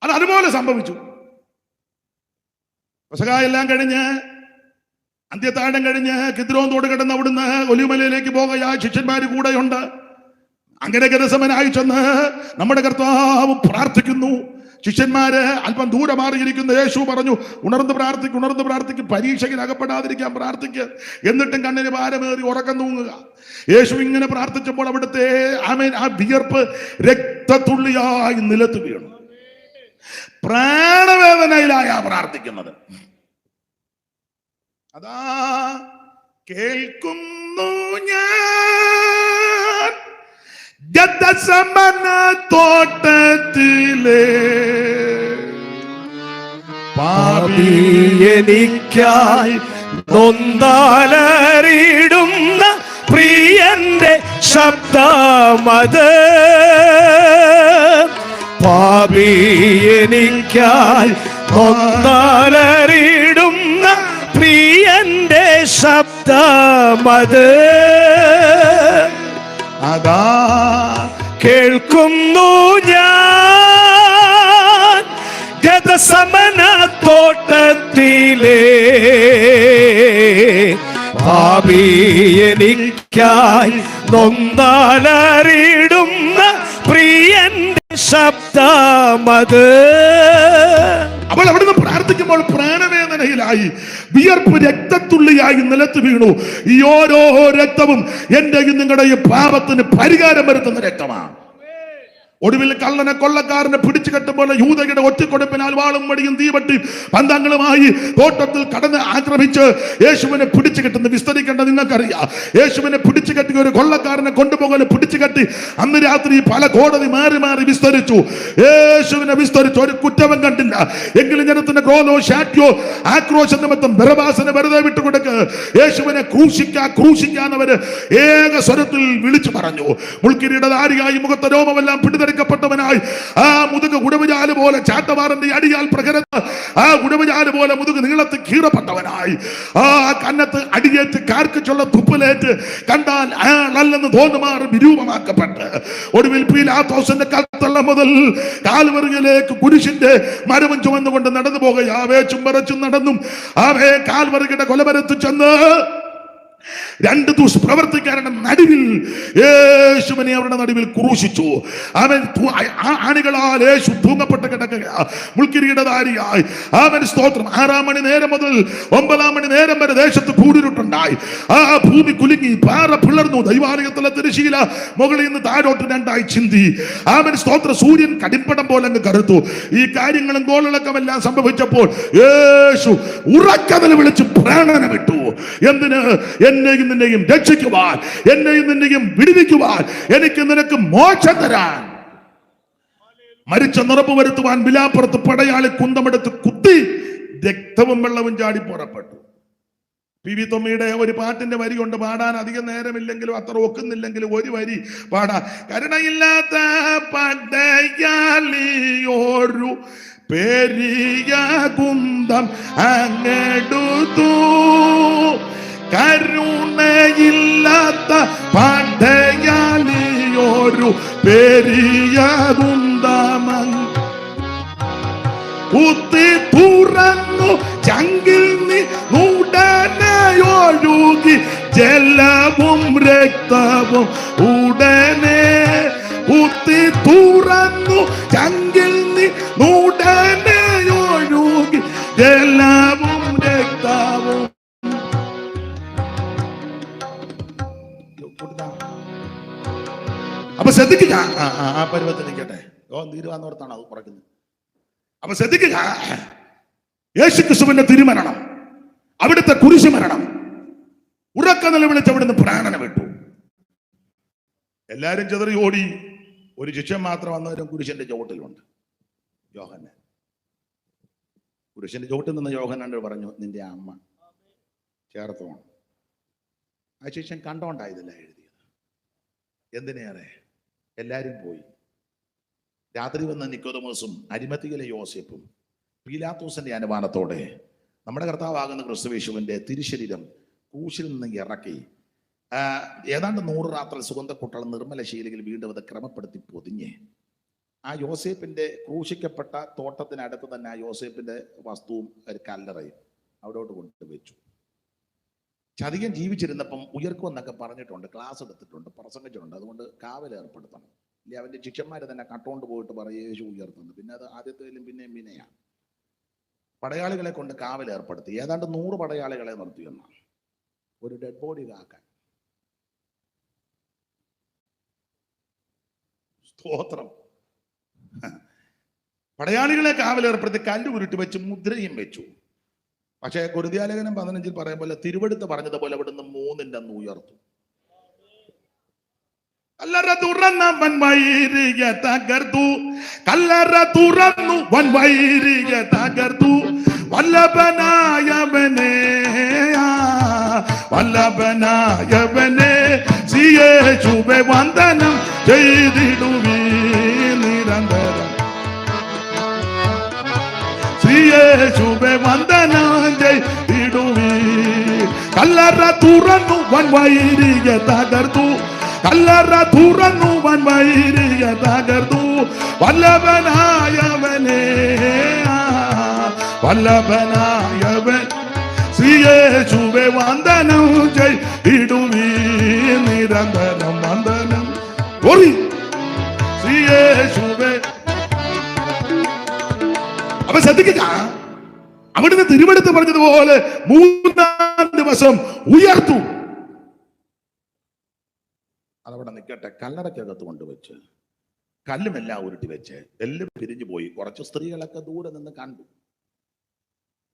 അത് അതുപോലെ സംഭവിച്ചു. പെസഹാ എല്ലാം കഴിഞ്ഞ്, അന്ത്യത്താഴം കഴിഞ്ഞ് കിദ്രോൻ തോട് കിടന്ന് അവിടുന്ന് ഒലിവുമലയിലേക്ക് പോകുക. ശിഷ്യന്മാര് കൂടെയുണ്ട്. അങ്ങനെ ഗെത്സമനായി ചെന്ന് നമ്മുടെ കർത്താവ് പ്രാർത്ഥിക്കുന്നു. ശിഷ്യന്മാര് അല്പം ദൂരെ മാറിയിരിക്കുന്ന യേശു പറഞ്ഞു, ഉണർന്ന് പ്രാർത്ഥിക്കും, പരീക്ഷയിൽ അകപ്പെടാതിരിക്കാൻ പ്രാർത്ഥിക്കുക. എന്നിട്ടും കണ്ണിന് ഭാരമേറി ഉറക്കം തൂങ്ങുക. യേശു ഇങ്ങനെ പ്രാർത്ഥിച്ചപ്പോൾ അവിടുത്തെ ആ വിയർപ്പ് രക്തത്തുള്ളിയായി നിലത്ത് വീണു. പ്രാണവേദനയിലായാ പ്രാർത്ഥിക്കുന്നത്. അതാ കേൾക്കുന്നു ഞാൻ ഗെത്സമന തോട്ടത്തിലെ പാപി എനിക്കായി നൊന്താലറിടുന്ന പ്രിയന്റെ ശബ്ദമത്. പാപി എനിക്കായി നൊന്താലറിടുന്ന പ്രിയന്റെ ശബ്ദമത്. അതാ കേൾക്കുന്നു ഞാൻ ഗെത്സമന തോട്ടത്തിലെ. പാപി എനിക്കായി നൊന്താലറിടുന്ന പ്രിയന്റെ ശബ്ദമത്. അവൾ അവിടുന്ന് പ്രാർത്ഥിക്കുമ്പോൾ പ്രാണവേദനയിലായി, വിയർപ്പ് രക്തത്തുള്ളിയായി നിലത്ത് വീണു. ഈ ഓരോ രക്തവും എന്റെയും നിങ്ങളുടെയും പാപത്തിന് പരിഹാരം വരുത്തുന്ന രക്തമാണ്. ഒടുവിൽ കള്ളനെ കൊള്ളക്കാരനെ പിടിച്ചു കെട്ടുമ്പോൾ യൂദയുടെ ഒറ്റക്കൊടുപ്പിനാൽ വാളും മടിയും തീവട്ടിയും പന്തങ്ങളുമായി തോട്ടത്തിൽ കടന്ന് ആക്രമിച്ച് യേശുവിനെ പിടിച്ചു കെട്ടുന്ന വിസ്തരിക്കേണ്ട നിങ്ങൾക്കറിയാം. യേശുവിനെ പിടിച്ചു കെട്ടി ഒരു കൊള്ളക്കാരനെ കൊണ്ടുപോകലെ പിടിച്ചു കെട്ടി അന്ന് രാത്രി പല കോടതി മാറി മാറി വിസ്തരിച്ചു. യേശുവിനെ വിസ്തരിച്ചു. ഒരു കുറ്റവും കണ്ടില്ല. എങ്കിലും ജനത്തിന്റെ ക്രോധോ ശാഠ്യോ ആക്രോശ നിമിത്തം ബരബാസിനെ വെറുതെ വിട്ടുകൊടുക്ക്, യേശുവിനെ ക്രൂശിക്കാന്നവര് ഏക സ്വരത്തിൽ വിളിച്ചു പറഞ്ഞു. മുൾക്കിരീടധാരിയായി മുഖത്തെ രോമമെല്ലാം പിടിതെടുക്കപ്പെട്ടവനായി ആ മുതുക് ഉടവുചാല് പോലെ ചാട്ടവാറിന്റെ അടിയാൽ പ്രകരത്ത് ആ ഉടവുചാല് പോലെ മുതുക് നീളത്തിൽ കീറപ്പെട്ടവനായി ആ കന്നത്ത് അടിയേറ്റ് കാർക്കിച്ചുള്ള തുപ്പലേറ്റ് കണ്ടാൽ അയാളല്ലെന്ന് തോന്നുമാറ് വിരൂപമാക്കപ്പെട്ട് ഒടുവിൽ പീലാത്തോസിന്റെ കൽത്തള്ളം മുതൽ കാൽവറുകിലേക്ക് കുരിശിന്റെ മരവും ചുമന്നുകൊണ്ട് നടന്നു പോകുക. വേച്ചും പറച്ചും നടന്നും അവയെ കാൽവറുകിയുടെ കൊലമരത്ത് ചെന്ന് 2 ദുഷ്പ്രവർത്തിക്കാരുടെ നടുവിൽ യേശുവിനെ അവരുടെ നടുവിൽ ക്രൂശിച്ചു. അവൻ ആണികളാൽ യേശു തൂങ്ങപ്പെട്ട് കിടക്കുക. മുൾക്കിരീടധാരിയായി അവൻ സ്തോത്രം 6 മണി നേരം മുതൽ 9 മണി നേരം വരെ ദേശത്ത് കൂടിരുട്ടുണ്ടായി. ആ ഭൂമി കുലുങ്ങി, പാറ പിളർന്നു. ദൈവാലയത്തിലെ തിരശീല മുകളിൽ നിന്ന് താഴോട്ട് 2ആയി ചിന്തി. അവൻ സ്തോത്ര സൂര്യൻ കടിപ്പടം പോലെ അങ്ങ് കറുത്തു. ഈ കാര്യങ്ങളും ഗോളിളക്കമെല്ലാം സംഭവിച്ചപ്പോൾ യേശു ഉറക്കതിൽ വിളിച്ച് പ്രാണനെ വിട്ടു. എന്തിന്? എന്നെയും നിന്നെയും രക്ഷിക്കുവാൻ, എന്നെയും നിന്നെയും വിടുവിക്കുവാൻ, എനിക്ക് നിനക്ക് മോക്ഷം തരാൻ. മരിച്ച നിറപ്പ് വരുത്തുവാൻ വിലാപ്പുറത്ത് പടയാളി കുന്തമെടുത്ത് കുത്തി രക്തവും വെള്ളവും ചാടി പുറപ്പെട്ടു. പി വി തൊമ്മിയുടെ ഒരു പാട്ടിന്റെ വരി കൊണ്ട് പാടാൻ അധികം നേരമില്ലെങ്കിലും അത്ര ഒക്കുന്നില്ലെങ്കിലും ഒരു വരി പാടാൻ. കരുണയില്ലാത്ത പടയാളിയോരു പെരിയ കുന്തം അങ്ങെടുത്തു, കരുണയില്ലാത്ത പടയാളിയൊരു പെരിയതുണ്ടമൻ കുത്തി തുറന്നു ചങ്കിൽ ഉടനെയൊഴുകി ജലവും രക്തവും ഉടനെ കുത്തി തുറന്നു ചങ്കിൽ ഉടനെയൊഴുകി ജലവും രക്തവും. അപ്പൊ ശ്രദ്ധിക്കുക, ആ പരുവത്തിൽ നിൽക്കട്ടെ. തീരുവാന്നോർത്താണ് അത് കുറയ്ക്കുന്നത്. അപ്പൊ ശ്രദ്ധിക്കുക, യേശുക്രിസ്തുവിന്റെ തിരുമരണം, അവിടുത്തെ കുരിശുമരണം, ഉറക്ക നിലവിളിച്ച് അവിടുന്ന് പ്രാണന വിട്ടു. എല്ലാരും ചെതറി ഓടി. ഒരു ശിഷ്യൻ മാത്രം അന്നേരം കുരിശന്റെ ചുവട്ടിലുണ്ട്, യോഹന്നാൻ. കുരിശന്റെ ചുവട്ടിൽ നിന്ന് യോഹന്നാനോട് പറഞ്ഞു, നിന്റെ അമ്മ ചേർത്ത് പോണം. ആ ശിഷ്യൻ കണ്ടോണ്ടായതല്ല എഴുതിയത്. എന്തിനേറെ എല്ലാരും പോയി. രാത്രി വന്ന നിക്കോദമോസും അരിമത്തിയിലെ യോസേപ്പും പീലാത്തോസിന്റെ അനുമാനത്തോടെ നമ്മുടെ കർത്താവാകുന്ന ക്രിസ്തുയേശുവിന്റെ തിരുശരീരം ക്രൂശിൽ നിന്ന് ഇറക്കി ഏതാണ്ട് 100 രാത്രി സുഗന്ധക്കുട്ടൾ നിർമ്മല ശീലയിൽ വീണ്ടും അത് ക്രമപ്പെടുത്തി പൊതിഞ്ഞ് ആ യോസേപ്പിന്റെ ക്രൂശിക്കപ്പെട്ട തോട്ടത്തിനടുത്ത് തന്നെ ആ യോസേപ്പിന്റെ വസ്തുവും ഒരു കല്ലറയും അവിടോട്ട് കൊണ്ടുവച്ചു. ചതിയൻ ജീവിച്ചിരുന്നപ്പം ഉയർക്കുമെന്നൊക്കെ പറഞ്ഞിട്ടുണ്ട്, ക്ലാസ് എടുത്തിട്ടുണ്ട്, പ്രസംഗിച്ചിട്ടുണ്ട്. അതുകൊണ്ട് കാവലേർപ്പെടുത്തണം. ഇല്ല അവന്റെ ശിഷ്യന്മാർ തന്നെ കട്ടോണ്ട് പോയിട്ട് പറയും യേശു ഉയർത്തുന്നു. പിന്നെ അത് ആദ്യത്തേലും പിന്നെയും പിന്നെയാണ്. പടയാളികളെ കൊണ്ട് കാവലേർപ്പെടുത്തി. ഏതാണ്ട് 100 പടയാളികളെ നിർത്തിയെന്ന ഒരു ഡെഡ് ബോഡി കാക്കാൻ. സ്തോത്രം. പടയാളികളെ കാവലേർപ്പെടുത്തി കല്ല് ഉരുട്ടി വെച്ച് മുദ്രയും വെച്ചു. പക്ഷേ കൊരിന്ത്യലേഖനം 15 പറയും പോലെ തിരുവെടുത്ത് പറഞ്ഞതുപോലെ അവിടുന്ന് 3-ന്റെ അന്ന് ഉയർത്തു. കല്ലറ തുറന്ന വൻവൈരിക തകർത്തു, കല്ലറ തുറന്നു വൻവൈരിക തകർത്തു. വല്ലഭനായവനെ, വല്ലഭനായവനെ, യേശുവേ വന്ദനം ചെയ്തിടുവീ നിരന്തരം. യേശുവേ വന്ദനം ചെയ്തിടുവീ. കല്ലറ തുറന്നു വൻവൈരിക തകർത്തു, കല്ലറ തുറന്നു വൻവൈരിക തകർത്തു. വല്ലഭനായവനെ, വല്ലഭനായവൻ, യേശുവേ വന്ദനം ചെയ്തിടുവീ നിരന്തരം വന്ദനം. യേശുവേ. അപ്പൊ ശ്രദ്ധിക്കുക, അവിടുന്ന് തിരുവെടുത്ത് പറഞ്ഞതുപോലെ 3-ാം ദിവസം ഉയർത്തു. അതവിടെ നിൽക്കട്ടെ. കല്ലറയ്ക്കകത്ത് കൊണ്ടുവച്ച് കല്ലുമെല്ലാം ഉരുട്ടി വെച്ച് എല്ലാം പിരിഞ്ഞു പോയി. കുറച്ച് സ്ത്രീകളൊക്കെ ദൂരെ നിന്ന് കണ്ടു.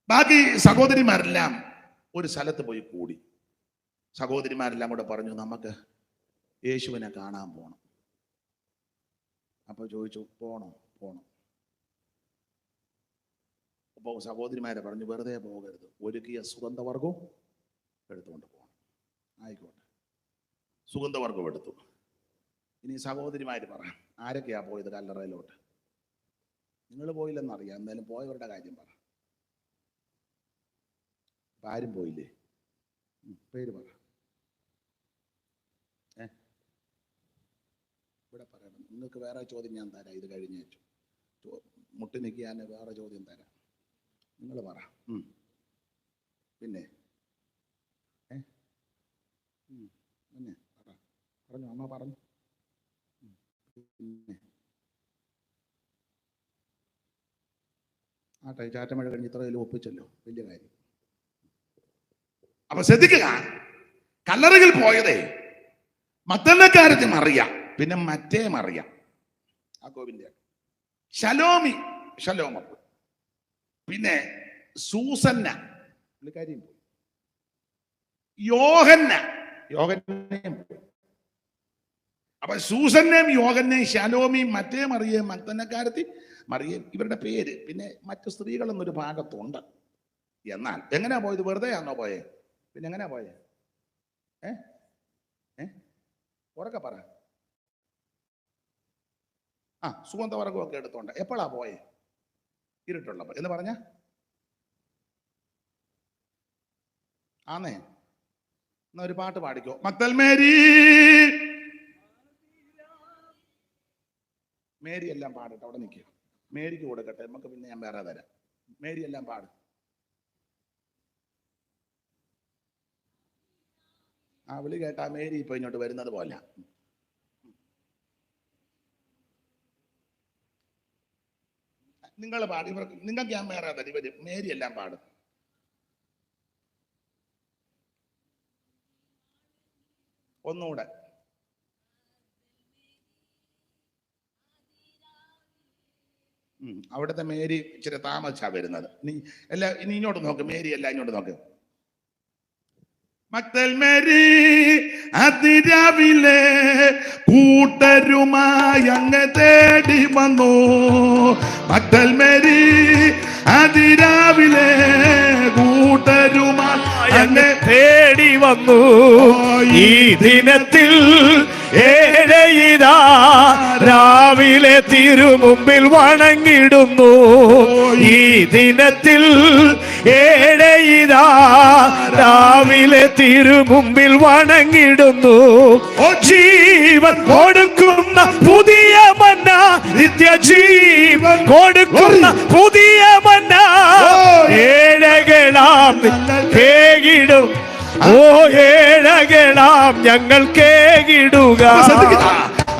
ബാക്കി സഹോദരിമാരെല്ലാം ഒരു സ്ഥലത്ത് പോയി കൂടി. സഹോദരിമാരെല്ലാം കൂടെ പറഞ്ഞു, നമുക്ക് യേശുവിനെ കാണാൻ പോണം. അപ്പൊ ചോദിച്ചു, പോണോ? അപ്പോൾ സഹോദരിമാരെ പറഞ്ഞു, വെറുതെ പോകരുത്, ഒരുക്കിയ സുഗന്ധവർഗവും എടുത്തുകൊണ്ട് പോകണം. ആയിക്കോട്ടെ, സുഗന്ധവർഗം എടുത്തു. ഇനി സഹോദരിമാര് പറ, ആരൊക്കെയാ പോയത് കല്ലറയിലോട്ട്? നിങ്ങൾ പോയില്ലെന്നറിയാം, എന്തായാലും പോയവരുടെ കാര്യം പറ. ആരും പോയില്ലേ? പേര് പറ. ഇവിടെ പറയണം. നിങ്ങൾക്ക് വേറെ ചോദ്യം ഞാൻ തരാം. ഇത് കഴിഞ്ഞ മുട്ടി നിൽക്കാൻ വേറെ ചോദ്യം തരാം. നിങ്ങൾ പറ. പിന്നെ പിന്നെ പറഞ്ഞു, അമ്മ പറഞ്ഞു. പിന്നെ ആട്ടെ, ചാറ്റമഴ കഴിഞ്ഞ് ഇത്രയും ഒപ്പിച്ചല്ലോ, വലിയ കാര്യം. അപ്പൊ ശ്രദ്ധിക്കുക, കല്ലറയിൽ പോയതേ മഗ്ദലക്കാരത്തെ മറിയാം, പിന്നെ മറ്റേ മറിയാം, ആ കോവിന്റെ ശലോമ, പിന്നെ സൂസന്ന പുള്ളിക്കാരിയും പോയി, യോഹന്നയും പോയി. അപ്പൊ സൂസന്നയും യോഹന്നയും ശലോമിയും മറ്റേ മറിയേയും മഗ്ദലക്കാരത്തി മറിയേയും ഇവരുടെ പേര്, പിന്നെ മറ്റു സ്ത്രീകളെന്നൊരു ഭാഗത്തുണ്ട്. എന്നാൽ എങ്ങനെയാ പോയത്? വെറുതെ ആണോ പോയേ? പിന്നെ എങ്ങനെയാ പോയേ? ഉറക്കെ പറ. സുഗന്ധവർഗമൊക്കെ എടുത്തോണ്ട് എപ്പോഴാ പോയേ? ഇരുട്ടുള്ളപ്പോ എന്ന് പറഞ്ഞ ആന്നേ. ഒരു പാട്ട് പാടിക്കോ. മക്തൽ മേരി, മേരി എല്ലാം പാടട്ടെ. അവിടെ നിൽക്കുക, മേരിക്ക് കൊടുക്കട്ടെ, നമുക്ക് പിന്നെ ഞാൻ വേറെ തരാം. മേരി എല്ലാം പാടും. ആ വിളി കേട്ടാ മേരി ഇപ്പൊ ഇങ്ങോട്ട് വരുന്നത് പോലെ. നിങ്ങൾ പാടി, ഇവർക്ക് നിങ്ങൾക്ക് ഞാൻ വേറെ തരും. ഇവര് മേരി എല്ലാം പാടും. ഒന്നുകൂടെ. അവിടുത്തെ മേരി ഇച്ചിരി താമസിച്ചാ വരുന്നത്. ഇനി ഇങ്ങോട്ട് നോക്ക്, മേരി എല്ലാം ഇങ്ങോട്ട് നോക്ക്. മക്തൽ മേരി അതിരാവിലെ കൂട്ടരുമായി അങ്ങ് തേടി വന്നു. മക്തൽ മേരി അതിരാവിലെ കൂട്ടരുമായി അങ്ങ് തേടി വന്നു. ഈ ദിനത്തിൽ ഏഴയിതാ രാവിലെ തിരുമുമ്പിൽ വണങ്ങിടുന്നു. ഈ ദിനത്തിൽ ഏഴയിതാ രാവിലെ തിരുമുമ്പിൽ വണങ്ങിടുന്നു. ജീവൻ കൊടുക്കുന്ന പുതിയ മന്ന, നിത്യജീവൻ കൊടുക്കുന്ന പുതിയ മന്ന, ഏഴകളാം കേകിടും. ഓ ഏഴകളാം ഞങ്ങൾ കേകിടുക.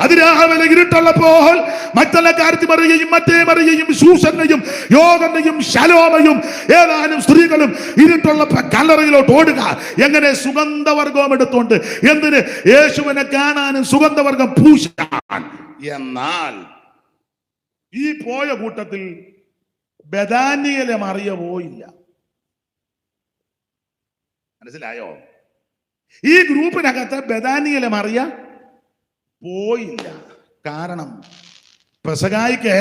അതിരാവിലെ ഇരുട്ടുള്ളപ്പോൾ മറ്റുള്ള കാര്യത്തിൽ മറിയയും മറ്റേ മറിയയും സൂസന്നയും യോഗന്നയും ശലോമയും ഏതാനും സ്ത്രീകളും ഇരുട്ടുള്ള കല്ലറയിലോട്ട് ഓടുക. എങ്ങനെ? സുഗന്ധവർഗം എടുത്തോണ്ട്. എന്തിന്? യേശുവിനെ കാണാനും സുഗന്ധവർഗം പൂശാൻ. എന്നാൽ ഈ പോയ കൂട്ടത്തിൽ ബെഥാനിയിലെ മറിയ പോയില്ല. മനസ്സിലായോ? ഈ ഗ്രൂപ്പിനകത്ത് ബെഥാനിയിലെ മറിയ പോയില്ല. കാരണം പെസഹായ്ക്ക്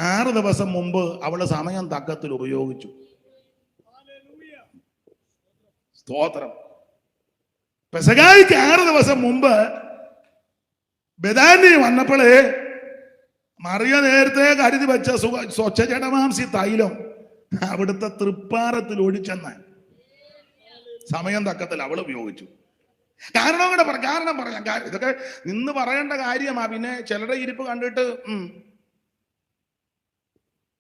6 ദിവസം മുമ്പ് അവള് സമയം തക്കത്തിൽ ഉപയോഗിച്ചു. സ്തോത്രം. പെസഹായ്ക്ക് 6 ദിവസം മുമ്പ് ബെഥാനി വന്നപ്പോഴേ മറിയ നേരത്തെ കരുതി വെച്ച സ്വച്ഛജടമാംസി തൈലം അവിടുത്തെ തൃപ്പാരത്തിൽ ഒഴിച്ചെന്ന സമയം തക്കത്തിൽ അവൾ ഉപയോഗിച്ചു. കാരണം പറയാം. ഇതൊക്കെ നിന്ന് പറയേണ്ട കാര്യമാ. പിന്നെ ചിലരുടെ ഇരിപ്പ് കണ്ടിട്ട്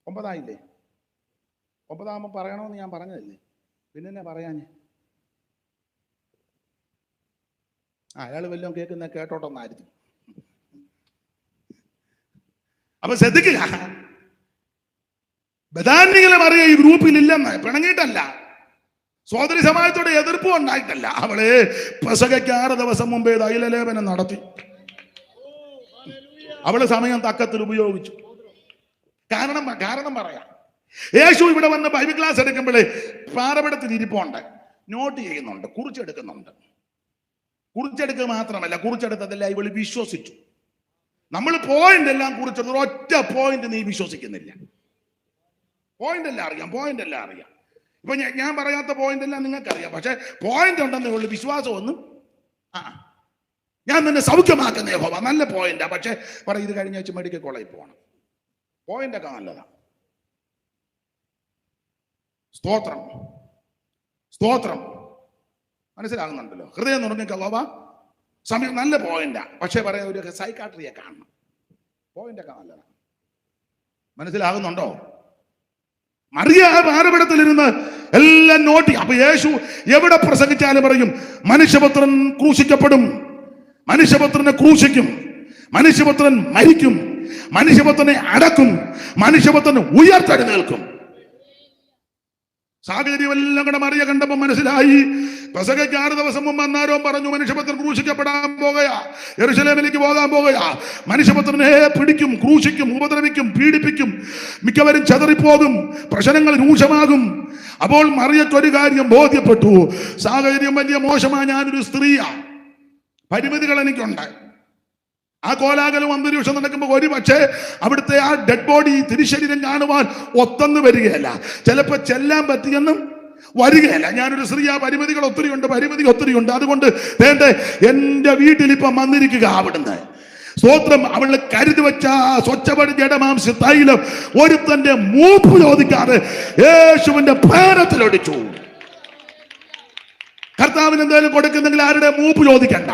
9 ആയില്ലേ? 9 ആകുമ്പോൾ പറയണമെന്ന് ഞാൻ പറഞ്ഞതല്ലേ, പിന്നെ എന്നെ പറയാഞ്ഞേ? അയാൾ വല്ലതും കേൾക്കുന്ന കേട്ടോട്ടൊന്നായിരുന്നു. അപ്പൊ ശ്രദ്ധിക്കുക, ബെഥാനിയിലെ മറിയ ഈ ഗ്രൂപ്പിൽ ഇല്ലെന്ന് പിണങ്ങിയിട്ടല്ല, സോദരി സമാജത്തോടെ എതിർപ്പും ഉണ്ടായിട്ടല്ല. അവള് പെസഹയ്ക്ക് 6 ദിവസം മുമ്പേ തൈലലേപനം നടത്തി. അവള് സമയം തക്കത്തിൽ ഉപയോഗിച്ചു. കാരണം പറയാം. യേശു ഇവിടെ വന്ന് ബൈബിൾ ക്ലാസ് എടുക്കുമ്പോഴേ പാറപടത്തിൽ ഇരിപ്പുണ്ട്, നോട്ട് ചെയ്യുന്നുണ്ട്, കുറിച്ചെടുക്കുന്നുണ്ട്. കുറിച്ചെടുക്കുക മാത്രമല്ല, കുറിച്ചെടുത്തതെല്ലാം ഇവള് വിശ്വസിച്ചു. നമ്മൾ പോയിന്റ് എല്ലാം കുറിച്ചെടുത്ത ഒറ്റ പോയിന്റ് നീ വിശ്വസിക്കുന്നില്ല. പോയിന്റ് എല്ലാം അറിയാം. ഇപ്പൊ ഞാൻ പറയാത്ത പോയിന്റ് എല്ലാം നിങ്ങൾക്കറിയാം. പക്ഷെ പോയിന്റ് ഉണ്ടെന്നേ ഉള്ളു, വിശ്വാസമൊന്നും. ഞാൻ നിന്നെ സൗഖ്യമാക്കുന്ന യഹോവ നല്ല പോയിന്റാ. പക്ഷെ ഇത് കഴിഞ്ഞ ആഴ്ച മെഡിക്കൽ കോളേജിൽ പോകണം. പോയിന്റ് ഒക്കെ നല്ലതാ. സ്തോത്രം. മനസ്സിലാകുന്നുണ്ടല്ലോ? ഹൃദയം നുറങ്ങിക്കോവ സമയം നല്ല പോയിന്റാ. പക്ഷെ പറയാം, ഒരു സൈക്കാട്രിയെ കാണണം. പോയിന്റ് ഒക്കെ നല്ലതാ. മനസ്സിലാകുന്നുണ്ടോ? മറിയ പാറപടത്തിലിരുന്ന് എല്ലാം നോട്ടി. അപ്പൊ യേശു എവിടെ പ്രസംഗിച്ചാലും പറയും, മനുഷ്യപുത്രൻ ക്രൂശിക്കപ്പെടും, മനുഷ്യപുത്രനെ ക്രൂശിക്കും, മനുഷ്യപുത്രൻ മരിക്കും, മനുഷ്യപുത്രനെ അടക്കും, മനുഷ്യപുത്രൻ ഉയർത്തെഴുന്നേൽക്കും. സാഹചര്യം എല്ലാം കൂടെ മറിയ കണ്ടപ്പോ മനസ്സിലായി. പെസഹയ്ക്ക് 6 ദിവസം മുമ്പ് അന്നാരോ പറഞ്ഞു, മനുഷ്യപുത്രൻ ക്രൂശിക്കപ്പെടാൻ പോകുകയാ, യെരൂശലേമിലേക്ക് പോകാൻ പോകുകയാ. മനുഷ്യപുത്രനെ പിടിക്കും, ക്രൂശിക്കും, ഉപദ്രവിക്കും, പീഡിപ്പിക്കും, മിക്കവരും ചെതറിപ്പോകും, പ്രശ്നങ്ങൾ രൂക്ഷമാകും. അപ്പോൾ മറിയയ്ക്ക് ഒരു കാര്യം ബോധ്യപ്പെട്ടു, സാഹചര്യം വലിയ മോശമാ, ഞാനൊരു സ്ത്രീയാ, പരിമിതികൾ എനിക്കുണ്ട്. ആ കോലാഹലം അന്തരീക്ഷം നടക്കുമ്പോൾ ഒരു പക്ഷേ അവിടുത്തെ ആ ഡെഡ് ബോഡി തിരുശരീരം കാണുവാൻ ഒത്തൊന്നു വരികയല്ല, ചിലപ്പോൾ ചെല്ലാൻ പറ്റിയെന്നും വരികയല്ല. ഞാനൊരു സ്ത്രീ, ആ പരിമിതി ഒത്തിരിയുണ്ട്. അതുകൊണ്ട് എന്റെ വീട്ടിൽ ഇപ്പം വന്നിരിക്കുക അവിടുന്ന്. സ്തോത്രം. അവള് കരുതി വെച്ച സ്വച്ഛപടി ജഡമാംസ തൈലം ഒരുത്തന്റെ മൂപ്പ് ചോദിക്കാതെ യേശുവിന്റെ പാരത്തിലൊടിച്ചു. കർത്താവിന് എന്തെങ്കിലും കൊടുക്കുന്നെങ്കിൽ ആരുടെ മൂപ്പ് ചോദിക്കണ്ട.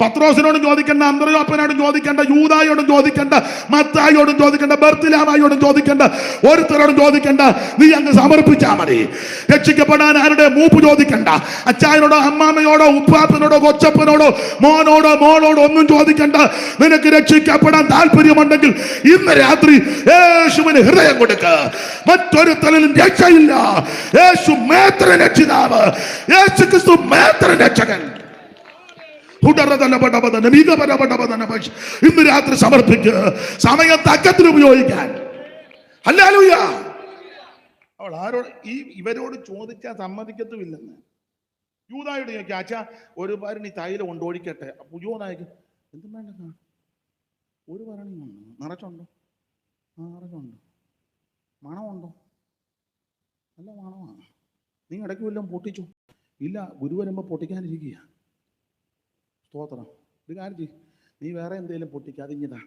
പത്രോസിനോടും ചോദിക്കണ്ട, അന്ത്രയോപ്പനോടും ചോദിക്കണ്ട, യൂദായോടും ചോദിക്കണ്ട, മത്തായിയോടും ചോദിക്കണ്ട, ബർത്തിലാമായോടും ചോദിക്കണ്ട, ഒരുത്തരോടും ചോദിക്കണ്ട. നീ അങ്ങ് സമർപ്പിച്ചാ മതി. രക്ഷിക്കപ്പെടാൻ ആരുടെ മൂപ്പ് ചോദിക്കണ്ട. അച്ചായനോടോ അമ്മാമ്മയോടോ ഉപ്പാപ്പനോടോ കൊച്ചപ്പനോടോ മോനോടോ മോളോടോ ഒന്നും ചോദിക്കണ്ട. നിനക്ക് രക്ഷിക്കപ്പെടാൻ താല്പര്യമുണ്ടെങ്കിൽ ഇന്ന് രാത്രി യേശുവിന് ഹൃദയം കൊടുക്ക. മറ്റൊരു തലയിലും രക്ഷയില്ല. യേശു മാത്രം രക്ഷിതാവ്, യേശു ക്രിസ്തു മാത്രം രക്ഷകൻ. ഇന്ന് രാത്രി സമർപ്പിക്കുക, സമയം തക്കത്തിൽ ഉപയോഗിക്കാൻ. ഹല്ലേലൂയ. അവൾ ആരോട് ഇവരോട് ചോദിച്ചാൽ സമ്മതിക്കത്തുമില്ലെന്ന്. യൂദായോട് ചോദിക്കുക, അച്ഛാ ഒരു ഭരണി തൈലം കൊണ്ട് ഒഴിക്കട്ടെ. യൂദായ്ക്ക് എന്തും വേണ്ട, ഒരു ഭരണി ഉണ്ട്, നിറച്ചുണ്ടോ? നിറച്ചുണ്ട്. മണമുണ്ടോ? നല്ല മണമാണ്. നീ ഇടയ്ക്ക് വല്ലതും പൊട്ടിച്ചു? ഇല്ല, ഗുരു വരുമ്പോൾ പൊട്ടിക്കാനിരിക്കുക. സ്തോത്രം. ഒരു കാര്യം ചെയ്യും, നീ വേറെ എന്തേലും പൊട്ടിക്കാതെ ഇഞ്ഞതാ,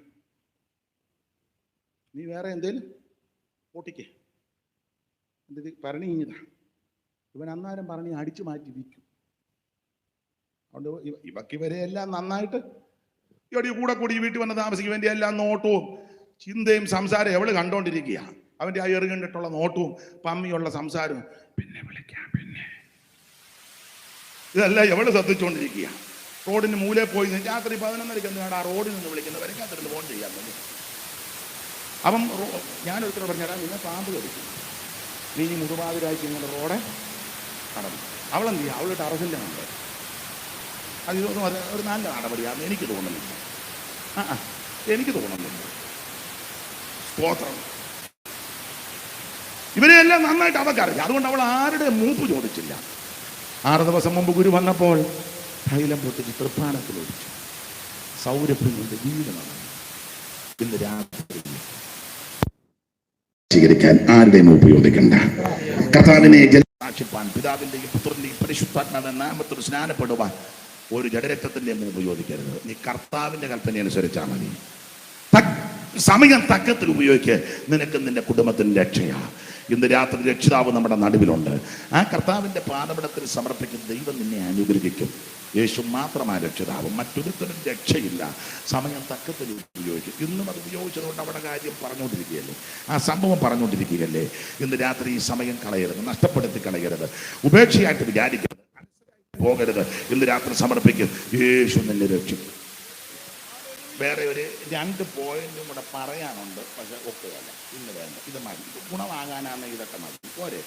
നീ വേറെ എന്തേലും പൊട്ടിക്കേ, എൻ്റെ ഭരണി ഇഞ്ഞതാ. ഇവൻ അന്നേരം പറഞ്ഞ് അടിച്ചു മാറ്റി വിൽക്കും. അതുകൊണ്ട് ഇവരെ എല്ലാം നന്നായിട്ട് ഇവിടെ കൂടെ കൂടി വീട്ടിൽ വന്ന് താമസിക്കും. ഇവൻ്റെ എല്ലാം നോട്ടവും ചിന്തയും സംസാരം എവള് കണ്ടോണ്ടിരിക്കുക. അവൻ്റെ ആ എറുകണ്ടിട്ടുള്ള നോട്ടവും പമ്മിയുള്ള സംസാരവും പിന്നെ വിളിക്കാം, പിന്നെ ഇതെല്ലാം എവള് ശ്രദ്ധിച്ചുകൊണ്ടിരിക്കുക. റോഡിന് മൂലേ പോയി രാത്രി 11:30 എന്താണ് ആ റോഡിൽ നിന്ന് വിളിക്കുന്നത്, വരയ്ക്കാത്തിരുന്ന് ഫോൺ ചെയ്യാൻ വേണ്ടി. അപ്പം ഞാനൊരുത്തരോട് പറഞ്ഞാൽ നിന്നെ പാമ്പ് കടിക്കും, നീ ഈ മുതുപാതിരായിട്ട് ഇങ്ങനെ റോഡെ കടന്നു. അവളെന്ത് ചെയ്യുക, അവളുടെ ടെറസിൻ്റെ ഉണ്ട്. അത് ഇതൊന്നും ഒരു നല്ല നടപടിയാണെന്ന് എനിക്ക് തോന്നുന്നില്ല. എനിക്ക് തോന്നുന്നില്ല. സ്തോത്രം. ഇവരെയെല്ലാം നന്നായിട്ട് അവൾക്കറിയാം. അതുകൊണ്ട് അവൾ ആരുടെ മൂപ്പ് ചോദിച്ചില്ല. 6 ദിവസം മുമ്പ് ഗുരു വന്നപ്പോൾ തൈലം പൊട്ടിച്ച് തൃപ്പാനത്തിൽ ഒഴിച്ചു. സൗരഭ്യം കൊണ്ട് വീട് നടന്നു. ഇന്ന് രാത്രി സ്വീകരിക്കാൻ ആരുടെയും ഉപയോഗിക്കണ്ട. കർത്താവിനെ സാക്ഷിപ്പാൻ പിതാവിന്റെയും പുത്രന്റെയും പരിശുദ്ധാത്മാവിന്റെ നാമത്തിൽ സ്നാനപ്പെടുവാൻ ഒരു ജഡരക്തത്തിന്റെയും ഉപയോഗിക്കരുത്. നീ കർത്താവിന്റെ കൽപ്പന അനുസരിച്ചാൽ മതി. സമയം തക്കത്തിൽ ഉപയോഗിക്കുക. നിനക്ക് നിന്റെ കുടുംബത്തിന്റെ രക്ഷയാ. ഇന്ന് രാത്രി രക്ഷിതാവ് നമ്മുടെ നടുവിലുണ്ട്. ആ കർത്താവിന്റെ പാദപീഠത്തിൽ സമർപ്പിക്കുന്ന ദൈവം നിന്നെ അനുഗ്രഹിക്കും. യേശു മാത്രമാണ് രക്ഷിതാവ്, മറ്റൊരുത്തരും രക്ഷയില്ല. സമയം തക്കത്തിൽ ഉപയോഗിക്കും. ഇന്നും അത് ഉപയോഗിച്ചതുകൊണ്ട് അവിടെ കാര്യം പറഞ്ഞുകൊണ്ടിരിക്കുകയല്ലേ, ആ സംഭവം പറഞ്ഞുകൊണ്ടിരിക്കുകയല്ലേ. ഇന്ന് രാത്രി ഈ സമയം കളയരുത്, നഷ്ടപ്പെടുത്തി കളയരുത്, ഉപേക്ഷയായിട്ട് വിചാരിക്കരുത്, പോകരുത്. ഇന്ന് രാത്രി സമർപ്പിക്കും. യേശു നിന്നെ രക്ഷിക്കും. വേറെ ഒരു 2 പോയിന്റും കൂടെ പറയാനുണ്ട്, പക്ഷെ ഒക്കെയല്ല, ഇന്ന് വേണ്ട. ഇത് മതി. ഗുണമാകാനാണ് ഇതൊക്കെ മതി, പോരെ.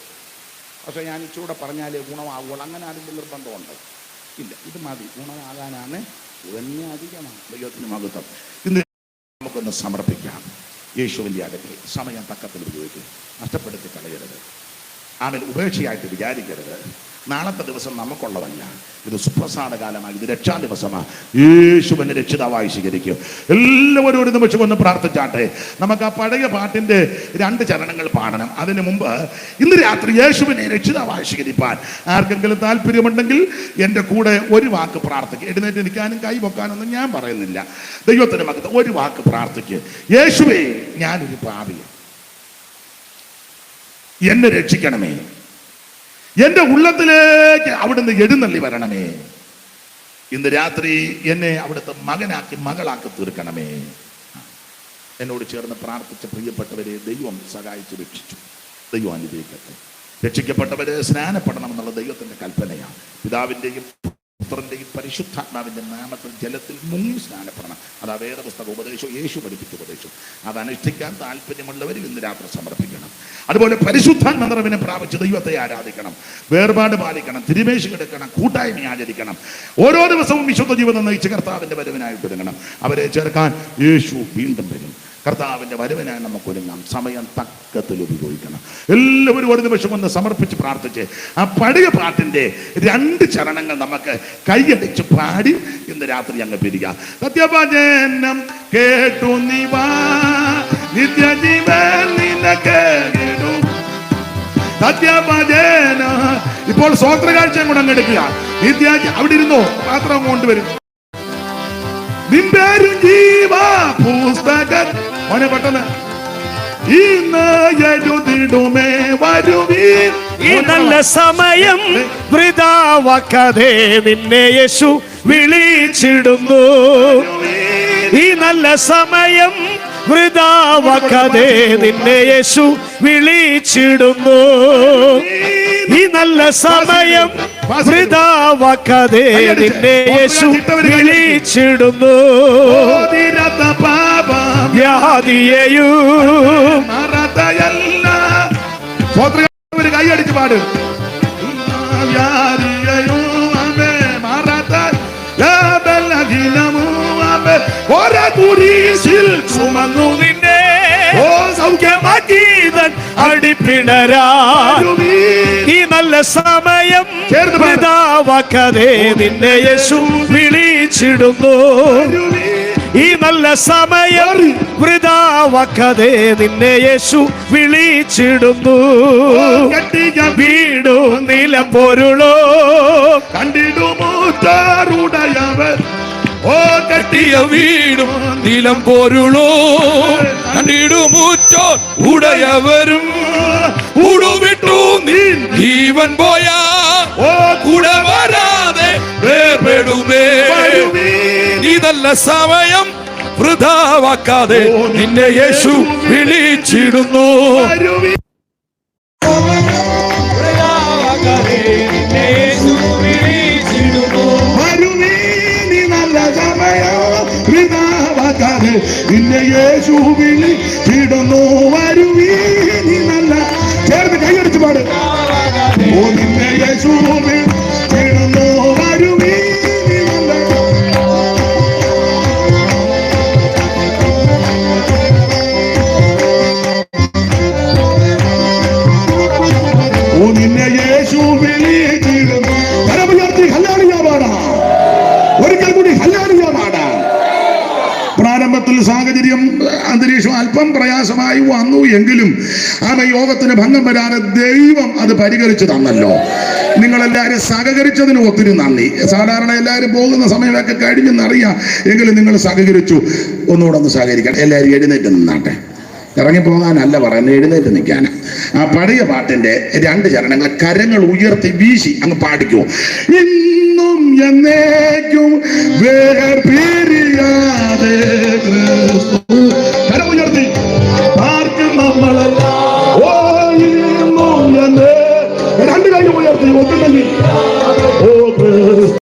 പക്ഷെ ഞാൻ ഇച്ചിലൂടെ പറഞ്ഞാലേ ഗുണമാകുള്ളൂ, അങ്ങനെ ആരെങ്കിലും നിർബന്ധമുണ്ട്? ഇല്ല, ഇത് മതി. ഗുണമാകാനാണ് ഇതന്നെ അധികമാണ്. ദൈവത്തിന് മഹത്വം. ഇന്ന് നമുക്കൊന്ന് സമർപ്പിക്കാം യേശുവിൻ്റെ അടുക്കൽ. സമയം തക്കത്തിൽ ഉപയോഗിക്കും, നഷ്ടപ്പെടുത്തി കളയരുത്. ആമേൻ. ഉപേക്ഷയായിട്ട് വിചാരിക്കരുത്. നാളത്തെ ദിവസം നമുക്കുള്ളതല്ല, ഇത് സുപ്രസാദ കാലമാണ്, ഇത് രക്ഷാ ദിവസമാണ്. യേശുവിനെ രക്ഷിതാവായി സ്വീകരിക്കും. എല്ലാവരും ഒരു നിമിഷം ഒന്ന് പ്രാർത്ഥിച്ചാട്ടെ. നമുക്ക് ആ പഴയ പാട്ടിന്റെ 2 ചരണങ്ങൾ പാടണം. അതിനു മുമ്പ് ഇന്ന് രാത്രി യേശുവിനെ രക്ഷിതാവായി സ്വീകരിപ്പാൻ ആർക്കെങ്കിലും താല്പര്യമുണ്ടെങ്കിൽ എൻ്റെ കൂടെ ഒരു വാക്ക് പ്രാർത്ഥിക്കുക. എഴുന്നേറ്റ് നിൽക്കാനും കൈ പൊക്കാനൊന്നും ഞാൻ പറയുന്നില്ല. ദൈവത്തിന് മകത്ത് ഒരു വാക്ക് പ്രാർത്ഥിക്കുക. യേശുവേ, ഞാനൊരു പാപിയാണ്, എന്നെ രക്ഷിക്കണമേ. എന്റെ ഉള്ളത്തിലേക്ക് അവിടുന്ന് എഴുന്നള്ളി വരണമേ. ഇന്ന് രാത്രി എന്നെ അവിടുത്തെ മകനാക്കി മകളാക്കി തീർക്കണമേ. എന്നോട് ചേർന്ന് പ്രാർത്ഥിച്ച പ്രിയപ്പെട്ടവരെ ദൈവം സഹായിച്ച് രക്ഷിച്ചു. ദൈവം അനുഗ്രഹിക്കട്ടെ. രക്ഷിക്കപ്പെട്ടവരെ സ്നാനപ്പെടണമെന്നുള്ള ദൈവത്തിന്റെ കൽപ്പനയാണ്. പിതാവിന്റെയും പുത്രന്റെയും പരിശുദ്ധാത്മാവിന്റെ നാമത്തിൽ ജലത്തിൽ മുങ്ങി സ്നാനപ്പെടണം. അതാ വേദപുസ്തക ഉപദേശം, യേശു പഠിപ്പിച്ച ഉപദേശം. അത് അനുഷ്ഠിക്കാൻ താല്പര്യമുള്ളവർ ഇന്ന് രാത്രി സമർപ്പിക്കണം. അതുപോലെ പരിശുദ്ധാത്മ നിറവിനെ പ്രാപിച്ച് ദൈവത്തെ ആരാധിക്കണം, വേർപാട് പാലിക്കണം, തിരുമേശി കിടക്കണം, കൂട്ടായ്മ ആചരിക്കണം. ഓരോ ദിവസവും വിശുദ്ധ ജീവിതം നയിച്ച് കർത്താവിന്റെ വരവിനായിട്ട് ഒരുങ്ങണം. അവരെ ചേർക്കാൻ യേശു വീണ്ടും വരും. കർത്താവിന്റെ വരവിനായി നമുക്ക് ഒരുങ്ങാം. സമയം തക്കത്തിൽ ഉപയോഗിക്കണം. എല്ലാവരും ഒരു നിമിഷം ഒന്ന് സമർപ്പിച്ച് പ്രാർത്ഥിച്ച് ആ പഴയ പാട്ടിന്റെ 2 ചരണങ്ങൾ നമുക്ക് കൈയടിച്ച് പാടി ഇന്ന് രാത്രി അങ്ങ് പിരിക. സത്യവചനം കേട്ടു നീവാ, നിത്യജീവൻ നിനക്ക് കിട്ടും. സത്യവചനം. ഇപ്പോൾ സ്വോത്ര കാഴ്ചയും കൂടെ അങ്ങ് എടുക്കുക. നിത്യാജി അവിടെ ഇരുന്നോ, പാത്രം കൊണ്ടുവരും. നിമ്പേരും ജീവ പുസ്തക മോനെ പെട്ടെന്ന് ഇന്ന് എഴുതിടുമേ വരുവീൻ ഈ നല്ല സമയം വൃഥാവാക്കാതെ നിന്നെ യേശു വിളിച്ചിടുന്നു. ഈ നല്ല സമയം വൃഥാവാക്കാതെ നിന്നെ യേശു വിളിച്ചിടുന്നു. ഈ നല്ല സമയം വൃഥാവാക്കാതെ നിന്നെ യേശു വിളിച്ചിടുന്നു. വ്യാധിയെയും ഒരു കൈയടിച്ച് പാട്. ചുമന്നു നിന്നെ സൗഖ്യമാക്കിയതൻ അടിപ്പിണരാ. ഈ നല്ല സമയം വൃഥാവാക്കാതെ നിന്നെ യേശു വിളിച്ചിടുന്നു. ഈ നല്ല സമയം വൃഥാവാക്കാതെ നിന്നെ യേശു വിളിച്ചിടുന്നു. വീടോ നിലം പൊരുളോ കണ്ടിടുമൂറ്റാറുടയവർ. ഓ കെട്ടിയ വീടും നിലം പൊരുളോ കണ്ടിടുമൂറ്റോ ഉടയവരും ഉടുവിട്ടു നീ ജീവൻ പോയാ ഓ കൂടെ വരാതെ വേർപെടുമേ. ഇതല്ല സമയം വൃഥാവാക്കാതെ നിന്നെ യേശു വിളിച്ചിടുന്നു. നിന്നെ യേശു വിളിച്ചിടുന്നു. വരുവീനി നല്ല ചേർന്ന് കൈയടിച്ച് പാട്. ഓ നിന്നെ യേശു വിളിച്ചിടുന്നു. വരുവീനി നല്ല ഓ നിന്നെ യേശു വിളിച്ചിടുന്നു. പരമയർത്തി ഹല്ലേലൂയ പാടാം. ഒരിക്കൽ കൂടി ഹല്ലേലൂയ പാടാം. പ്രാരംഭത്തിൽ സാഹചര്യം അന്തരീക്ഷം അല്പം പ്രയാസമായി വന്നു എങ്കിലും യോഗത്തിന് ഭംഗം വരാതെ ദൈവം അത് പരിഹരിച്ചു തന്നല്ലോ. നിങ്ങളെല്ലാവരും സഹകരിച്ചതിന് ഒത്തിരി നന്ദി. സാധാരണ എല്ലാവരും പോകുന്ന സമയമൊക്കെ കഴിഞ്ഞെന്നറിയാം, എങ്കിലും നിങ്ങൾ സഹകരിച്ചു. ഒന്നുകൂടെ ഒന്ന് സഹകരിക്കണം. എല്ലാവരും എഴുന്നേറ്റ് നിന്നാട്ടെ. ഇറങ്ങിപ്പോകാനല്ല പറയുന്നത്, എഴുന്നേറ്റ് നിൽക്കാൻ. ആ പഴയ പാട്ടിന്റെ 2 ചരണങ്ങൾ കരങ്ങൾ ഉയർത്തി വീശി അങ്ങ് പാടിക്കൂ. ഇന്നും എന്നേക്കും വേർപിരിയാ